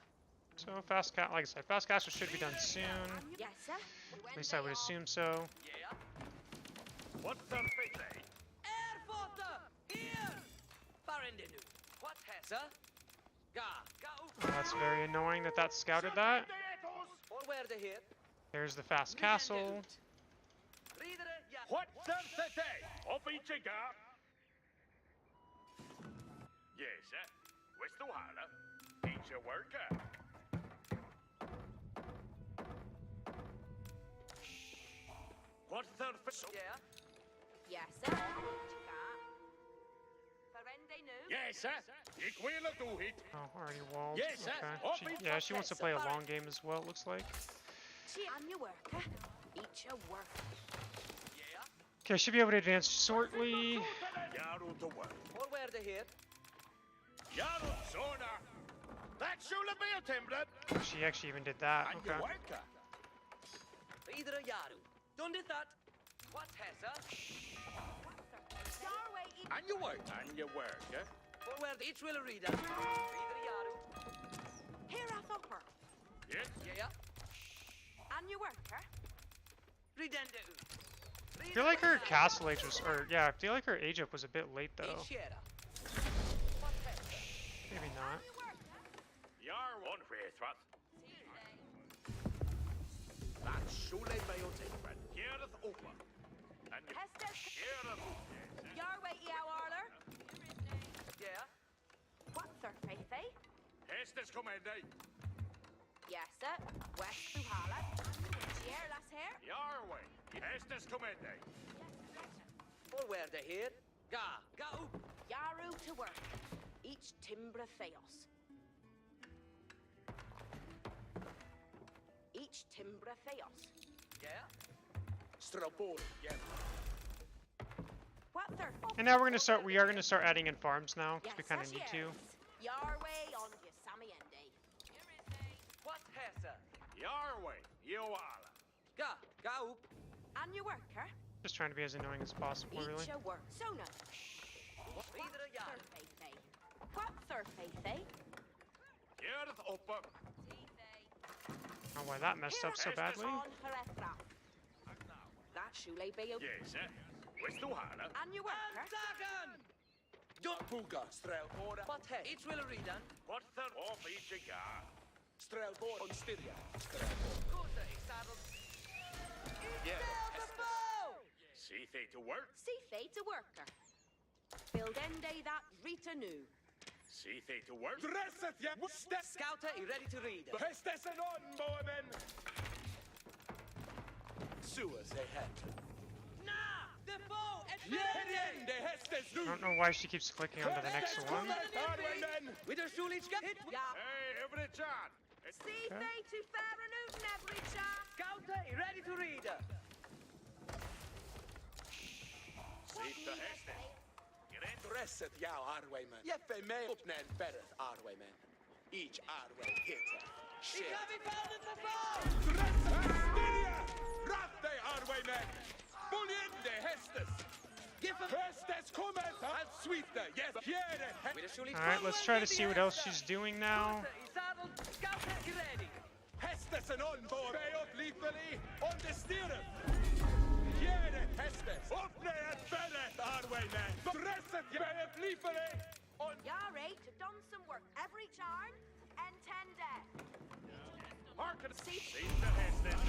So fast cat, like I said, fast castle should be done soon. Yes, sir. At least I would assume so. Yeah. What's their fate? Airfota! Here! Barendenu. What has, sir? Ga. Ga. Oh, that's very annoying that that scouted that. Or where they here? There's the fast castle. Reader, yeah. What's their fate? Off each a gap. Yes, sir. Where's the water? Each a worker. What's their fate? Yeah. Yes, sir. Farende nu. Yes, sir. Ik will do it. Oh, already walled. Yes, sir. Okay. Yeah, she wants to play a long game as well, it looks like. She and your worker. Each a worker. Yeah. Okay, should be able to advance shortly. Yaru to work. Or where they here? Yaru zona. That should be a template. She actually even did that. And Okay. your worker. Reader, Yaru. Don't do that. What has, sir? Yarway, And your worker. And your worker. Or where the each will reader. Reader, Yaru. here a thumper. Yes. Yeah. And your worker. Redende. I feel like her castle age was, or yeah, I feel like her age up was a bit late though. Each here. Maybe not. Yar one way, thrust. That should be a template. Here is open. And Hestes. here is Yarway, Eow Arler. Yeah. What's her faith, eh? Hestes commanding. Yes, sir. West Suhala. Here, last hair. Your way. Hestes commanding. Or where they here? Ga. Ga oop. Yaru to work. Each timbra theos. Each timbra theos. Yeah. Strapor. Yeah. What's her? And now we are gonna start adding in farms now, because we Yes, kind of sir, need she to. is. Yarway on your Samiende. What has, sir? Your way. You are. Ga. Ga oop. And your worker. Just trying to be as annoying as possible, really. Each a work. So no. Reader, What's her Yaru. faith, eh? What's her faith, eh? Here is open. Oh, why that messed up so badly. On her efra. That should be a Yes, sir. Where's the water? and your worker. Antagan! Don't buga. Strelbora. What has? Each will reader. What's the off each a gap? Strelbora on styria. Kota is saddled. Yeah. The bow! See they to work. See fate a worker. Build ende that Rita new. See they to work. Dress it, yeah. Scouter is ready to read. Hestes and on, boemen. Suas they had. Nah! The bow! Yeah, the Hestes I don't know why she keeps clicking onto the next one. With her Shulichka hit. Yeah. Hey, every chance. See fate to Faranut every chance. Scouter is ready to read. See the Hestes. Dress it, yeah, Arwayman. Jeffe me uppnen berret, Arwayman. Each Arway hitter. Shit. Ich habe found the bow! Dress it, Styria! Ratte, Arwayman. Buljende Hestes. Give him. Hestes kommer att svita. Yes, fjärde. With her Shulichka. Alright, let's try to see what else she's doing now. Scouter is saddled. Scouter is ready. Hestes en onboard. Bij op liefdelig. On the steering. Fjärde Hestes. Öppna ett berret, Arwayman. Dresset bij op liefdelig. On... Yare to done some work every charm and 10 dead. Harken. See Sista Hestes.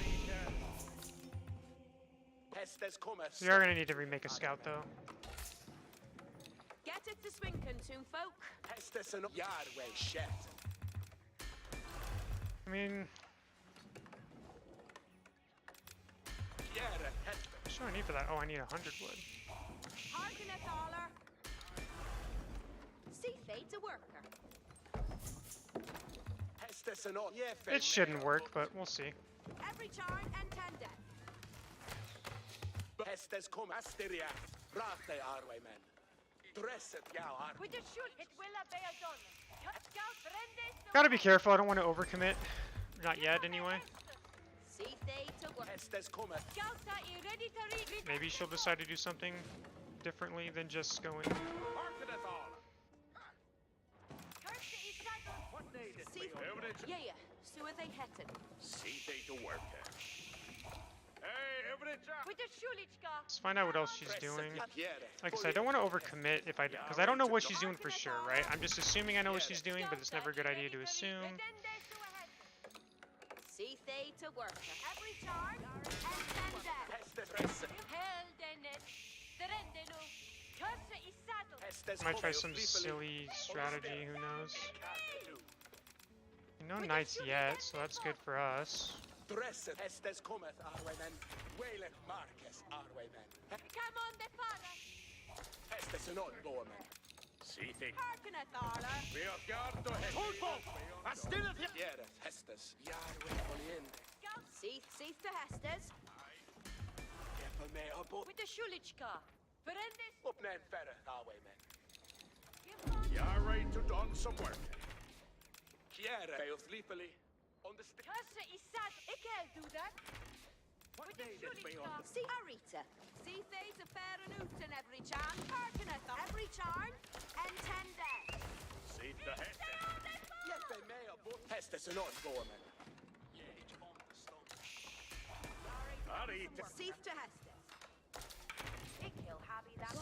Hestes kommer. We are gonna need to remake a scout though. get it to Swinken, toon folk. Hestes en Jarway shit. I mean, Fjärde Hestes. what do I need for that? Oh, I need 100 wood. Harken it, Aller. See fate a worker. Hestes en on. Yeah, It shouldn't work, but we'll see. Every charm and 10 dead. Hestes kommer. Asteria. Rate Arwayman. Dresset, ja, Arway. With the shoot, it will be a done. Scout Brende. Gotta be careful, I don't want to overcommit. Not yet, anyway. See fate a worker. Hestes kommer. Scout, are you ready to read? Maybe she'll decide to do something differently than just going. Harken it all. See, yeah, so are they heading? See they to work. Hey, every job. With the Shulichka. Let's find out what else she's doing. Like I said, I don't want to overcommit if because I don't know what she's doing for sure, right? I'm just assuming I know what she's doing, but it's never a good idea to assume. See they to work. Every charge and tender. Hell Dennis. The Rendenu. Kusse I saddle. Might try some silly strategy, who knows? No knights yet, so that's good for us. Dresset hästes kommet arveimen. Weilet Marques arveimen. Come on, the father. Hästes är någon båmen. See they. Harken at Arla. Vi har gard och häst. Jag ställer till. Gärdet hästes. Jarvet håll igen. See the Hestes. Hjälpa mig och bort. With the Shulichka. Verendis. Uppnäm färre arveimen. You're right to done some work. Kjäre. Feos lipeli. On the stick. Kusse I saddle. I can't do that. With the Shulichka. See Arita. See they to fair and out and every charm. Harken at every charm and tender. See the head. Hjälpa mig och bort. Hästes är någon båmen. See to Hestes. I kill Habby that.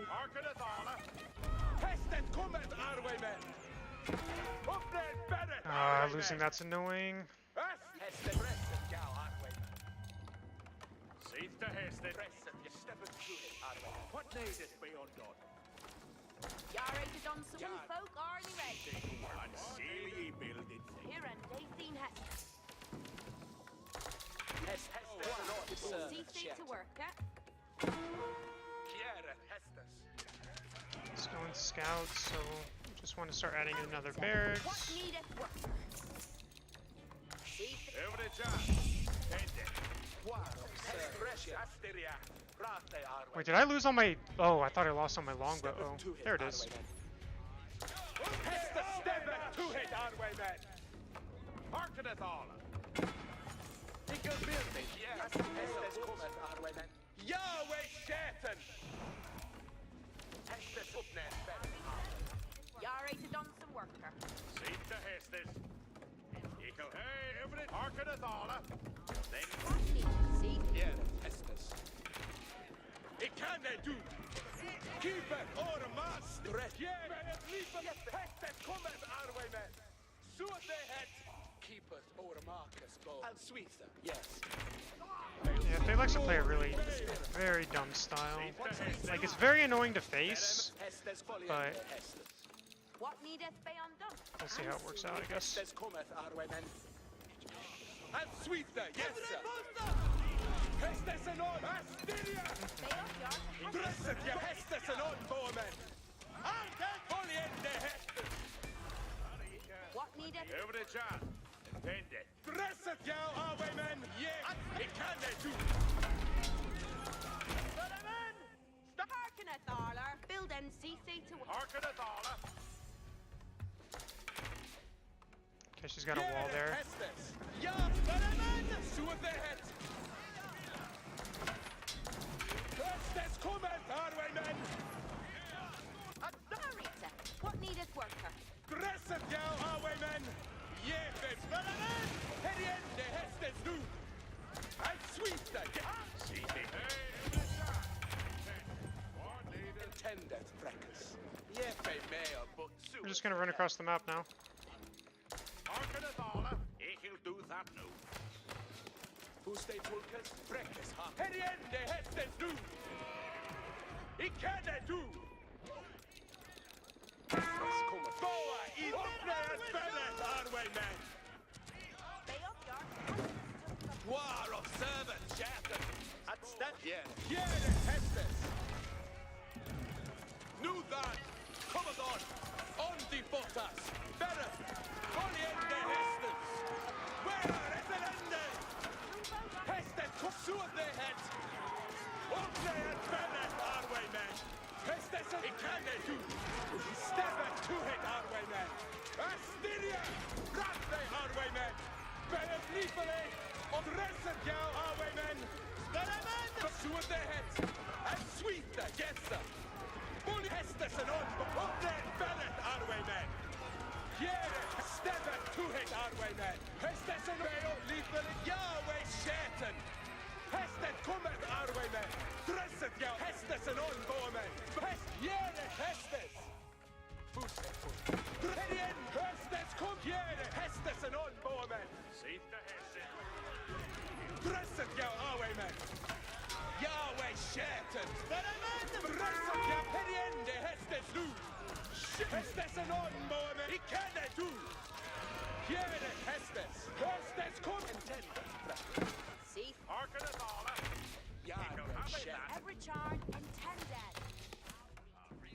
Harken at all. Hästet kommet arveimen. Uppnäm färre. Ah, losing that's annoying. Hästet dresset gal arveimen. See the head. Dresset jag steppet till arveimen. What needed be undone? You're ready to done some folk, are you ready? And seal ye building. Here and 18 Hestes. Hästes är någon. See they to work, eh? Kjäre hästes. Let's go and scout, so just want to start adding another What barracks. needeth work? See Every job. Tende. Asteria. Rate arveimen. Wait, did I lose all my... Oh, I thought I lost all my longbow. Oh, there it is. Hästes stämmer tuhet arveimen. Harken at all. Vilken bildning. Hästes kommet arveimen. Yahweh käten. Hästes uppnäm färre. you're ready to done some work, eh? See the head. Equal. Hey, every harken at all. Then What needeth? See Kjäre hästes. Ik kan det du. Keeper or mast. Kjäre hästes kommet arveimen. Så det het. Keeper or Marcus bow. I'll sweet them. Yes. Yeah, Faye likes to play a really very dumb style. Like, it's very annoying to face, Hästes but what needeth be undone? we'll see how it works out, I guess. Hästes kommet arveimen. I'll sweet them. Yes sir. Hästes är någon. Asteria. Be up your Dresset ja hästes är någon båmen. Håll igen det hästes. What needeth? every job. Tende. Dresset ja arveimen. Ik kan det du. Harken at Arla. Build and see to work. Harken at all. Okay, she's got a wall there. Hästes. Ja, arveimen. Så det het. Hästes kommet arveimen. Arita. What needeth work, eh? Dresset ja arveimen. Jefes. Arveimen. Her igen det hästes du. I'll sweet that. See the hey, every job. What needed? Intended fracas. Jefe mea but We're just gonna run across the map now. Harken at all. He'll do that now. Who's they tulkas? Fracas ha. Her igen det hästes du. Ik kan det du. Hästes kommer. Boa i uppnära spännet arveimen. Be up your War of servant chatten. At stand here. Here the hästes. Nu then. Kommer on. On the botas. Better. Håll igen det hästes. Where är det? Hästes kom så det het. Uppnära spännet arveimen. Hästes I kan det du. Stämmer to het arveimen. Asteria. Ratte arveimen. Better flipele. Och reset ja arveimen. Stämmen. Så det het. And sweet the gäster. Bully hästes en on. Uppnära spännet arveimen. Yeah. arvejmen. Hästen och livet Yahweh Satan. Hästen kommer arvejmen. Dresset jag hästen on bomen. Häst gärdet hästes. Drehen hästes kom gärdet hästen on bomen. Sitta hästen. Dresset jag arvejmen. Yahweh Satan. Dresset jag periende hästes du. Hästes on bomen. I kan du. Gärdet hästes. Hästes kom. See, Harken het alle. Yahweh Satan. every charge intended.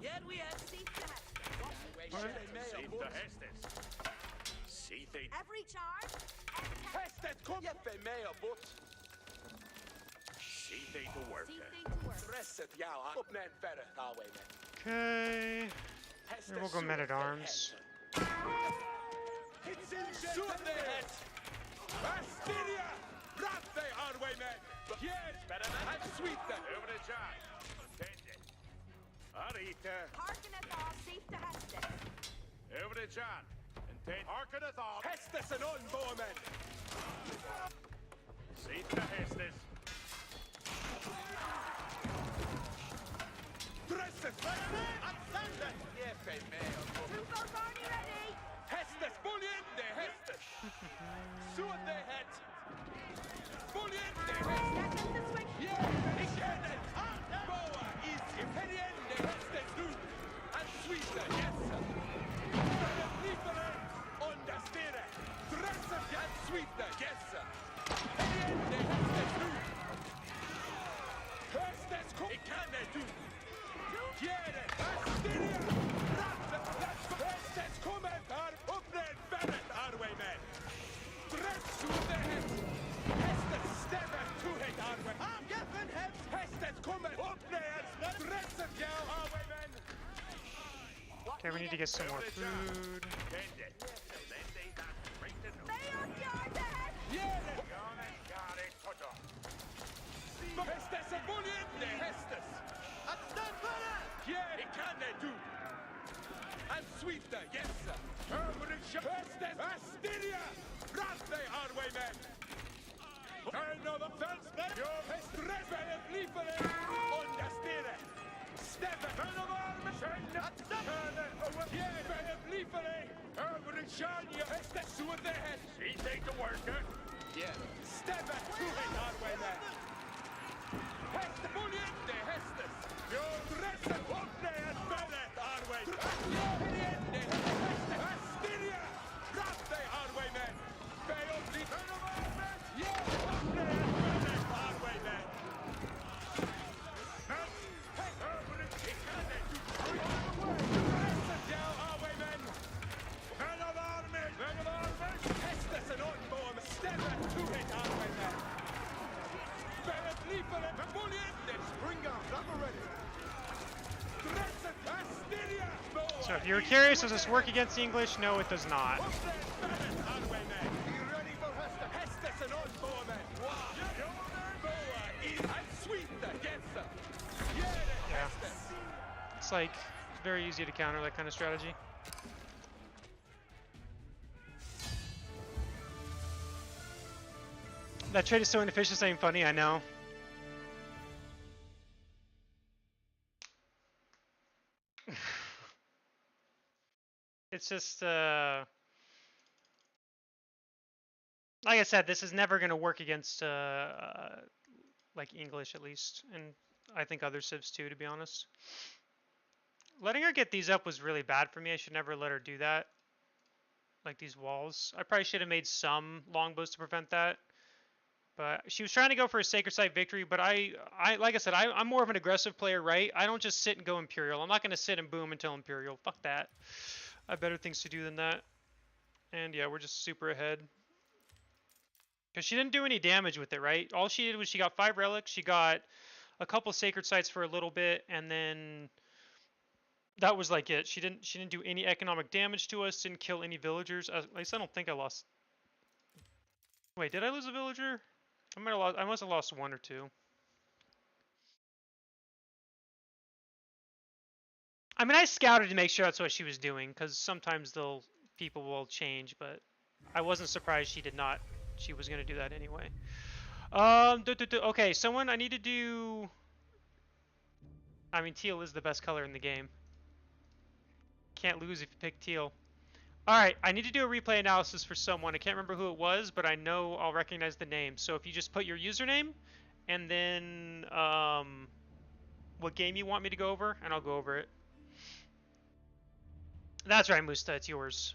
Yeah, we have. See that. Sitta hästes. Sitta Every charge intended. Hästet kom! Jeppe med och bort. Sitta to work. See thing to work. Dresset jag upp med en färre arvejmen. Okay. Hästes Here we'll go men at arms. Suonehet! Astiria! Ratte arvejmen! Yes! I'm sweet then! Över det John. Tände. Arita. Harkeneth all safe to Heston. Över det John. Tände. Harken het all. Hästesen on bomen! Sitta hästes. Dresset! Atsander! Jeppe med och bort. Two boats Arnie ready. Hästes buljende hästes! Suonehet! Buljende hästes! Step in the swing. Yeah, ikenen! Boa is imperiende hästes du! And sweeter, yes! Lieferen! Understere! Dresset and sweeter, yes! Imperiende hästes du! Hästes kom! Ikenen du! Gjerde! Astiria! Hästes kommer här! Uppnäd värdet, Arwayman! Dressudehet! Hästes stämmer tuhet, Arwayman! Jeffen häst! Hästes kommer! Uppnäd! Dresset, ja, Arwayman! Okay, we need to get some more food. Tände. Tände i that. Bring the no. Stay on yard ahead. Gjerde! Garnet, garnet, toto. Hästes är buljende, hästes! Att stanna! Gjerde! Ikane du! And sweeter, yes! Hästes! Astiria! Ratte, Arwayman! Another fence! Your häst räddade flipare! Understere! Stämmer! Another armen! Att stanna! Gjerde! Flipare! Över den kärnja! Hästes så det häst! Sitta to work. Gjerde! Stämmer! Tuhet, Arwayman! Häst buljende, hästes! Dresset uppnäd värdet, Arway! Buljende, hästes! Astiria! Ratte, Arwayman! Bejon lite! Ja, uppnäd värdet, Arwayman! Häst! Över den kikande! Dresset, ja, Arwayman! Vän av armen! Vän av armen! Hästesen ombom! Stämmer, tuhet, Arwayman! Benet lipare! Buljende! Springer, rubber ready! So if you were curious, does this work against the English? No, it does not. Yeah. It's like very easy to counter that kind of strategy. That trade is so inefficient, it's not even funny, I know. It's just, like I said, this is never going to work against, like English at least, and I think other civs too, to be honest. Letting her get these up was really bad for me. I should never let her do that. Like these walls. I probably should have made some longbows to prevent that. But she was trying to go for a Sacred Site victory, but I like I said, I'm more of an aggressive player, right? I don't just sit and go Imperial. I'm not going to sit and boom until Imperial. Fuck that. I have better things to do than that. And yeah, we're just super ahead. Because she didn't do any damage with it, right? All she did was she got 5 relics, she got a couple Sacred Sites for a little bit, and then that was like it. She didn't do any economic damage to us, didn't kill any villagers. At least I don't think I lost. Wait, did I lose a villager? I must have lost 1 or 2. I mean, I scouted to make sure that's what she was doing, because sometimes people will change, but I wasn't surprised she did not. She was gonna do that anyway. Okay, someone I need to do. I mean, teal is the best color in the game. Can't lose if you pick teal. Alright, I need to do a replay analysis for someone. I can't remember who it was, but I know I'll recognize the name. So if you just put your username and then what game you want me to go over, and I'll go over it. That's right, Musta, it's yours.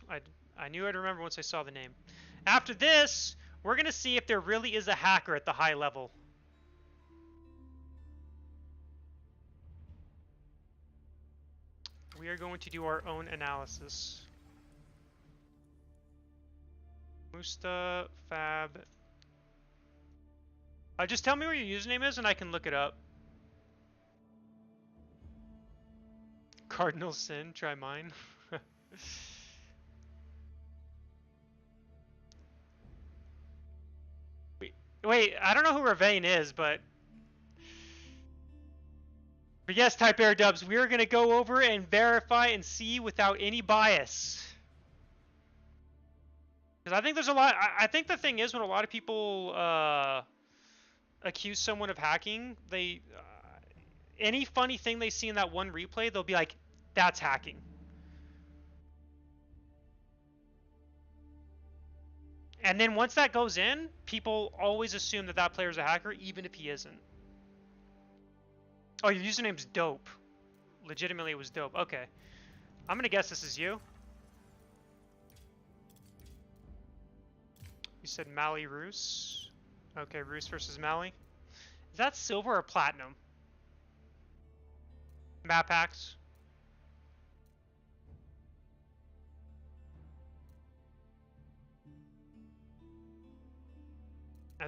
I knew I'd remember once I saw the name. After this, we're going to see if there really is a hacker at the high level. We are going to do our own analysis. Musta, Fab. Just tell me where your username is and I can look it up. Cardinal Sin, try mine. Wait, I don't know who Ravane is, but yes, Type Air Dubs, we are going to go over and verify and see without any bias. Because I think there's a lot. I think the thing is, when a lot of people accuse someone of hacking, they any funny thing they see in that one replay, they'll be like, "That's hacking." And then once that goes in, people always assume that that player's a hacker, even if he isn't. Oh, your username's dope. Legitimately, it was dope. Okay, I'm gonna guess this is you. You said Mally Roos. Okay, Roos versus Mally. Is that silver or platinum? Map hacks.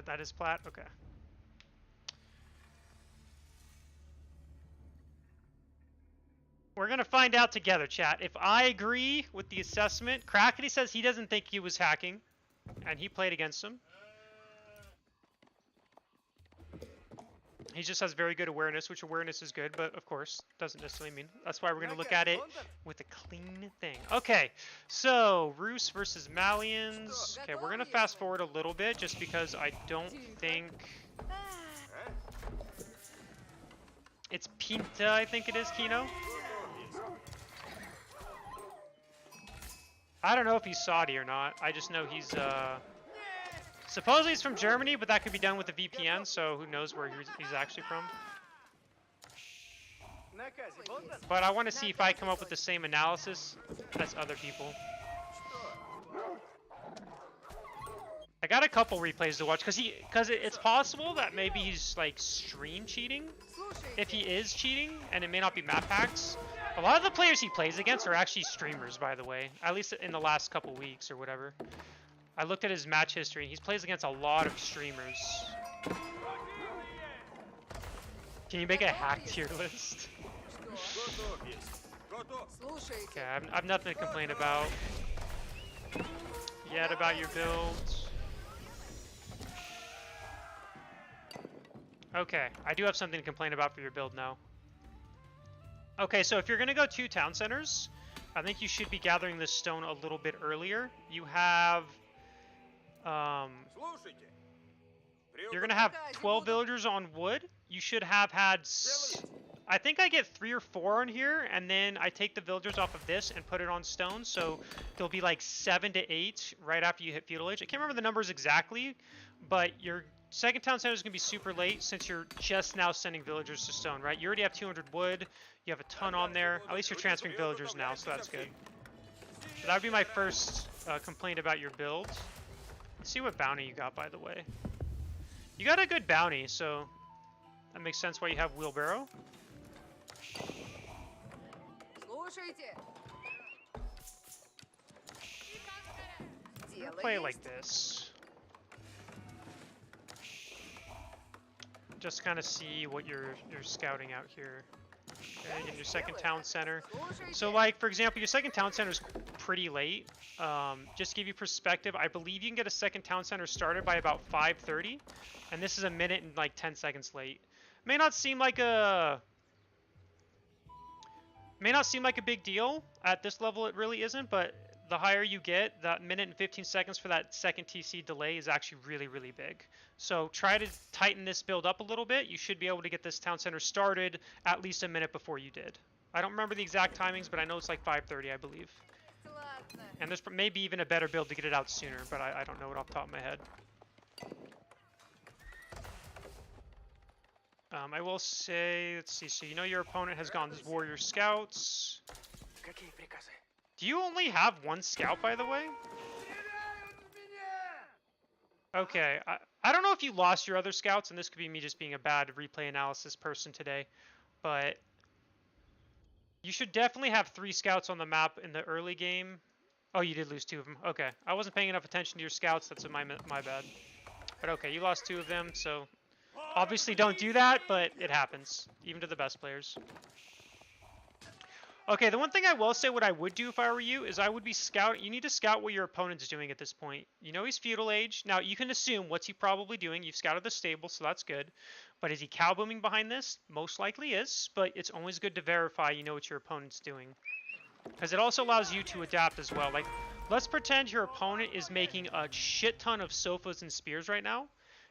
That is plat? Okay. We're going to find out together, chat. If I agree with the assessment, Crackety says he doesn't think he was hacking. And he played against him. He just has very good awareness, which awareness is good, but of course, doesn't necessarily mean. That's why we're going to look at it with a clean thing. Okay, so Roos versus Malians. Okay, we're going to fast forward a little bit just because I don't think... It's Pinta, I think it is, Kino. I don't know if he's Saudi or not. I just know he's, supposedly he's from Germany, but that could be done with a VPN, so who knows where he's actually from. But I want to see if I come up with the same analysis as other people. I got a couple replays to watch, because it's possible that maybe he's, like, stream cheating. If he is cheating, and it may not be map hacks. A lot of the players he plays against are actually streamers, by the way. At least in the last couple weeks or whatever. I looked at his match history, and he plays against a lot of streamers. Can you make a hack tier list? Okay, I've nothing to complain about yet about your build. Okay, I do have something to complain about for your build now. Okay, so if you're going to go 2 town centers, I think you should be gathering this stone a little bit earlier. You have... you're going to have 12 villagers on wood. You should have had... I think I get 3 or 4 on here, and then I take the villagers off of this and put it on stone, so there'll be like 7 to 8 right after you hit feudal age. I can't remember the numbers exactly, but your second town center is going to be super late since you're just now sending villagers to stone, right? You already have 200 wood. You have a ton on there. At least you're transferring villagers now, so that's good. So that would be my first complaint about your build. Let's see what bounty you got, by the way. You got a good bounty, so that makes sense why you have wheelbarrow. I'll play it like this. Just kind of see what you're scouting out here. Okay, in your second town center. So like, for example, your second town center is pretty late. Just to give you perspective, I believe you can get a second town center started by about 5:30, and this is a minute and like 10 seconds late. May not seem like a big deal at this level. It really isn't, but the higher you get, that minute and 15 seconds for that second TC delay is actually really, really big. So try to tighten this build up a little bit. You should be able to get this town center started at least a minute before you did. I don't remember the exact timings, but I know it's like 5:30, I believe. And there's maybe even a better build to get it out sooner, but I don't know it off the top of my head. I will say, let's see, so you know your opponent has gone as warrior scouts. Do you only have one scout, by the way? Okay, I don't know if you lost your other scouts, and this could be me just being a bad replay analysis person today, but you should definitely have 3 scouts on the map in the early game. Oh, you did lose 2 of them. Okay, I wasn't paying enough attention to your scouts. That's my bad. But okay, you lost 2 of them, so obviously don't do that, but it happens, even to the best players. Okay, the one thing I will say what I would do if I were you is I would be scout. You need to scout what your opponent's doing at this point. You know he's feudal age. Now, you can assume what's he probably doing. You've scouted the stable, so that's good. But is he cow booming behind this? Most likely is, but it's always good to verify you know what your opponent's doing. Because it also allows you to adapt as well. Like, let's pretend your opponent is making a shit ton of sofas and spears right now.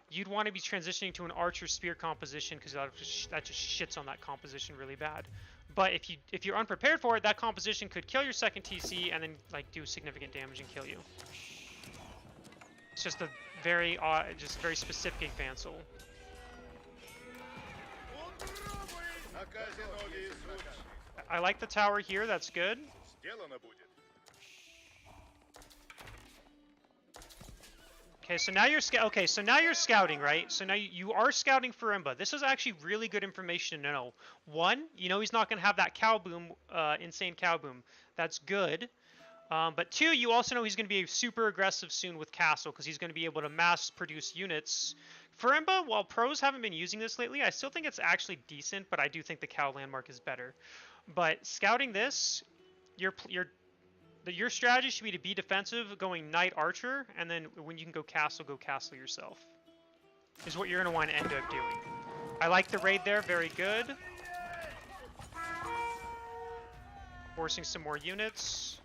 You'd want to be transitioning to an archer spear composition because that just shits on that composition really bad. But if you're unprepared for it, that composition could kill your second TC and then like do significant damage and kill you. It's just a very specific example. I like the tower here. That's good. Okay, so now you're scouting, right? So now you are scouting for Imba. This is actually really good information to know. 1, you know he's not going to have that cow boom, insane cow boom. That's good. But 2, you also know he's going to be super aggressive soon with Castle because he's going to be able to mass produce units. For Imba, while pros haven't been using this lately, I still think it's actually decent, but I do think the cow landmark is better. But scouting this, your strategy should be to be defensive, going knight archer, and then when you can go castle yourself. Is what you're going to want to end up doing. I like the raid there, very good. Forcing some more units.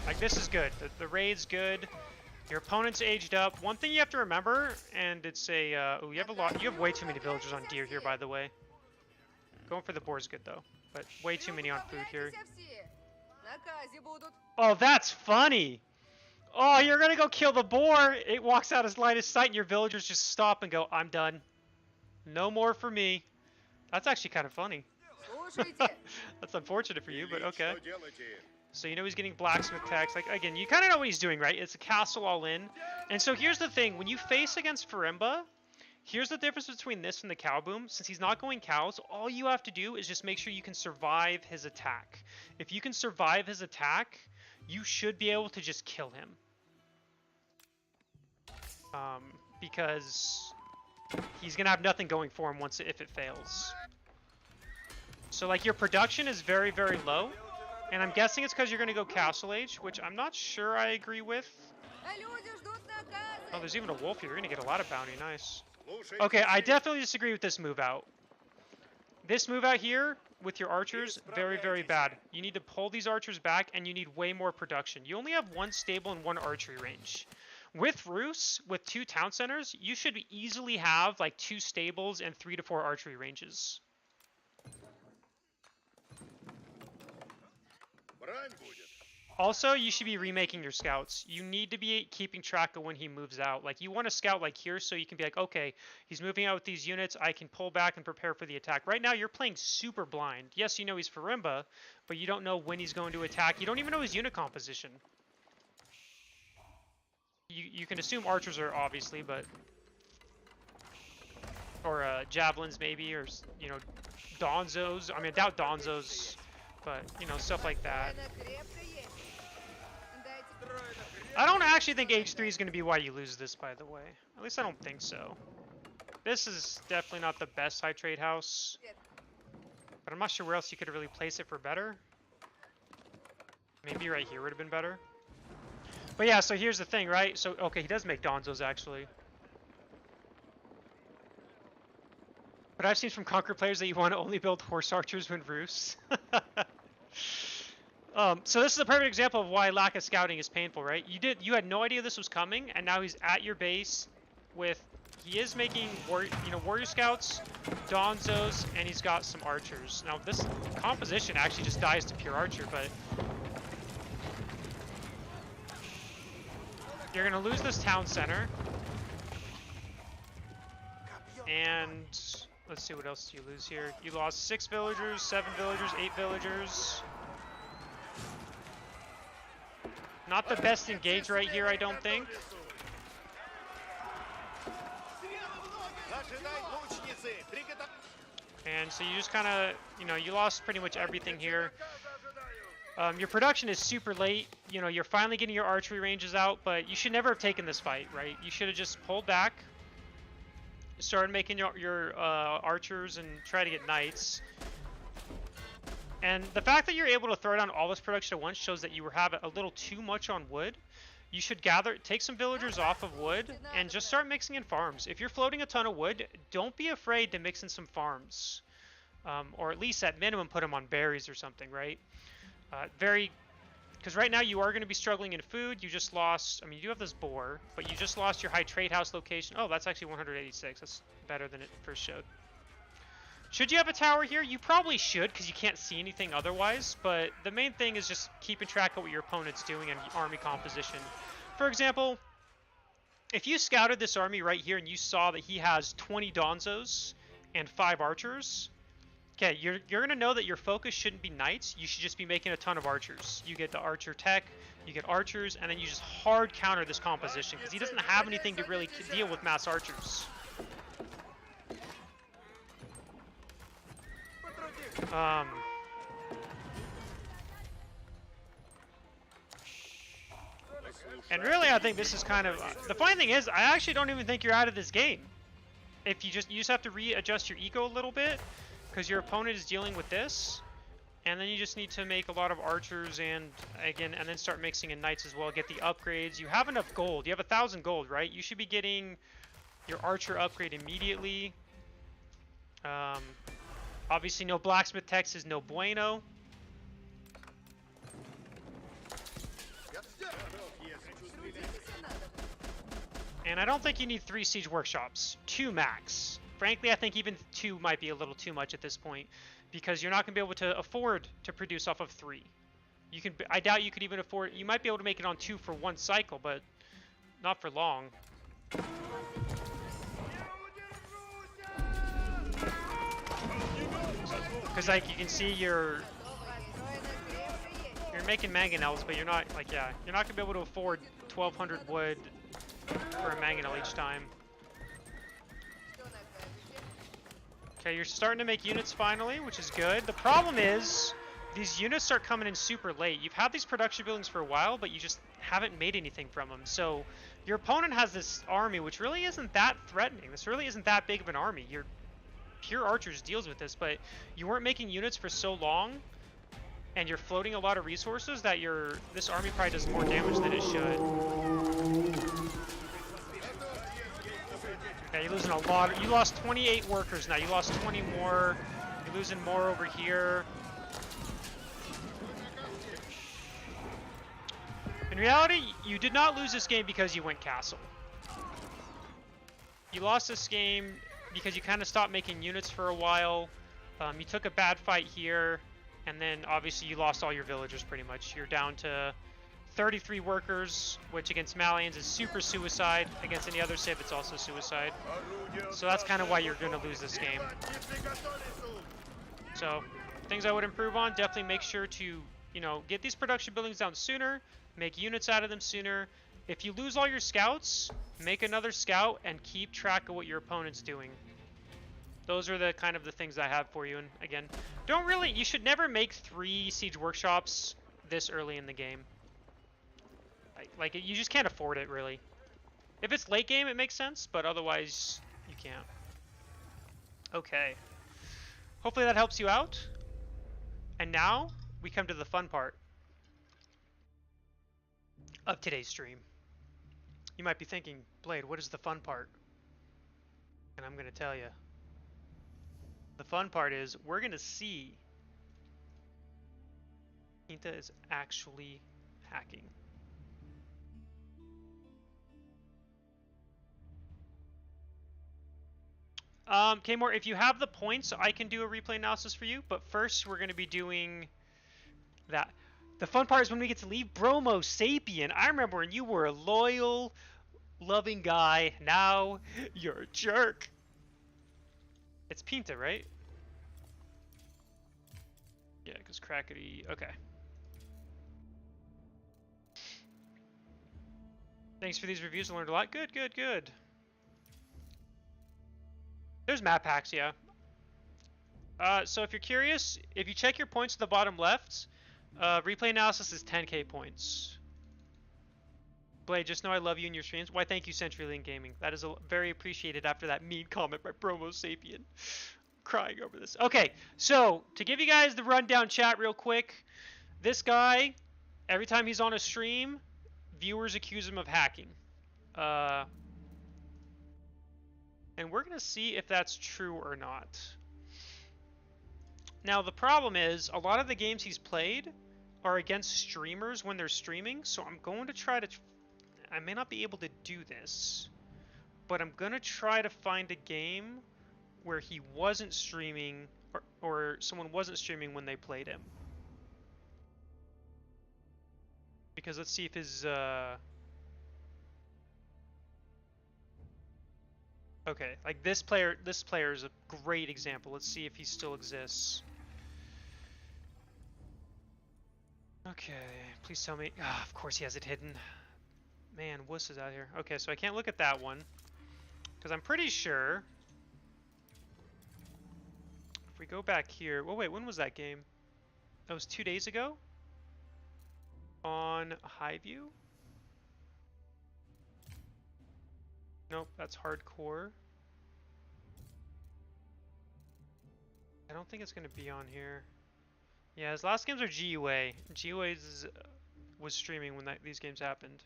Like this is good. The raid's good. Your opponent's aged up. One thing you have to remember, and it's a oh, you have way too many villagers on deer here, by the way. Going for the boar is good though. But way too many on food here. Oh, that's funny! Oh, you're gonna go kill the boar! It walks out as light as sight and your villagers just stop and go, I'm done. No more for me. That's actually kind of funny. That's unfortunate for you, but okay. So you know he's getting blacksmith tax. Like, again, you kind of know what he's doing, right? It's a castle all in. And so here's the thing. When you face against Farimba, here's the difference between this and the cow boom. Since he's not going cows, all you have to do is just make sure you can survive his attack. If you can survive his attack, you should be able to just kill him. Because he's going to have nothing going for him if it fails. So, like, your production is very, very low. And I'm guessing it's because you're going to go castle age, which I'm not sure I agree with. Oh, there's even a wolf here. You're going to get a lot of bounty. Nice. Okay, I definitely disagree with this move out. This move out here with your archers, very, very bad. You need to pull these archers back, and you need way more production. You only have 1 stable and 1 archery range. With Roos, with 2 town centers, you should easily have like 2 stables and 3 to 4 archery ranges. Also, you should be remaking your scouts. You need to be keeping track of when he moves out. Like, you want to scout like here so you can be like, okay, he's moving out with these units. I can pull back and prepare for the attack. Right now, you're playing super blind. Yes, you know he's Farimba, but you don't know when he's going to attack. You don't even know his unit composition. You can assume archers are obviously, but... Or javelins maybe, or, you know, donzos. I mean, I doubt donzos, but, you know, stuff like that. I don't actually think H3 is going to be why you lose this, by the way. At least I don't think so. This is definitely not the best high trade house. But I'm not sure where else you could really place it for better. Maybe right here would have been better. But yeah, so here's the thing, right? So, okay, he does make donzos, actually. But I've seen from Conquer players that you want to only build horse archers when Roos. So this is a perfect example of why lack of scouting is painful, right? You had no idea this was coming, and now he's at your base with, he is making warrior scouts, donzos, and he's got some archers. Now this composition actually just dies to pure archer, but you're gonna lose this town center. And let's see, what else do you lose here? You lost 6 villagers, 7 villagers, 8 villagers. Not the best engage right here, I don't think. And so you just kind of, you lost pretty much everything here. Your production is super late. You're finally getting your archery ranges out, but you should never have taken this fight, right? You should have just pulled back, started making your archers, and try to get knights. And the fact that you're able to throw down all this production at once shows that you have a little too much on wood. You should take some villagers off of wood and just start mixing in farms. If you're floating a ton of wood, don't be afraid to mix in some farms. Or at least at minimum put them on berries or something, right? Because right now you are going to be struggling in food. You just lost, you do have this boar, but you just lost your high trade house location. Oh, that's actually 186. That's better than it first showed. Should you have a tower here? You probably should, because you can't see anything otherwise, but the main thing is just keeping track of what your opponent's doing and army composition. For example, if you scouted this army right here and you saw that he has 20 donzos and 5 archers, okay, you're going to know that your focus shouldn't be knights. You should just be making a ton of archers. You get the archer tech, you get archers, and then you just hard counter this composition, because he doesn't have anything to really deal with mass archers. And really, I think this is kind of the funny thing is, I actually don't even think you're out of this game. If you just have to readjust your ego a little bit, because your opponent is dealing with this, and then you just need to make a lot of archers and then start mixing in knights as well. Get the upgrades. You have enough gold. You have 1,000 gold, right? You should be getting your archer upgrade immediately. Obviously, no blacksmith techs is no bueno. And I don't think you need 3 siege workshops. 2 max. Frankly, I think even 2 might be a little too much at this point, because you're not going to be able to afford to produce off of 3. I doubt you could even afford. You might be able to make it on 2 for 1 cycle, but not for long. Because like you can see, you're making mangonels, but you're not you're not gonna be able to afford 1,200 wood for a mangonel each time. Okay, you're starting to make units finally, which is good. The problem is these units start coming in super late. You've had these production buildings for a while, but you just haven't made anything from them. So your opponent has this army, which really isn't that threatening. This really isn't that big of an army. Your pure archers deals with this, but you weren't making units for so long, and you're floating a lot of resources that this army probably does more damage than it should. Okay, you're losing a lot. You lost 28 workers now. You lost 20 more. You're losing more over here. In reality, you did not lose this game because you went castle. You lost this game because you kind of stopped making units for a while. You took a bad fight here, and then obviously you lost all your villagers pretty much. You're down to 33 workers, which against Malians is super suicide. Against any other civ, it's also suicide. So that's kind of why you're going to lose this game. So things I would improve on, definitely make sure to, get these production buildings down sooner, make units out of them sooner. If you lose all your scouts, make another scout and keep track of what your opponent's doing. Those are the kind of the things I have for you. And again, you should never make 3 siege workshops this early in the game. You just can't afford it, really. If it's late game, it makes sense, but otherwise, you can't. Okay. Hopefully that helps you out. And now, we come to the fun part of today's stream. You might be thinking, Blade, what is the fun part? And I'm going to tell you. The fun part is we're going to see Pinta is actually hacking. Kmore, if you have the points, I can do a replay analysis for you. But first, we're going to be doing that. The fun part is when we get to leave Bromo Sapien. I remember when you were a loyal, loving guy. Now you're a jerk. It's Pinta, right? Yeah, because Crackety. Okay. Thanks for these reviews. I learned a lot. Good, good, good. There's map hacks, yeah. So if you're curious, if you check your points at the bottom left, replay analysis is 10k points. Blade, just know I love you and your streams. Why, thank you, CenturyLink Gaming. That is very appreciated after that mean comment by Bromo Sapien. Crying over this. Okay, so to give you guys the rundown chat real quick, this guy, every time he's on a stream, viewers accuse him of hacking. And we're going to see if that's true or not. Now, the problem is, a lot of the games he's played are against streamers when they're streaming, so I'm going to try to... I may not be able to do this, but I'm going to try to find a game where he wasn't streaming, or someone wasn't streaming when they played him. Because let's see if his... Okay, like this player is a great example. Let's see if he still exists. Okay, please tell me. Ah, of course he has it hidden. Man, wuss is out here. Okay, so I can't look at that one. Because I'm pretty sure... If we go back here... Well, wait, when was that game? That was 2 days ago? On Highview? Nope, that's hardcore. I don't think it's going to be on here. Yeah, his last games are GUA. GUA was streaming when these games happened.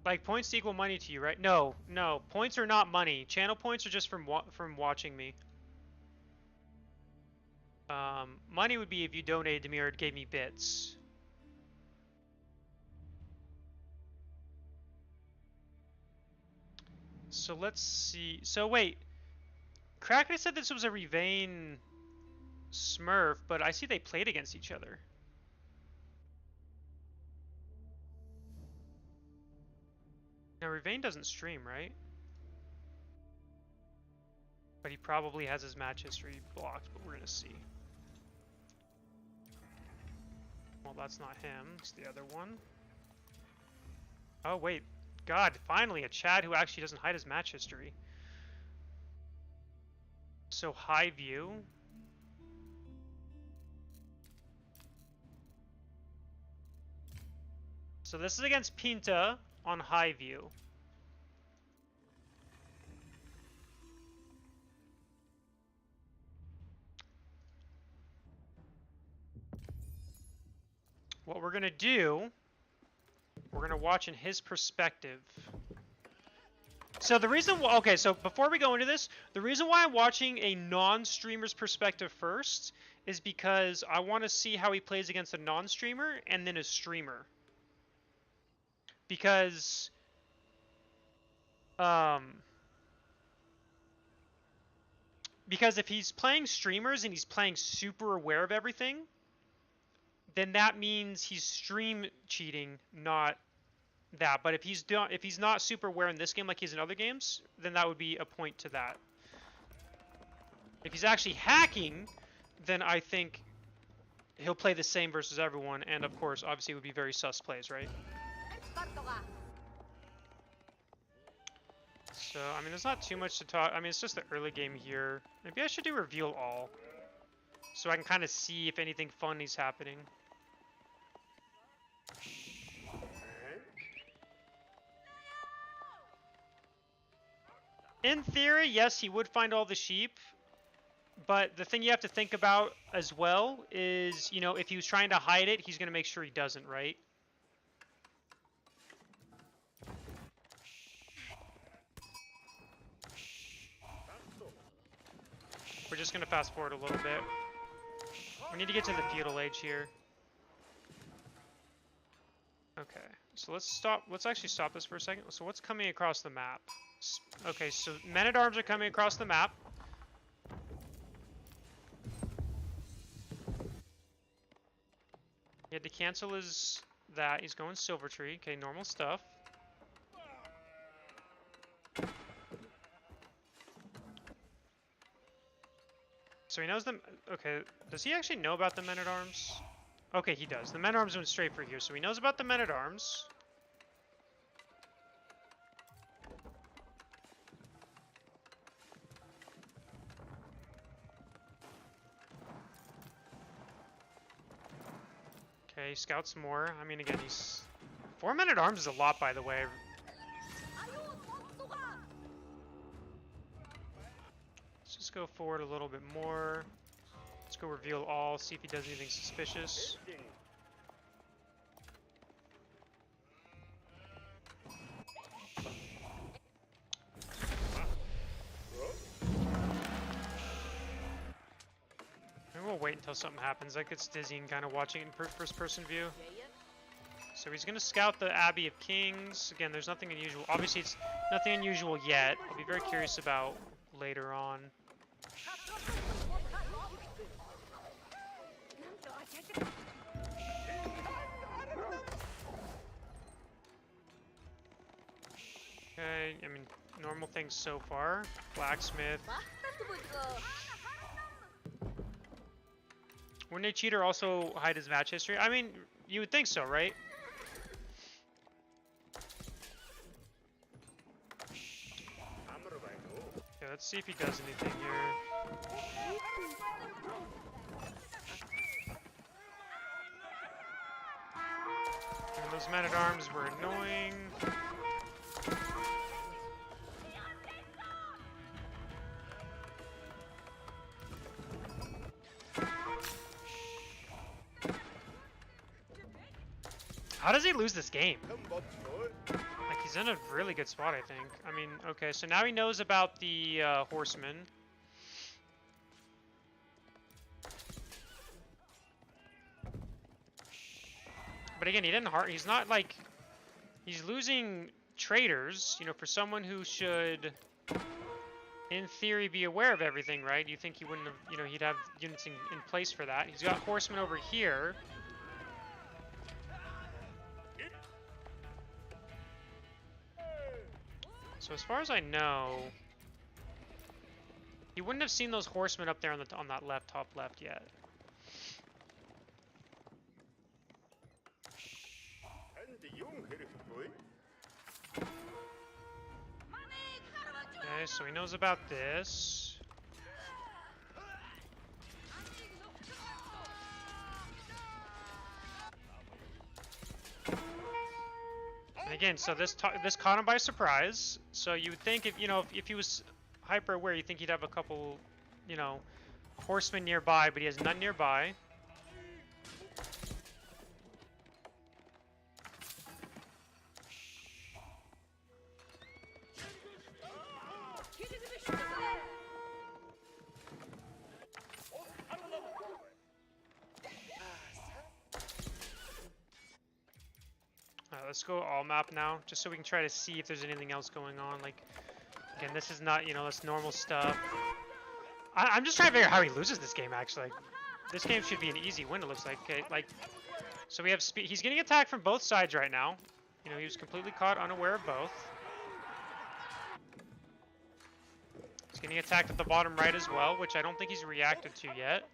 Like, points equal money to you, right? No, no. Points are not money. Channel points are just from watching me. Money would be if you donated to me or it gave me bits. So let's see. So wait, Kraken said this was a Revane Smurf, but I see they played against each other. Now Revane doesn't stream, right? But he probably has his match history blocked, but we're gonna see. Well, that's not him, it's the other one. Oh wait. God, finally a Chad who actually doesn't hide his match history. So Highview. So this is against Pinta on Highview. What we're gonna do, we're gonna watch in his perspective. So the reason, okay, so before we go into this, the reason why I'm watching a non-streamer's perspective first is because I want to see how he plays against a non-streamer and then a streamer. Because, if he's playing streamers and he's playing super aware of everything, then that means he's stream cheating, not that. But if he's not super aware in this game like he's in other games, then that would be a point to that. If he's actually hacking, then I think he'll play the same versus everyone, and of course, obviously, it would be very sus plays, right? So, I mean, there's not too much to talk. I mean, it's just the early game here. Maybe I should do reveal all, so I can kind of see if anything fun is happening. In theory, yes, he would find all the sheep, but the thing you have to think about as well is, you know, if he was trying to hide it, he's going to make sure he doesn't, right? We're just gonna fast forward a little bit. We need to get to the feudal age here. Okay, so let's stop. Let's actually stop this for a second. So what's coming across the map? Okay, so men-at-arms are coming across the map. He had to cancel his that. He's going Silver Tree. Okay, normal stuff. So he knows them. Okay, does he actually know about the men-at-arms? Okay, he does. The men-at-arms went straight for here, so he knows about the men-at-arms. Okay, scouts more. I mean, again, he's... 4 men-at-arms is a lot, by the way. Let's just go forward a little bit more. Let's go reveal all, see if he does anything suspicious. Maybe we'll wait until something happens. That gets dizzying kind of watching it in first-person view. So he's going to scout the Abbey of Kings. Again, there's nothing unusual. Obviously, it's nothing unusual yet. I'll be very curious about later on. Okay, I mean, normal things so far. Blacksmith. Wouldn't a cheater also hide his match history? I mean, you would think so, right? Okay, let's see if he does anything here. And those men-at-arms were annoying. How does he lose this game? Like, he's in a really good spot, I think. I mean, okay, so now he knows about the horsemen. But again, he's not like, he's losing traders, you know, for someone who should, in theory, be aware of everything, right? You think he wouldn't have, you know, he'd have units in place for that. He's got horsemen over here. So as far as I know, he wouldn't have seen those horsemen up there on that top left yet. Okay, so he knows about this. And again, so this caught him by surprise. So you would think if he was hyper aware, you think he'd have a couple, you know, horsemen nearby, but he has none nearby. Let's go all map now, just so we can try to see if there's anything else going on. Like, again, this is not, you know, that's normal stuff. I'm just trying to figure out how he loses this game, actually. This game should be an easy win, it looks like. Okay, like, so we have speed. He's getting attacked from both sides right now. You know, he was completely caught unaware of both. He's getting attacked at the bottom right as well, which I don't think he's reacted to yet.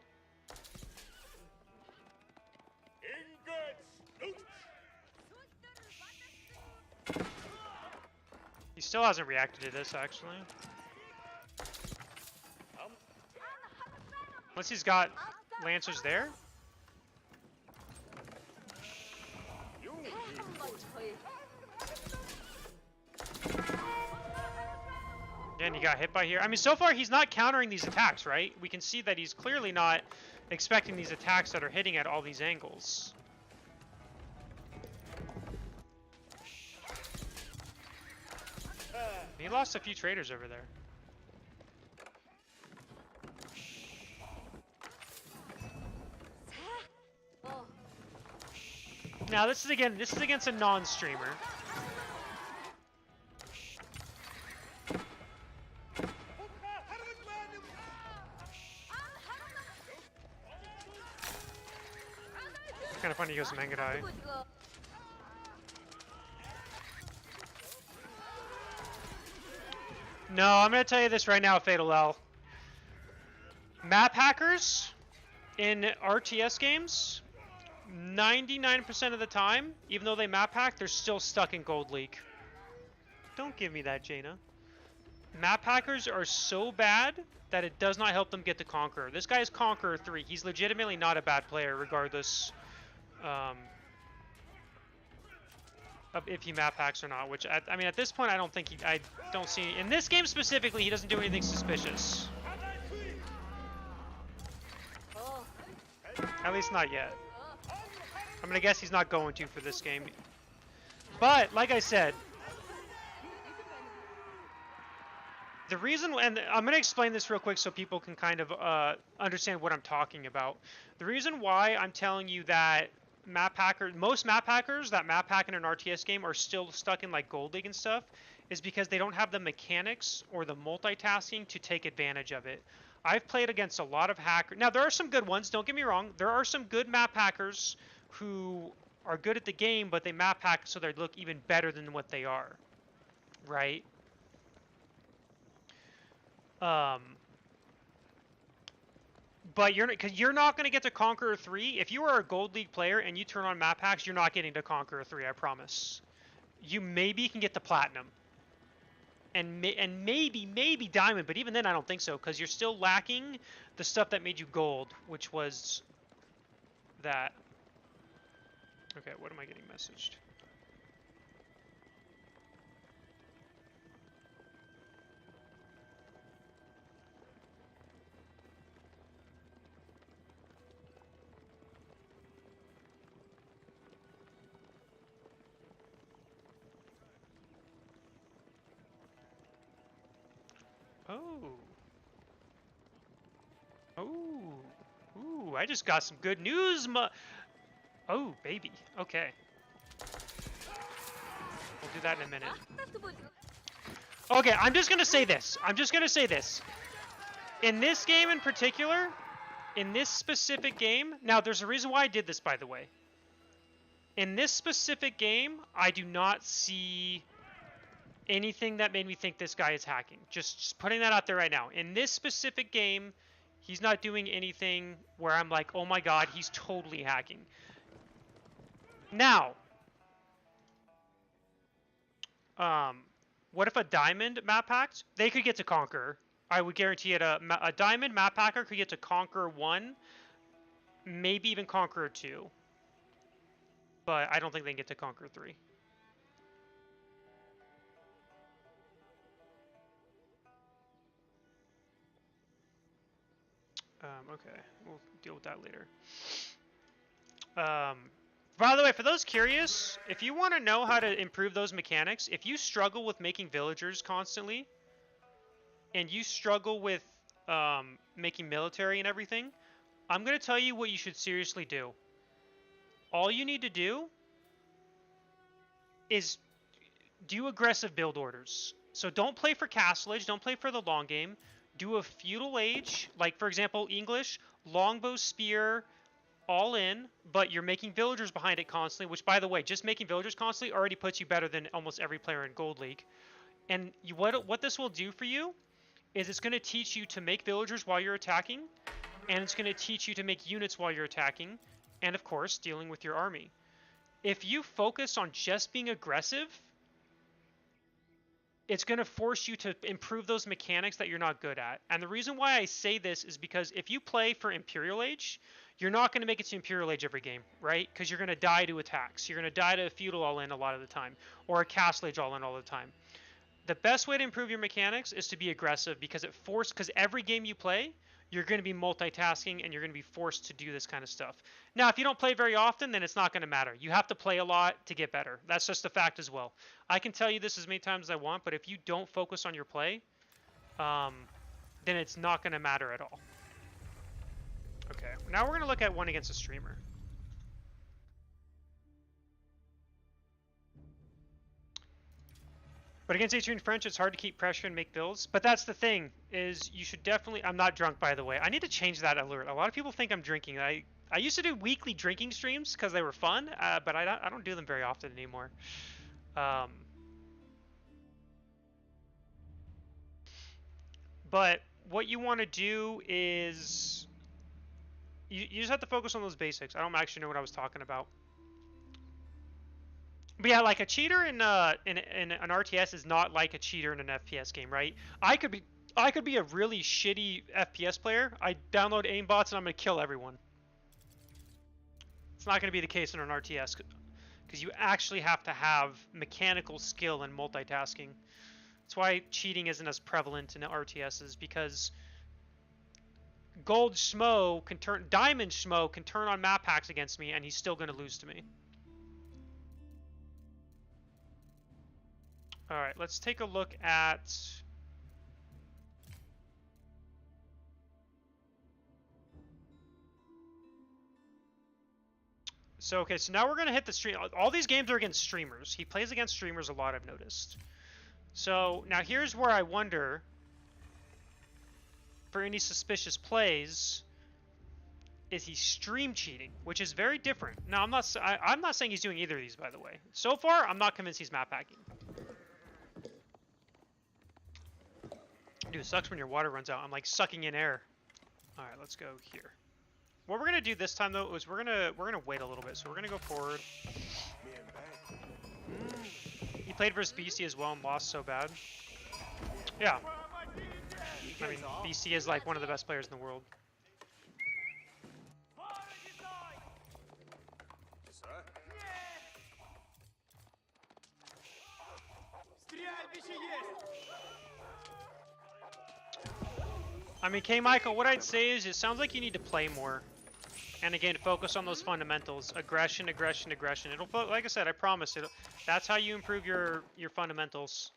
He still hasn't reacted to this, actually. Unless he's got lancers there. Again, he got hit by here. I mean, so far he's not countering these attacks, right? We can see that he's clearly not expecting these attacks that are hitting at all these angles. He lost a few traders over there. Now this is against a non-streamer. Kind of funny he goes Mangadai. No, I'm gonna tell you this right now, Fatal L. Map hackers in RTS games, 99% of the time, even though they map hack, they're still stuck in Gold League. Don't give me that, Jaina. Map hackers are so bad that it does not help them get to Conqueror. This guy is Conqueror 3. He's legitimately not a bad player, regardless of if he map hacks or not. Which I mean, at this point, I don't see. In this game specifically, he doesn't do anything suspicious. At least not yet. I'm gonna guess he's not going to for this game. But like I said, the reason, and I'm going to explain this real quick so people can kind of understand what I'm talking about. The reason why I'm telling you that most map hackers that map hack in an RTS game are still stuck in like Gold League and stuff is because they don't have the mechanics or the multitasking to take advantage of it. I've played against a lot of hackers. Now, there are some good ones, don't get me wrong. There are some good map hackers who are good at the game, but they map hack so they look even better than what they are, right? But you're not going to get to Conqueror 3. If you are a Gold League player and you turn on map hacks, you're not getting to Conqueror 3, I promise. You maybe can get to Platinum. And maybe Diamond, but even then I don't think so, because you're still lacking the stuff that made you Gold, which was that. Okay, what am I getting messaged? Ooh, I just got some good news. Oh, baby. Okay. We'll do that in a minute. Okay, I'm just going to say this. In this game in particular, in this specific game, now there's a reason why I did this, by the way. In this specific game, I do not see anything that made me think this guy is hacking. Just putting that out there right now. In this specific game, he's not doing anything where I'm like, oh my god, he's totally hacking. Now, what if a Diamond map hacked? They could get to Conqueror. I would guarantee it. A Diamond map hacker could get to Conqueror 1, maybe even Conqueror 2. But I don't think they can get to Conqueror 3. Okay, we'll deal with that later. By the way, for those curious, if you want to know how to improve those mechanics, if you struggle with making villagers constantly, and you struggle with making military and everything, I'm going to tell you what you should seriously do. All you need to do is do aggressive build orders. So don't play for Castle Age, don't play for the long game. Do a feudal age, like for example English, longbow spear, all in, but you're making villagers behind it constantly, which by the way, just making villagers constantly already puts you better than almost every player in Gold League. And what this will do for you is it's going to teach you to make villagers while you're attacking, and it's going to teach you to make units while you're attacking, and of course dealing with your army. If you focus on just being aggressive, it's going to force you to improve those mechanics that you're not good at. And the reason why I say this is because if you play for Imperial Age, you're not going to make it to Imperial Age every game, right? Because you're going to die to attacks. You're going to die to a feudal all-in a lot of the time, or a Castle Age all-in all the time. The best way to improve your mechanics is to be aggressive, because every game you play, you're going to be multitasking and you're going to be forced to do this kind of stuff. Now, if you don't play very often, then it's not going to matter. You have to play a lot to get better. That's just a fact as well. I can tell you this as many times as I want, but if you don't focus on your play, then it's not going to matter at all. Okay, now we're going to look at one against a streamer. But against Adrian French, it's hard to keep pressure and make builds. But that's the thing, is you should definitely... I'm not drunk, by the way. I need to change that alert. A lot of people think I'm drinking. I used to do weekly drinking streams because they were fun, but I don't do them very often anymore. But what you want to do is... You just have to focus on those basics. I don't actually know what I was talking about. But yeah, like a cheater in an RTS is not like a cheater in an FPS game, right? I could be a really shitty FPS player. I download aimbots and I'm gonna kill everyone. It's not gonna be the case in an RTS because you actually have to have mechanical skill and multitasking. That's why cheating isn't as prevalent in RTSs, because Gold Schmo can turn, Diamond Schmo can turn on map hacks against me and he's still gonna lose to me. Alright, let's take a look at... So, okay, so now we're going to hit the stream. All these games are against streamers. He plays against streamers a lot, I've noticed. So, now here's where I wonder, for any suspicious plays, is he stream cheating? Which is very different. Now, I'm not saying he's doing either of these, by the way. So far, I'm not convinced he's map hacking. Dude, it sucks when your water runs out. I'm like sucking in air. All right, let's go here. What we're gonna do this time though is we're gonna wait a little bit. So we're gonna go forward. He played versus BC as well and lost so bad. Yeah. I mean, BC is like one of the best players in the world. I mean, K. Michael, what I'd say is it sounds like you need to play more. And again, focus on those fundamentals. Aggression, aggression, aggression. It'll, like I said, I promise it. That's how you improve your fundamentals.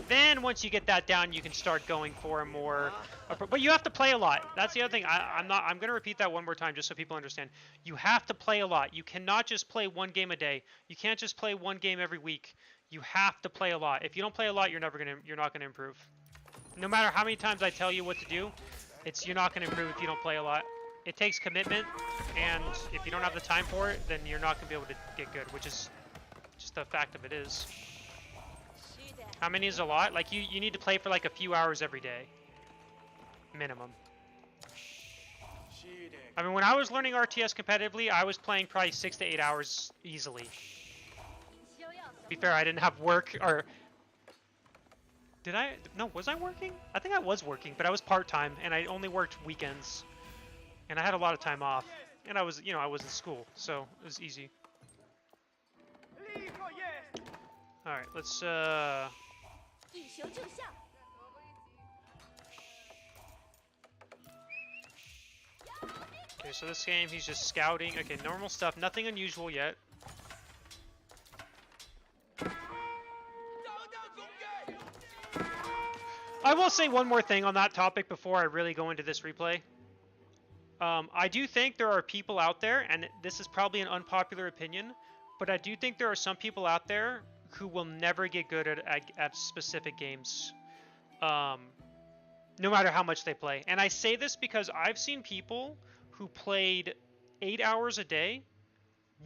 Then once you get that down, you can start going for a more... But you have to play a lot. That's the other thing. I'm going to repeat that one more time just so people understand. You have to play a lot. You cannot just play one game a day. You can't just play one game every week. You have to play a lot. If you don't play a lot, you're not going to improve. No matter how many times I tell you what to do, you're not going to improve if you don't play a lot. It takes commitment, and if you don't have the time for it, then you're not going to be able to get good, which is just the fact of it is. How many is a lot? Like, you need to play for like a few hours every day. Minimum. I mean, when I was learning RTS competitively, I was playing probably 6 to 8 hours easily. To be fair, I didn't have work, or... Did I? No, was I working? I think I was working, but I was part-time, and I only worked weekends. And I had a lot of time off. And I was, I was in school, so it was easy. Alright, let's, Okay, so this game, he's just scouting. Okay, normal stuff. Nothing unusual yet. I will say one more thing on that topic before I really go into this replay. I do think there are people out there, and this is probably an unpopular opinion, but I do think there are some people out there who will never get good at specific games, no matter how much they play. And I say this because I've seen people who played 8 hours a day,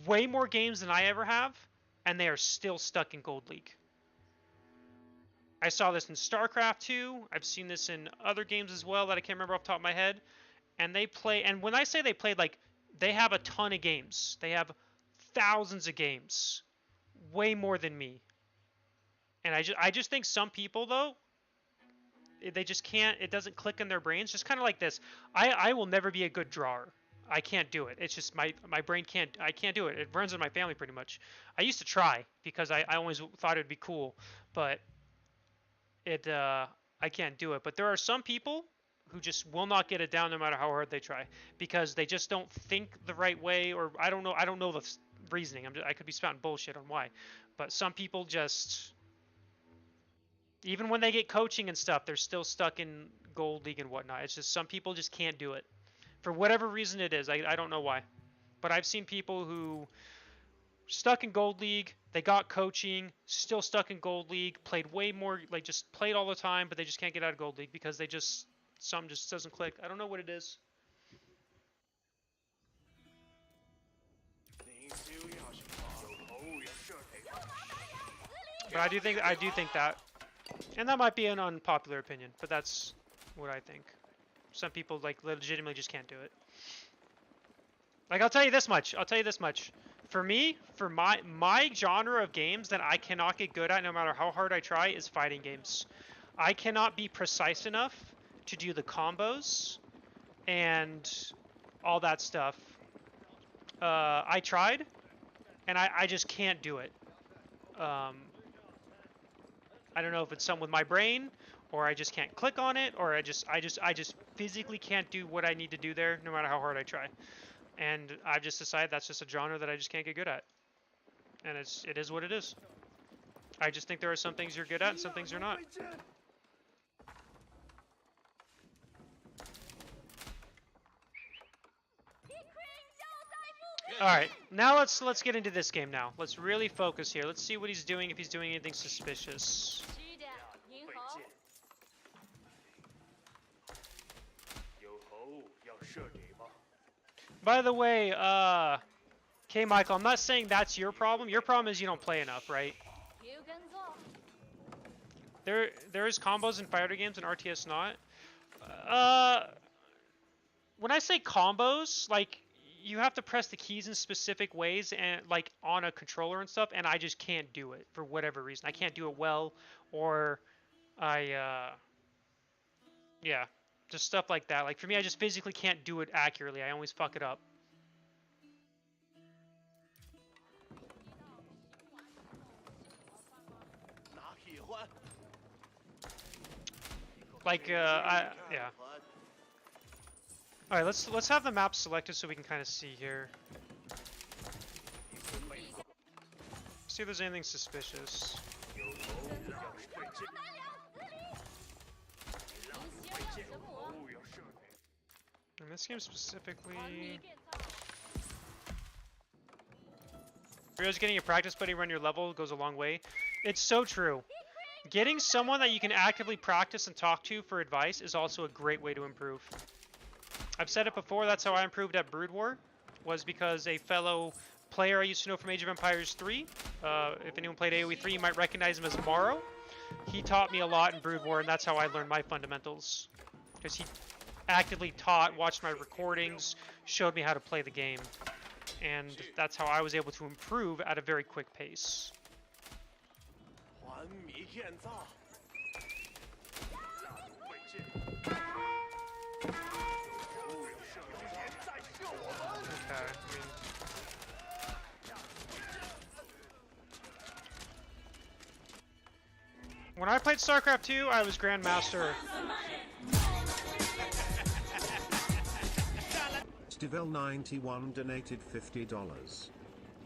way more games than I ever have, and they are still stuck in Gold League. I saw this in StarCraft 2. I've seen this in other games as well that I can't remember off the top of my head. And they play, and when I say they played, like, they have a ton of games. They have thousands of games. Way more than me. And I just think some people, though, they just can't, it doesn't click in their brains. Just kind of like this. I will never be a good drawer. I can't do it. It's just my brain can't, I can't do it. It runs in my family pretty much. I used to try because I always thought it would be cool. But I can't do it. But there are some people who just will not get it down no matter how hard they try, because they just don't think the right way, or I don't know the reasoning. I could be spouting bullshit on why, but some people just, even when they get coaching and stuff, they're still stuck in Gold League and whatnot. It's just some people just can't do it for whatever reason it is. I don't know why, but I've seen people who are stuck in Gold League, They got coaching, still stuck in Gold League, played way more, like just played all the time, but they just can't get out of Gold League because they just, something just doesn't click. I don't know what it is. But I do think that, and that might be an unpopular opinion, but that's what I think. Some people like legitimately just can't do it. Like I'll tell you this much. For me, for my genre of games that I cannot get good at no matter how hard I try is fighting games. I cannot be precise enough to do the combos and all that stuff. I tried, and I just can't do it. I don't know if it's something with my brain, or I just can't click on it, or I just physically can't do what I need to do there, no matter how hard I try. And I've just decided that's just a genre that I just can't get good at, and it is what it is. I just think there are some things you're good at and some things you're not. All right, now let's get into this game now. Let's really focus here. Let's see what he's doing, if he's doing anything suspicious. By the way, K Michael, I'm not saying that's your problem. Your problem is you don't play enough, right? There is combos in fighter games and RTS not. When I say combos, like, you have to press the keys in specific ways and like on a controller and stuff, and I just can't do it for whatever reason. I can't do it well, or yeah, just stuff like that. Like for me, I just physically can't do it accurately. I always fuck it up. Like yeah. All right, let's have the map selected so we can kind of see here. See if there's anything suspicious. In this game specifically, Rio's getting a practice buddy run your level goes a long way. It's so true. Getting someone that you can actively practice and talk to for advice is also a great way to improve. I've said it before, that's how I improved at Brood War, was because a fellow player I used to know from Age of Empires 3, if anyone played AoE 3, you might recognize him as Morrow. He taught me a lot in Brood War, and that's how I learned my fundamentals. Because he actively taught, watched my recordings, showed me how to play the game. And that's how I was able to improve at a very quick pace. When I played StarCraft 2, I was Grandmaster. Stivel91 donated $50.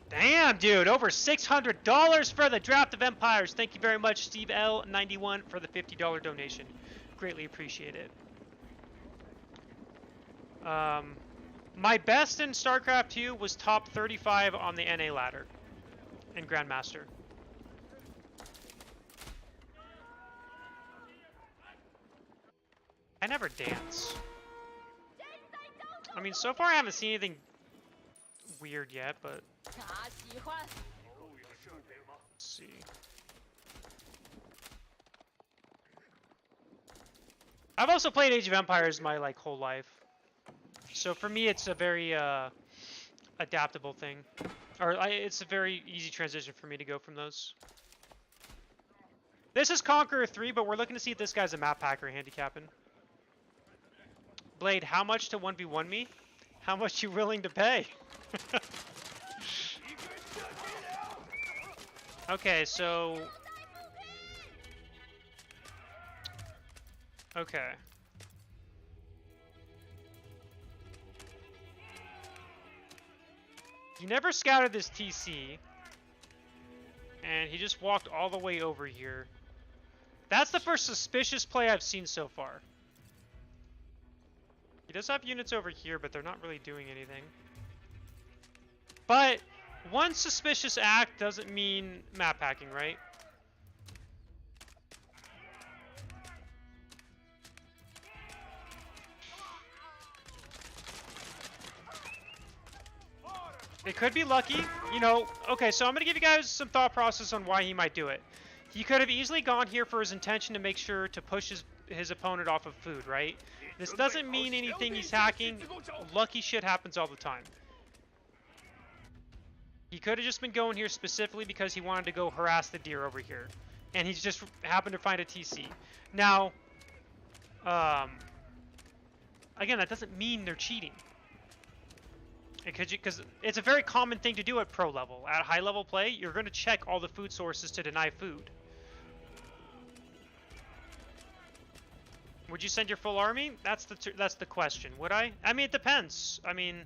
Damn, dude, over $600 for the Draft of Empires. Thank you very much, Steve L91, for the $50 donation. Greatly appreciate it. My best in StarCraft 2 was top 35 on the NA ladder in Grandmaster. I never dance. I mean, so far I haven't seen anything weird yet, but let's see. I've also played Age of Empires my whole life, so for me it's a very adaptable thing, or it's a very easy transition for me to go from those. This is Conqueror 3, but we're looking to see if this guy's a map hacker handicapping. Blade, how much to 1v1 me? How much you willing to pay? Okay, so... Okay. He never scouted this TC. And he just walked all the way over here. That's the first suspicious play I've seen so far. He does have units over here, but they're not really doing anything. But One suspicious act doesn't mean map hacking, right? It could be lucky, you know. Okay, so I'm gonna give you guys some thought process on why he might do it. He could have easily gone here for his intention to make sure to push his opponent off of food, right? This doesn't mean anything he's hacking. Lucky shit happens all the time. He could have just been going here specifically because he wanted to go harass the deer over here. And he's just happened to find a TC. Now, again, that doesn't mean they're cheating. Because it's a very common thing to do at pro level. At high level play, you're going to check all the food sources to deny food. Would you send your full army? That's the question. Would I? I mean, it depends. I mean,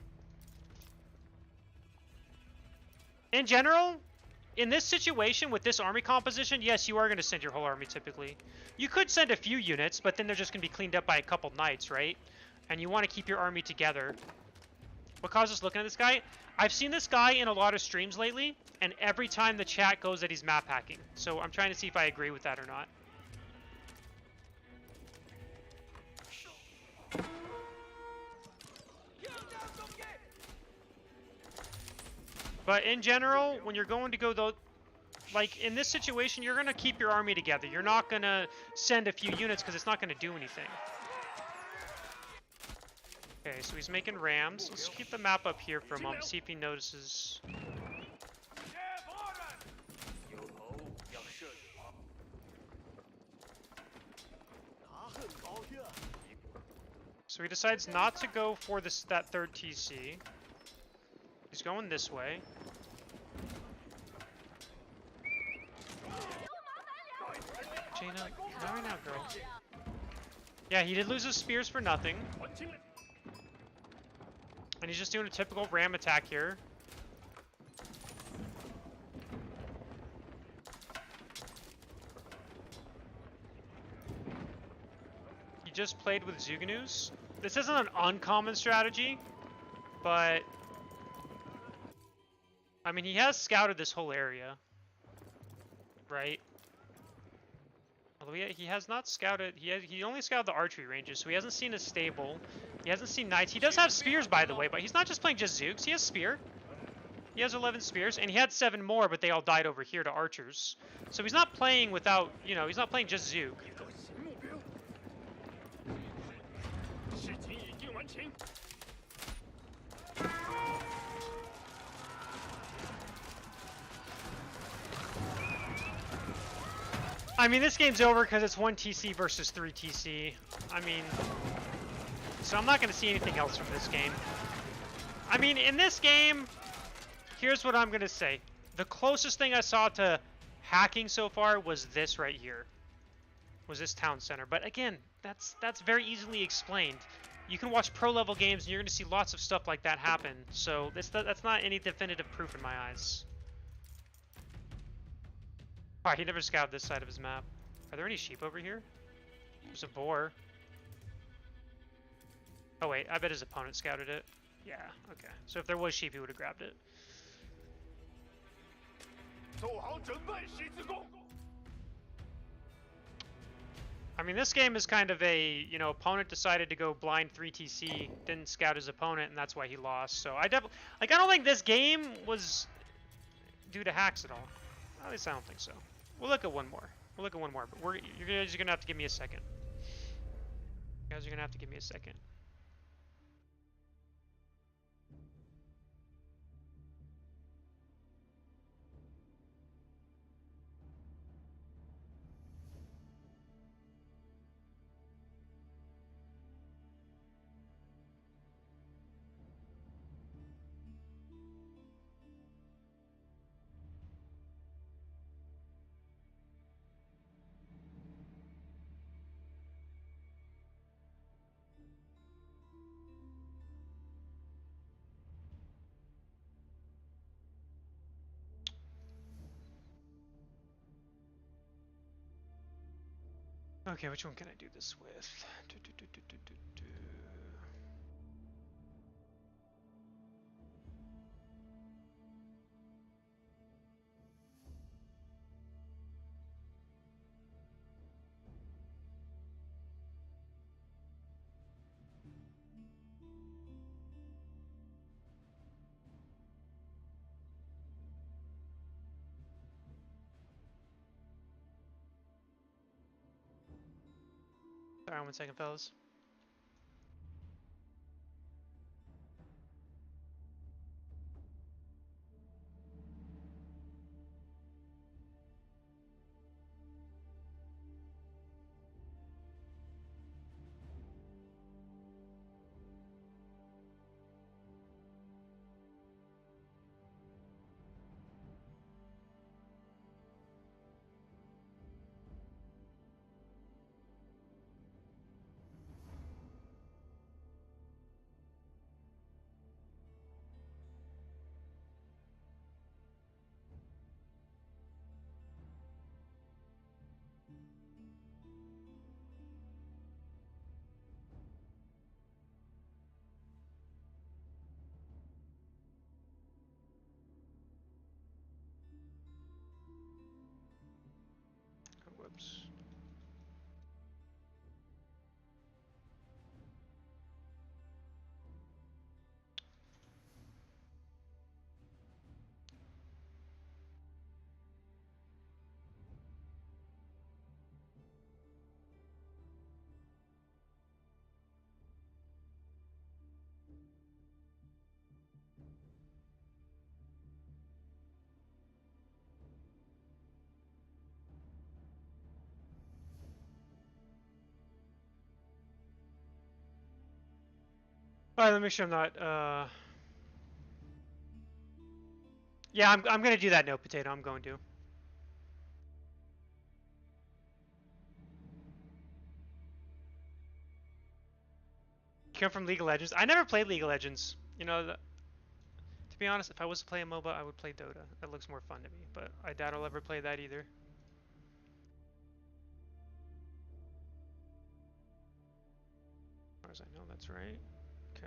in general, in this situation with this army composition, yes, you are going to send your whole army typically. You could send a few units, but then they're just going to be cleaned up by a couple knights, right? And you want to keep your army together. What causes looking at this guy? I've seen this guy in a lot of streams lately, and every time the chat goes that he's map hacking. So I'm trying to see if I agree with that or not. But in general, when you're going to go though, like in this situation, you're going to keep your army together. You're not going to send a few units because it's not going to do anything. Okay, so he's making rams. Let's keep the map up here for a moment, see if he notices. So he decides not to go for that third TC. He's going this way. Jaina, not right now, girl. Yeah, he did lose his spears for nothing. And he's just doing a typical ram attack here. He just played with Zuganus. This isn't an uncommon strategy, but I mean, he has scouted this whole area, right? Although he has not scouted, he only scouted the archery ranges, so he hasn't seen a stable. He hasn't seen knights. He does have spears, by the way, but he's not just playing just Zooks. He has spear. He has 11 spears, and he had 7 more, but they all died over here to archers. So he's not playing without, you know, he's not playing just Zook. I mean, this game's over because it's 1 TC versus 3 TC. I mean, so I'm not going to see anything else from this game. I mean, in this game, here's what I'm going to say. The closest thing I saw to hacking so far was this right here. Was this town center. But again, that's very easily explained. You can watch pro level games and you're going to see lots of stuff like that happen. So that's not any definitive proof in my eyes. Alright, he never scouted this side of his map. Are there any sheep over here? There's a boar. Oh wait, I bet his opponent scouted it. Yeah, okay. So if there was sheep, he would have grabbed it. I mean, this game is kind of a, you know, opponent decided to go blind 3TC, didn't scout his opponent, and that's why he lost. So I definitely, like, I don't think this game was due to hacks at all. At least I don't think so. We'll look at one more. We'll look at one more, but you guys are gonna have to give me a second. You guys are gonna have to give me a second. Okay, which one can I do this with? Sorry, 1 second, fellas. Whoops. Alright, let me make sure I'm not, Yeah, I'm gonna do that, no potato, I'm going to. Come from League of Legends? I never played League of Legends. You know, to be honest, if I was to play a MOBA, I would play Dota. That looks more fun to me, but I doubt I'll ever play that either. As far as I know, that's right. Okay.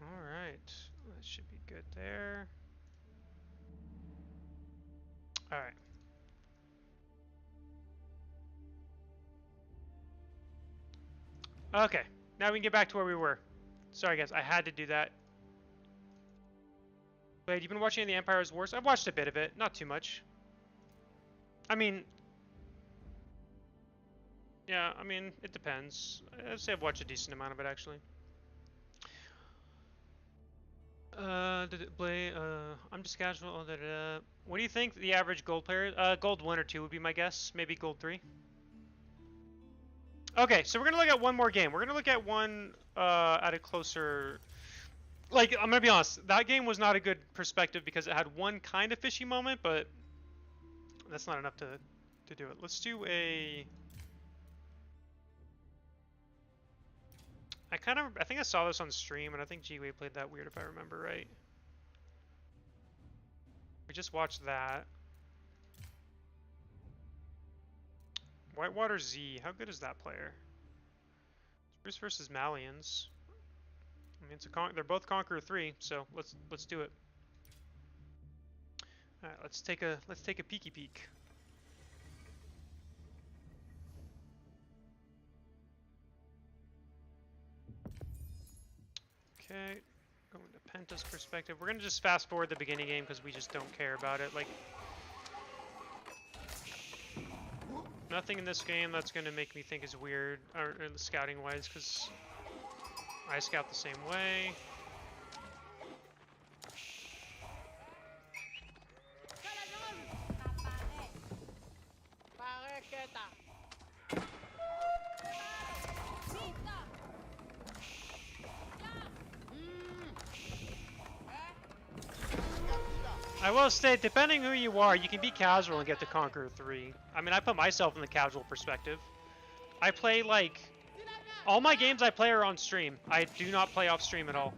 Alright, that should be good there. Alright. Okay, now we can get back to where we were. Sorry guys, I had to do that. Wait, you've been watching any of the Empire's Wars? I've watched a bit of it, not too much. I mean... Yeah, I mean, it depends. I'd say I've watched a decent amount of it, actually. Did it play? I'm just casual. What do you think the average gold player? Gold 1 or 2 would be my guess. Maybe gold 3. Okay, so we're gonna look at one more game. We're gonna look at one at a closer. Like, I'm gonna be honest. That game was not a good perspective because it had one kind of fishy moment, but that's not enough to do it. Let's do a. I think I saw this on stream, and I think G-Way played that weird if I remember right. We just watched that. Whitewater Z, how good is that player? Bruce versus Malians. I mean, they're both Conqueror 3, so let's do it. All right, let's take a peeky peek. Okay, going to Penta's perspective. We're gonna just fast forward the beginning game because we just don't care about it. Like, nothing in this game that's gonna make me think is weird, or scouting wise, because I scout the same way. I will say, depending who you are, you can be casual and get to Conqueror 3. I mean, I put myself in the casual perspective. I play, like, all my games I play are on stream. I do not play off stream at all.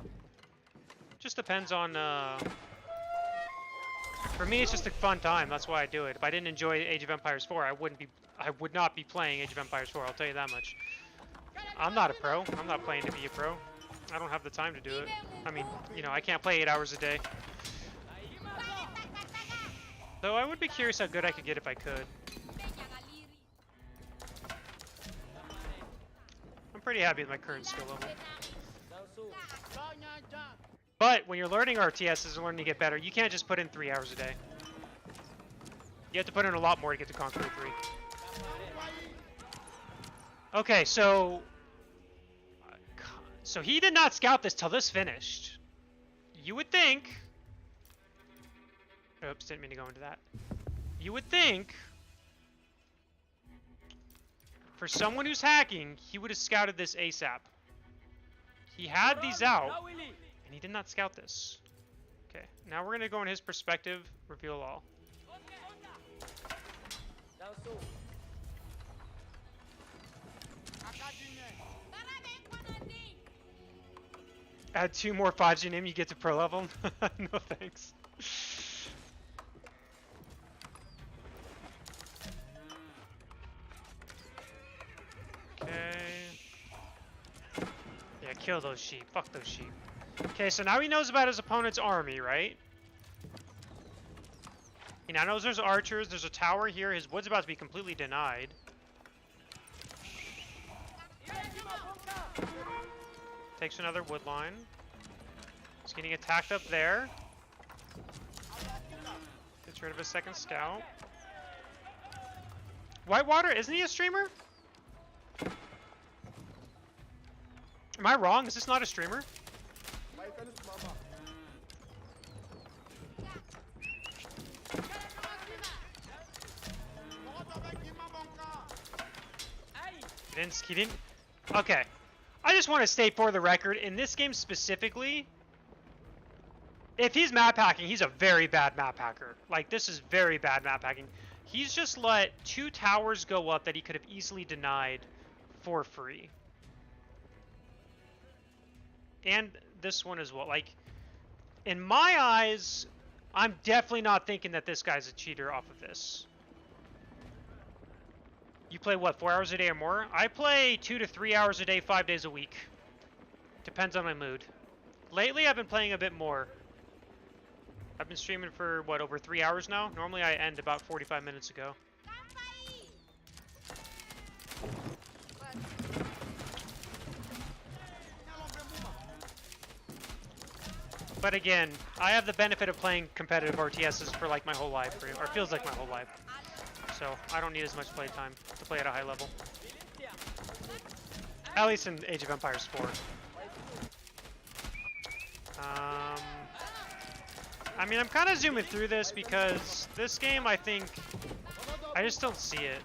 Just depends on, for me, it's just a fun time. That's why I do it. If I didn't enjoy Age of Empires 4, I wouldn't be I would not be playing Age of Empires 4, I'll tell you that much. I'm not a pro. I'm not playing to be a pro. I don't have the time to do it. I mean, you know, I can't play 8 hours a day. So I would be curious how good I could get if I could. I'm pretty happy with my current skill level. But when you're learning RTSs and learning to get better, you can't just put in 3 hours a day. You have to put in a lot more to get to Conqueror 3. Okay, so he did not scout this till this finished. You would think... Oops, didn't mean to go into that. You would think... For someone who's hacking, he would have scouted this ASAP. He had these out, and he did not scout this. Okay, now we're going to go in his perspective, reveal all. Add 2 more 5s in him, you get to pro level. No thanks. Okay. Yeah, kill those sheep. Fuck those sheep. Okay, so now he knows about his opponent's army, right? He now knows there's archers, there's a tower here, his wood's about to be completely denied. Takes another wood line. He's getting attacked up there. Gets rid of his second scout. Whitewater, isn't he a streamer? Am I wrong? Is this not a streamer? He didn't? Okay. I just want to state for the record, in this game specifically, if he's map hacking, he's a very bad map hacker. Like, this is very bad map hacking. He's just let 2 towers go up that he could have easily denied for free. And this one as well. Like, in my eyes, I'm definitely not thinking that this guy's a cheater off of this. You play what, 4 hours a day or more? I play 2 to 3 hours a day, 5 days a week. Depends on my mood. Lately, I've been playing a bit more. I've been streaming for, what, over 3 hours now? Normally, I end about 45 minutes ago. But again, I have the benefit of playing competitive RTSs for like my whole life, or it feels like my whole life. So I don't need as much play time to play at a high level. At least in Age of Empires 4. I mean, I'm kind of zooming through this because this game, I think, I just don't see it.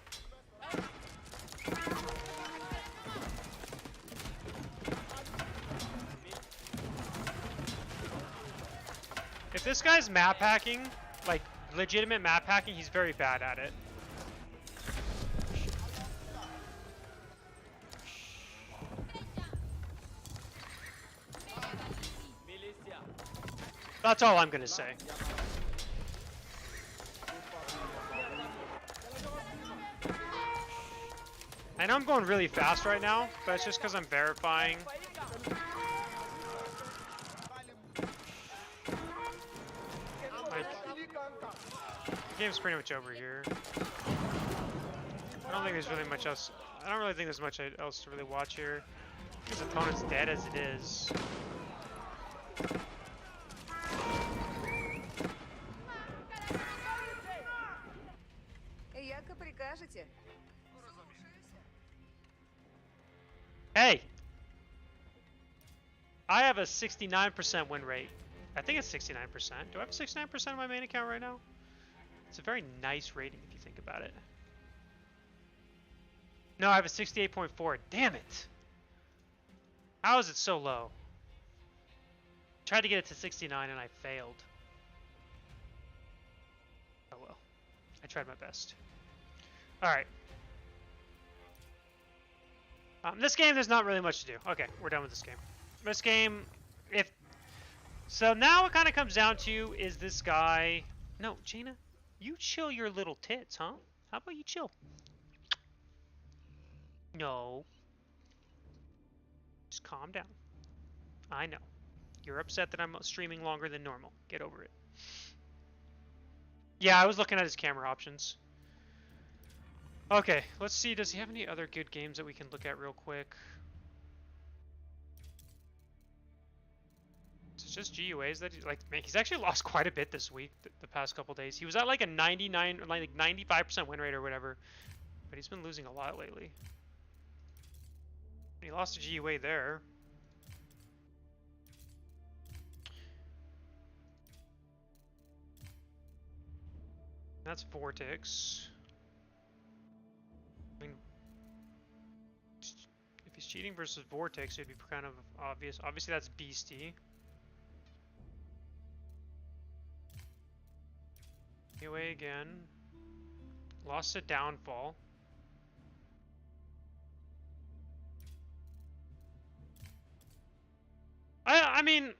If this guy's map hacking, like legitimate map hacking, he's very bad at it. That's all I'm gonna say. I know I'm going really fast right now, but it's just because I'm verifying. Like, the game's pretty much over here. I don't think there's really much else. I don't really think there's much else to really watch here. His opponent's dead as it is. Hey! I have a 69% win rate. I think it's 69%. Do I have 69% on my main account right now? It's a very nice rating if you think about it. No, I have a 68.4. Damn it! How is it so low? Tried to get it to 69 and I failed. Oh well. I tried my best. Alright. This game, there's not really much to do. Okay, we're done with this game. This game, so now it kind of comes down to, is this guy... No, Jaina, you chill your little tits, huh? How about you chill? No. Just calm down. I know. You're upset that I'm streaming longer than normal. Get over it. Yeah, I was looking at his camera options. Okay, let's see. Does he have any other good games that we can look at real quick? It's just GUAs that he, like, man, he's actually lost quite a bit this week, the past couple days. He was at like a 99, like 95% win rate or whatever, but he's been losing a lot lately. He lost a GUA there. That's Vortex. I mean, if he's cheating versus Vortex, it'd be kind of obvious. Obviously, that's Beastie. Anyway, again. Lost to Downfall. I mean...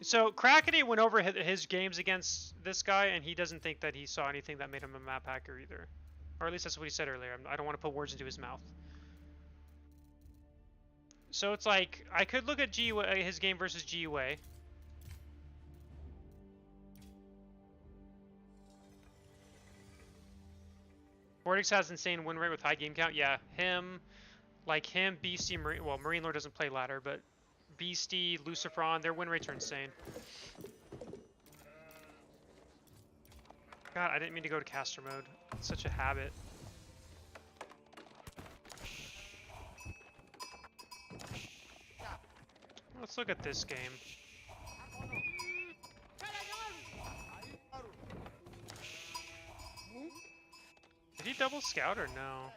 So, Krakeny went over his games against this guy, and he doesn't think that he saw anything that made him a map hacker either. Or at least that's what he said earlier. I don't want to put words into his mouth. So it's like, I could look at GUA, his game versus GUA. Vortex has insane win rate with high game count. Yeah, him, Beastie, Marine. Well, Marine Lord doesn't play ladder, but Beastie, Lucifron, their win rates are insane. God, I didn't mean to go to caster mode. It's such a habit. Let's look at this game. Did he double scout or no?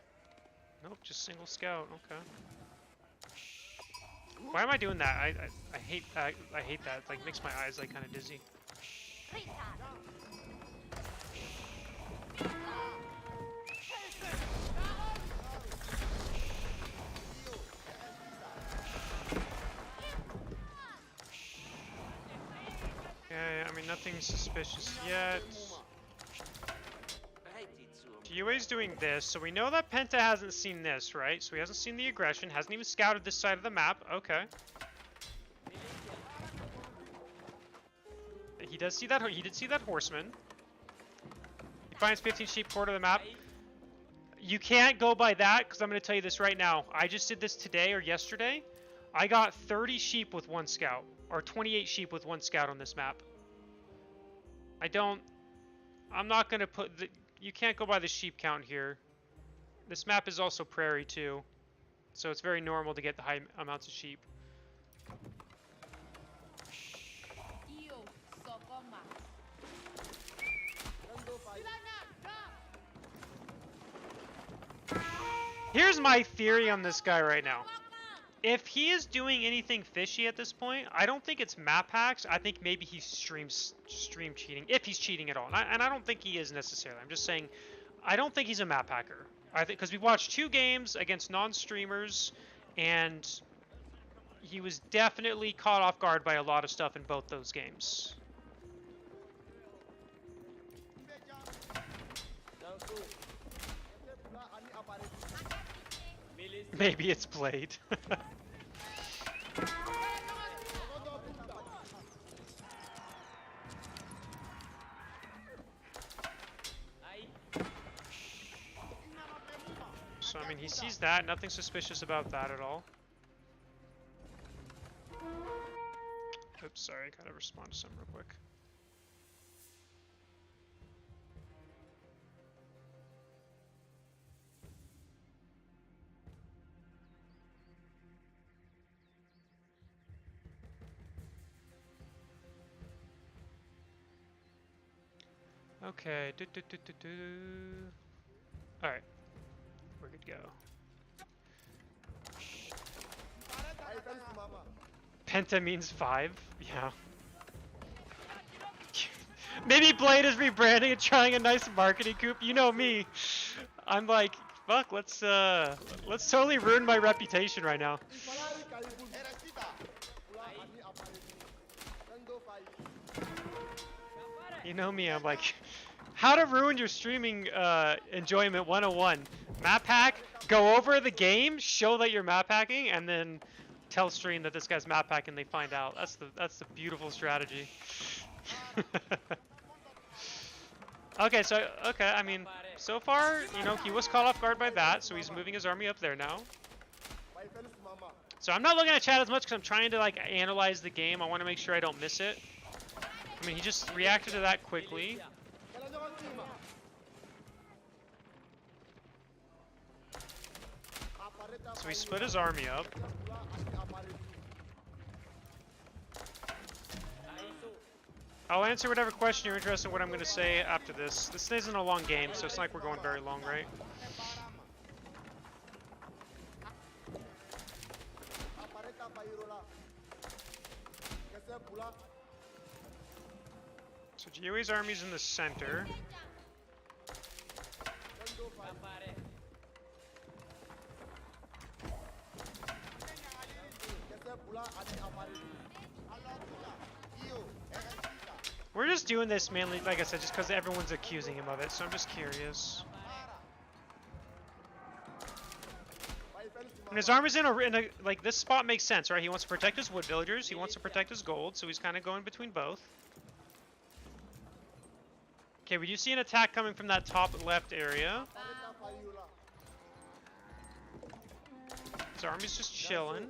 Nope, just single scout. Okay. Why am I doing that? I hate that. I hate that. It like makes my eyes like kind of dizzy. Okay, I mean nothing suspicious yet. UA's doing this, so we know that Penta hasn't seen this, right? So he hasn't seen the aggression, hasn't even scouted this side of the map. Okay. He does see that. He did see that horseman. He finds 15 sheep quarter of the map. You can't go by that because I'm going to tell you this right now. I just did this today or yesterday. I got 30 sheep with one scout, or 28 sheep with one scout on this map. I'm not going to put the. You can't go by the sheep count here. This map is also prairie too, so it's very normal to get the high amounts of sheep. Here's my theory on this guy right now. If he is doing anything fishy at this point, I don't think it's map hacks. I think maybe he's stream cheating, if he's cheating at all. And I don't think he is necessarily. I'm just saying, I don't think he's a map hacker. I think because we watched 2 games against non-streamers, and he was definitely caught off guard by a lot of stuff in both those games. Maybe it's Blade. So, I mean, he sees that. Nothing suspicious about that at all. Oops, sorry. I gotta respond to something real quick. Okay. Alright. We're good to go. Penta means 5? Yeah. Maybe Blade is rebranding and trying a nice marketing coup. You know me. I'm like, fuck, let's totally ruin my reputation right now. You know me, I'm like, how to ruin your streaming enjoyment 101. Map hack, go over the game, show that you're map hacking, and then tell stream that this guy's map hacking. They find out. That's the beautiful strategy. Okay, I mean, so far, you know, he was caught off guard by that, so he's moving his army up there now. So I'm not looking at chat as much because I'm trying to like analyze the game. I want to make sure I don't miss it. I mean, he just reacted to that quickly. So he split his army up. I'll answer whatever question you're interested in what I'm going to say after this. This isn't a long game, so it's not like we're going very long, right? So GOA's army's in the center. We're just doing this mainly, like I said, just because everyone's accusing him of it, so I'm just curious. And his army's in a, like, this spot makes sense, right? He wants to protect his wood villagers, he wants to protect his gold, so he's kind of going between both. Okay, we do see an attack coming from that top left area. His army's just chilling.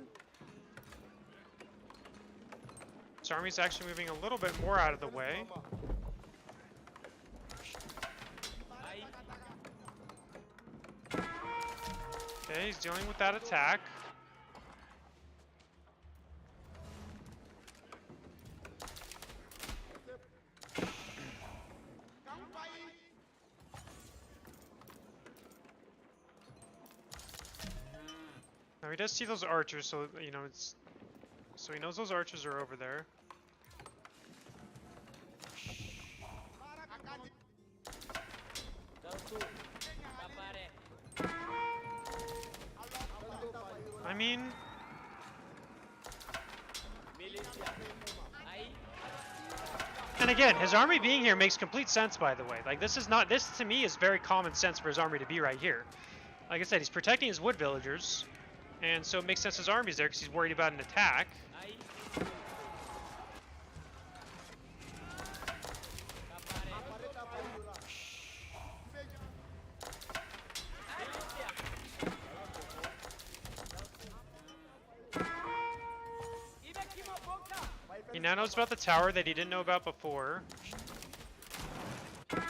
His army's actually moving a little bit more out of the way. Okay, he's dealing with that attack. Now he does see those archers, so you know it's. So he knows those archers are over there. I mean, and again, his army being here makes complete sense, by the way. Like, this to me is very common sense for his army to be right here. Like I said, he's protecting his wood villagers, and so it makes sense his army's there because he's worried about an attack. He now knows about the tower that he didn't know about before. Okay.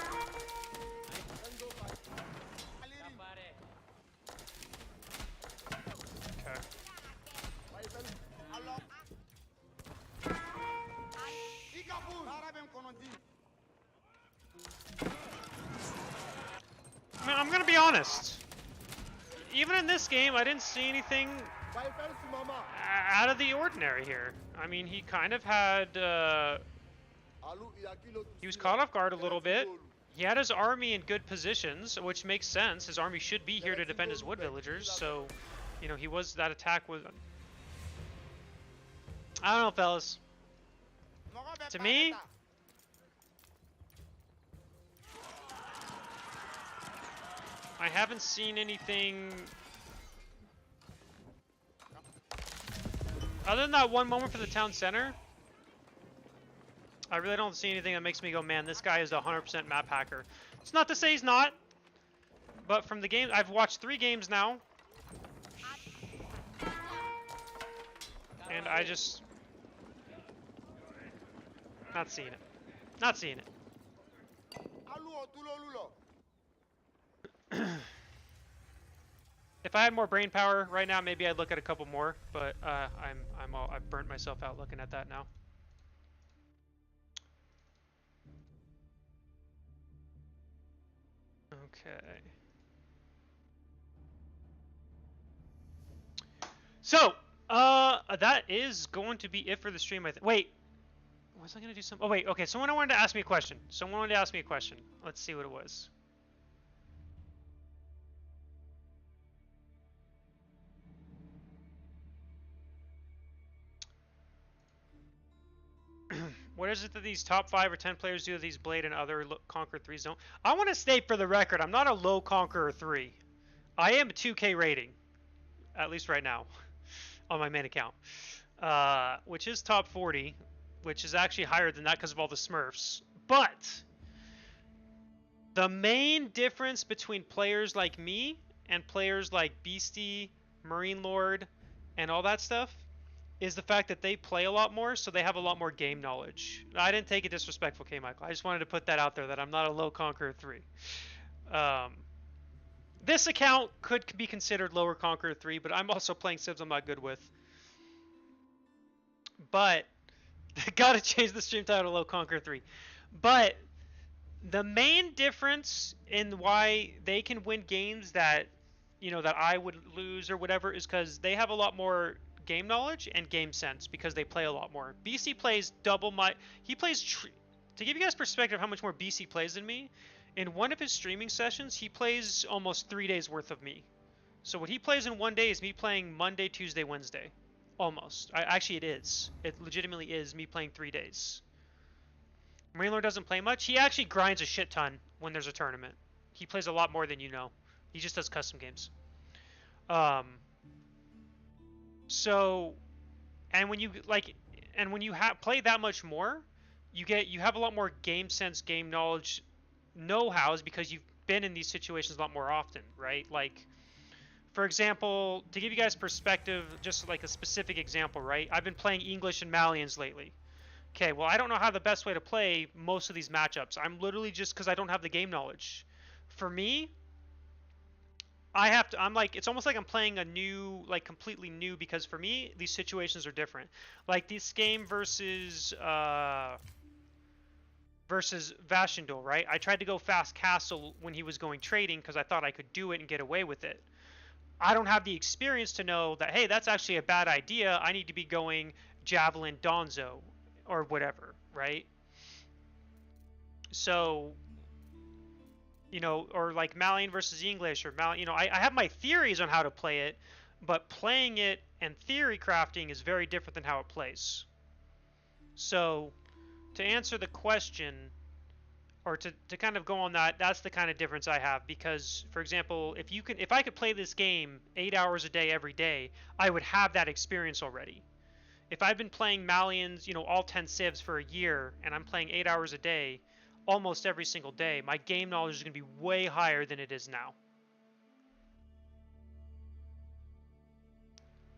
I mean, I'm gonna be honest. Even in this game, I didn't see anything out of the ordinary here. I mean, he kind of had, he was caught off guard a little bit. He had his army in good positions, which makes sense. His army should be here to defend his wood villagers, so, you know, that attack was... I don't know, fellas. To me... I haven't seen anything... Other than that one moment for the town center, I really don't see anything that makes me go, man, this guy is a 100% map hacker. It's not to say he's not, but from the game, I've watched 3 games now, and I just, not seeing it. Not seeing it. If I had more brain power right now, maybe I'd look at a couple more, but I've burnt myself out looking at that now. Okay. So, that is going to be it for the stream. Wait, was I gonna do something? Oh wait, okay. Someone wanted to ask me a question. Let's see what it was. What is it that these top 5 or 10 players do that these Blade and other Conqueror 3s don't? I want to state for the record, I'm not a low Conqueror 3. I am a 2K rating, at least right now, on my main account, which is top 40, which is actually higher than that because of all the Smurfs. But the main difference between players like me and players like Beastie, Marine Lord, and all that stuff is the fact that they play a lot more, so they have a lot more game knowledge. I didn't take it disrespectful, K. Michael. I just wanted to put that out there that I'm not a low Conqueror 3. This account could be considered lower Conqueror 3, but I'm also playing civs I'm not good with. But gotta change the stream title to low Conqueror 3. But the main difference in why they can win games that, you know, that I would lose or whatever is because they have a lot more game knowledge and game sense because they play a lot more. BC plays double my... He plays... To give you guys perspective how much more BC plays than me, in one of his streaming sessions, he plays almost 3 days worth of me. So what he plays in one day is me playing Monday, Tuesday, Wednesday. Almost. Actually, it is. It legitimately is me playing 3 days. Marine Lord doesn't play much. He actually grinds a shit ton when there's a tournament. He plays a lot more than you know. He just does custom games. So, and when you play that much more, you have a lot more game sense, game knowledge, know-hows because you've been in these situations a lot more often, right? Like, for example, to give you guys perspective, just like a specific example, right? I've been playing English and Malians lately. Okay, well, I don't know how the best way to play most of these matchups. I'm literally just because I don't have the game knowledge. For me, I'm like, it's almost like I'm playing a new, like completely new, because for me, these situations are different. Like this game versus Vashendal, right? I tried to go fast castle when he was going trading because I thought I could do it and get away with it. I don't have the experience to know that, hey, that's actually a bad idea. I need to be going Javelin Donzo or whatever, right? So, you know, or like Malian versus English, or Malian, you know, I have my theories on how to play it, but playing it and theory crafting is very different than how it plays. So, to answer the question, or to kind of go on that, that's the kind of difference I have. Because, for example, if I could play this game 8 hours a day every day, I would have that experience already. If I've been playing Malians, you know, all 10 civs for a year, and I'm playing 8 hours a day, almost every single day, my game knowledge is going to be way higher than it is now.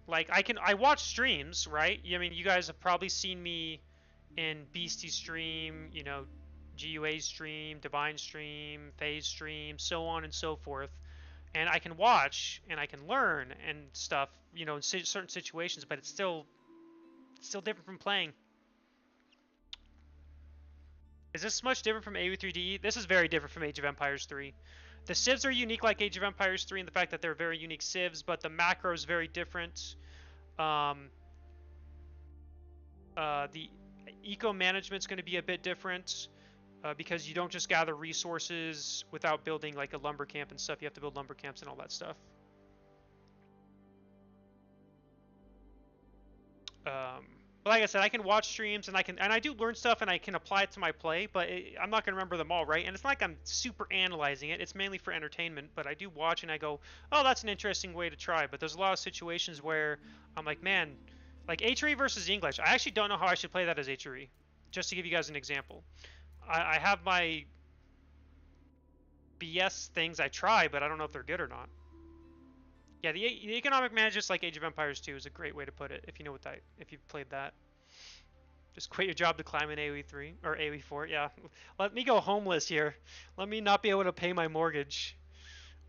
Like, I watch streams, right? I mean, you guys have probably seen me in Beastie stream, you know, GUA stream, Divine stream, Phase stream, so on and so forth. And I can watch and I can learn and stuff, you know, in certain situations, but it's still different from playing. Is this much different from AOE3DE? This is very different from Age of Empires 3. The civs are unique like Age of Empires 3 in the fact that they're very unique civs, but the macro is very different. The eco management's going to be a bit different because you don't just gather resources without building like a lumber camp and stuff. You have to build lumber camps and all that stuff. But like I said, I can watch streams and I do learn stuff and I can apply it to my play, but I'm not going to remember them all, right? And it's not like I'm super analyzing it. It's mainly for entertainment, but I do watch and I go, oh, that's an interesting way to try. But there's a lot of situations where I'm like, man, like HRE versus English. I actually don't know how I should play that as HRE, just to give you guys an example. I have my BS things I try, but I don't know if they're good or not. Yeah, the economic managers like Age of Empires 2 is a great way to put it if you know what that, if you've played that. Just quit your job to climb in AoE 3 or AoE 4. Yeah, let me go homeless here. Let me not be able to pay my mortgage,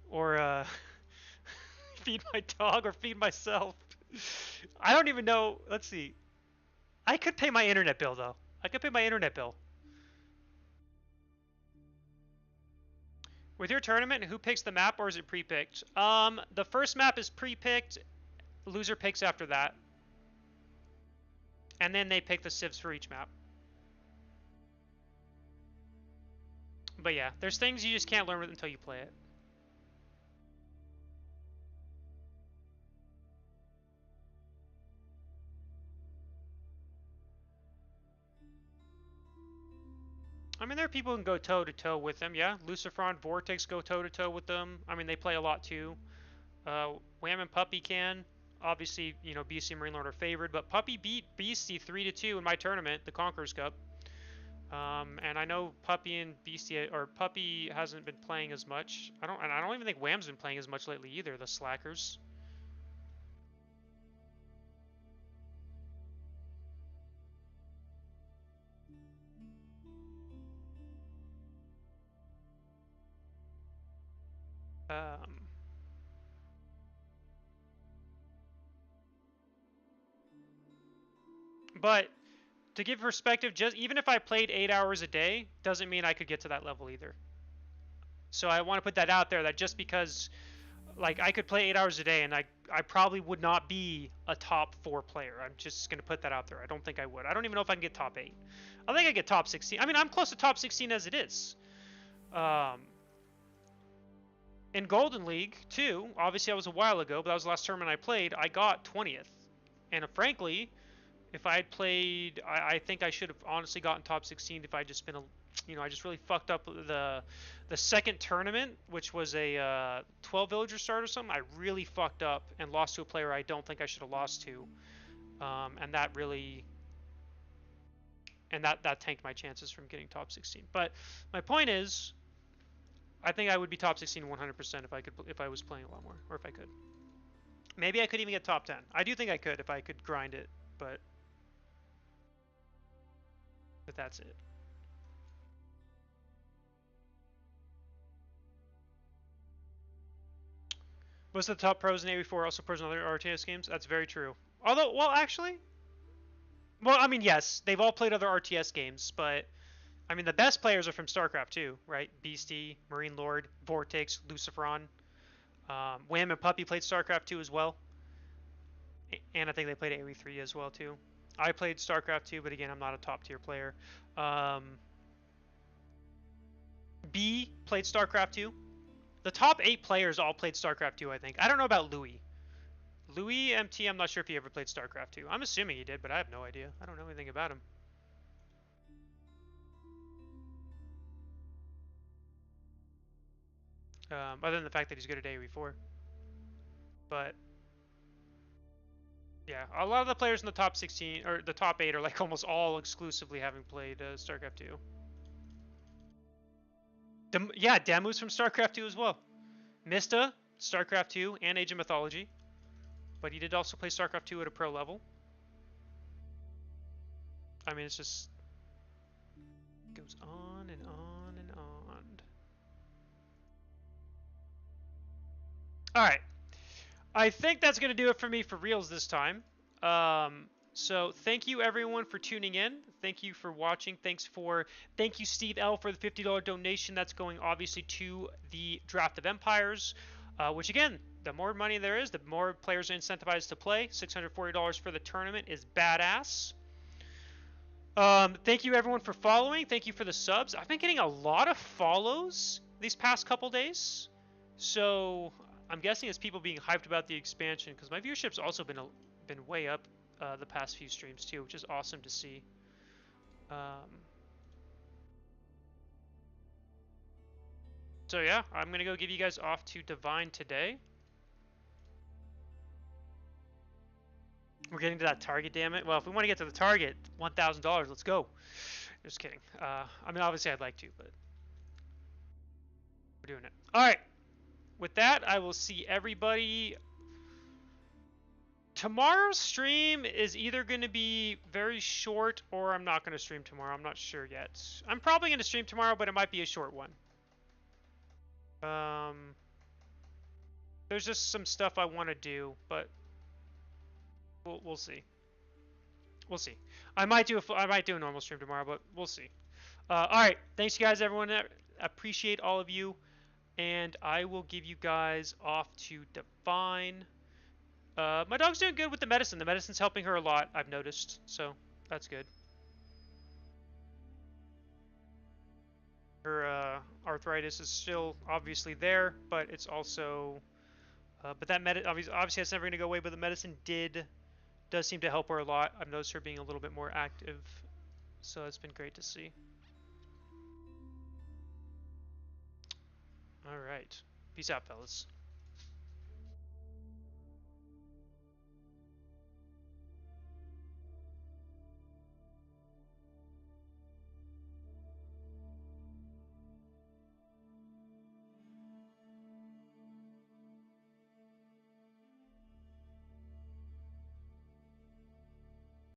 or feed my dog or feed myself. I don't even know. Let's see. I could pay my internet bill though. I could pay my internet bill. With your tournament, who picks the map, or is it pre-picked? The first map is pre-picked. Loser picks after that. And then they pick the civs for each map. But yeah, there's things you just can't learn until you play it. I mean, there are people who can go toe-to-toe with them, yeah. Lucifer and Vortex go toe-to-toe with them. I mean, they play a lot too. Wham and Puppy can. Obviously, you know, Beastie and Marine Lord are favored, but Puppy beat Beastie 3-2 in my tournament, the Conquerors Cup. And I know Puppy and Beastie, or Puppy hasn't been playing as much. I don't even think Wham's been playing as much lately either, the slackers. But to give perspective, just even if I played 8 hours a day, doesn't mean I could get to that level either. So I want to put that out there, that just because, like, I could play 8 hours a day and I probably would not be a top 4 player. I'm just going to put that out there. I don't think I would. I don't even know if I can get top 8. I think I get top 16. I mean, I'm close to top 16 as it is. In Golden League, too, obviously that was a while ago, but that was the last tournament I played, I got 20th. And frankly, if I had played, I think I should have honestly gotten top 16 if I had just been, I just really fucked up the second tournament, which was a 12 villager start or something. I really fucked up and lost to a player I don't think I should have lost to, and that really, that tanked my chances from getting top 16. But my point is, I think I would be top 16 100% if I was playing a lot more, or if I could. Maybe I could even get top 10. I do think I could if I could grind it, but that's it. Most of the top pros in AV4 also pros in other RTS games. That's very true. Although, well, actually, well, I mean, yes, they've all played other RTS games, but I mean, the best players are from StarCraft 2, right? Beastie, Marine Lord, Vortex, Luciferon. Wham and Puppy played StarCraft 2 as well. And I think they played AoE3 as well, too. I played StarCraft 2, but again, I'm not a top tier player. B played StarCraft 2. The top 8 players all played StarCraft 2, I think. I don't know about Louis. Louis MT, I'm not sure if he ever played StarCraft 2. I'm assuming he did, but I have no idea. I don't know anything about him. Other than the fact that he's good at AoE4. But yeah, a lot of the players in the top 16 or the top 8 are like almost all exclusively having played StarCraft 2. Yeah, Damu's from StarCraft 2 as well. Mista, StarCraft 2, and Age of Mythology. But he did also play StarCraft 2 at a pro level. I mean, it's just goes on and on and on. Alright. I think that's going to do it for me for reals this time. So thank you everyone for tuning in. Thank you for watching. Thank you Steve L for the $50 donation. That's going obviously to the Draft of Empires, which again, the more money there is, the more players are incentivized to play. $640 for the tournament is badass. Thank you everyone for following. Thank you for the subs. I've been getting a lot of follows these past couple days. So I'm guessing it's people being hyped about the expansion, because my viewership's also been way up the past few streams too, which is awesome to see. So yeah, I'm gonna go give you guys off to Divine today. We're getting to that target, damn it. Well, if we want to get to the target, $1,000, let's go. Just kidding. I mean, obviously I'd like to, but we're doing it. All right. With that, I will see everybody. Tomorrow's stream is either going to be very short or I'm not going to stream tomorrow. I'm not sure yet. I'm probably going to stream tomorrow, but it might be a short one. There's just some stuff I want to do, but we'll see. We'll see. I might do a normal stream tomorrow, but we'll see. All right. Thanks, you guys, everyone. I appreciate all of you. And I will give you guys off to Divine. My dog's doing good with the medicine. The medicine's helping her a lot, I've noticed. So that's good. Her arthritis is still obviously there, but it's also... but that obviously that's never going to go away, but the medicine does seem to help her a lot. I've noticed her being a little bit more active. So it's been great to see. All right. Peace out, fellas.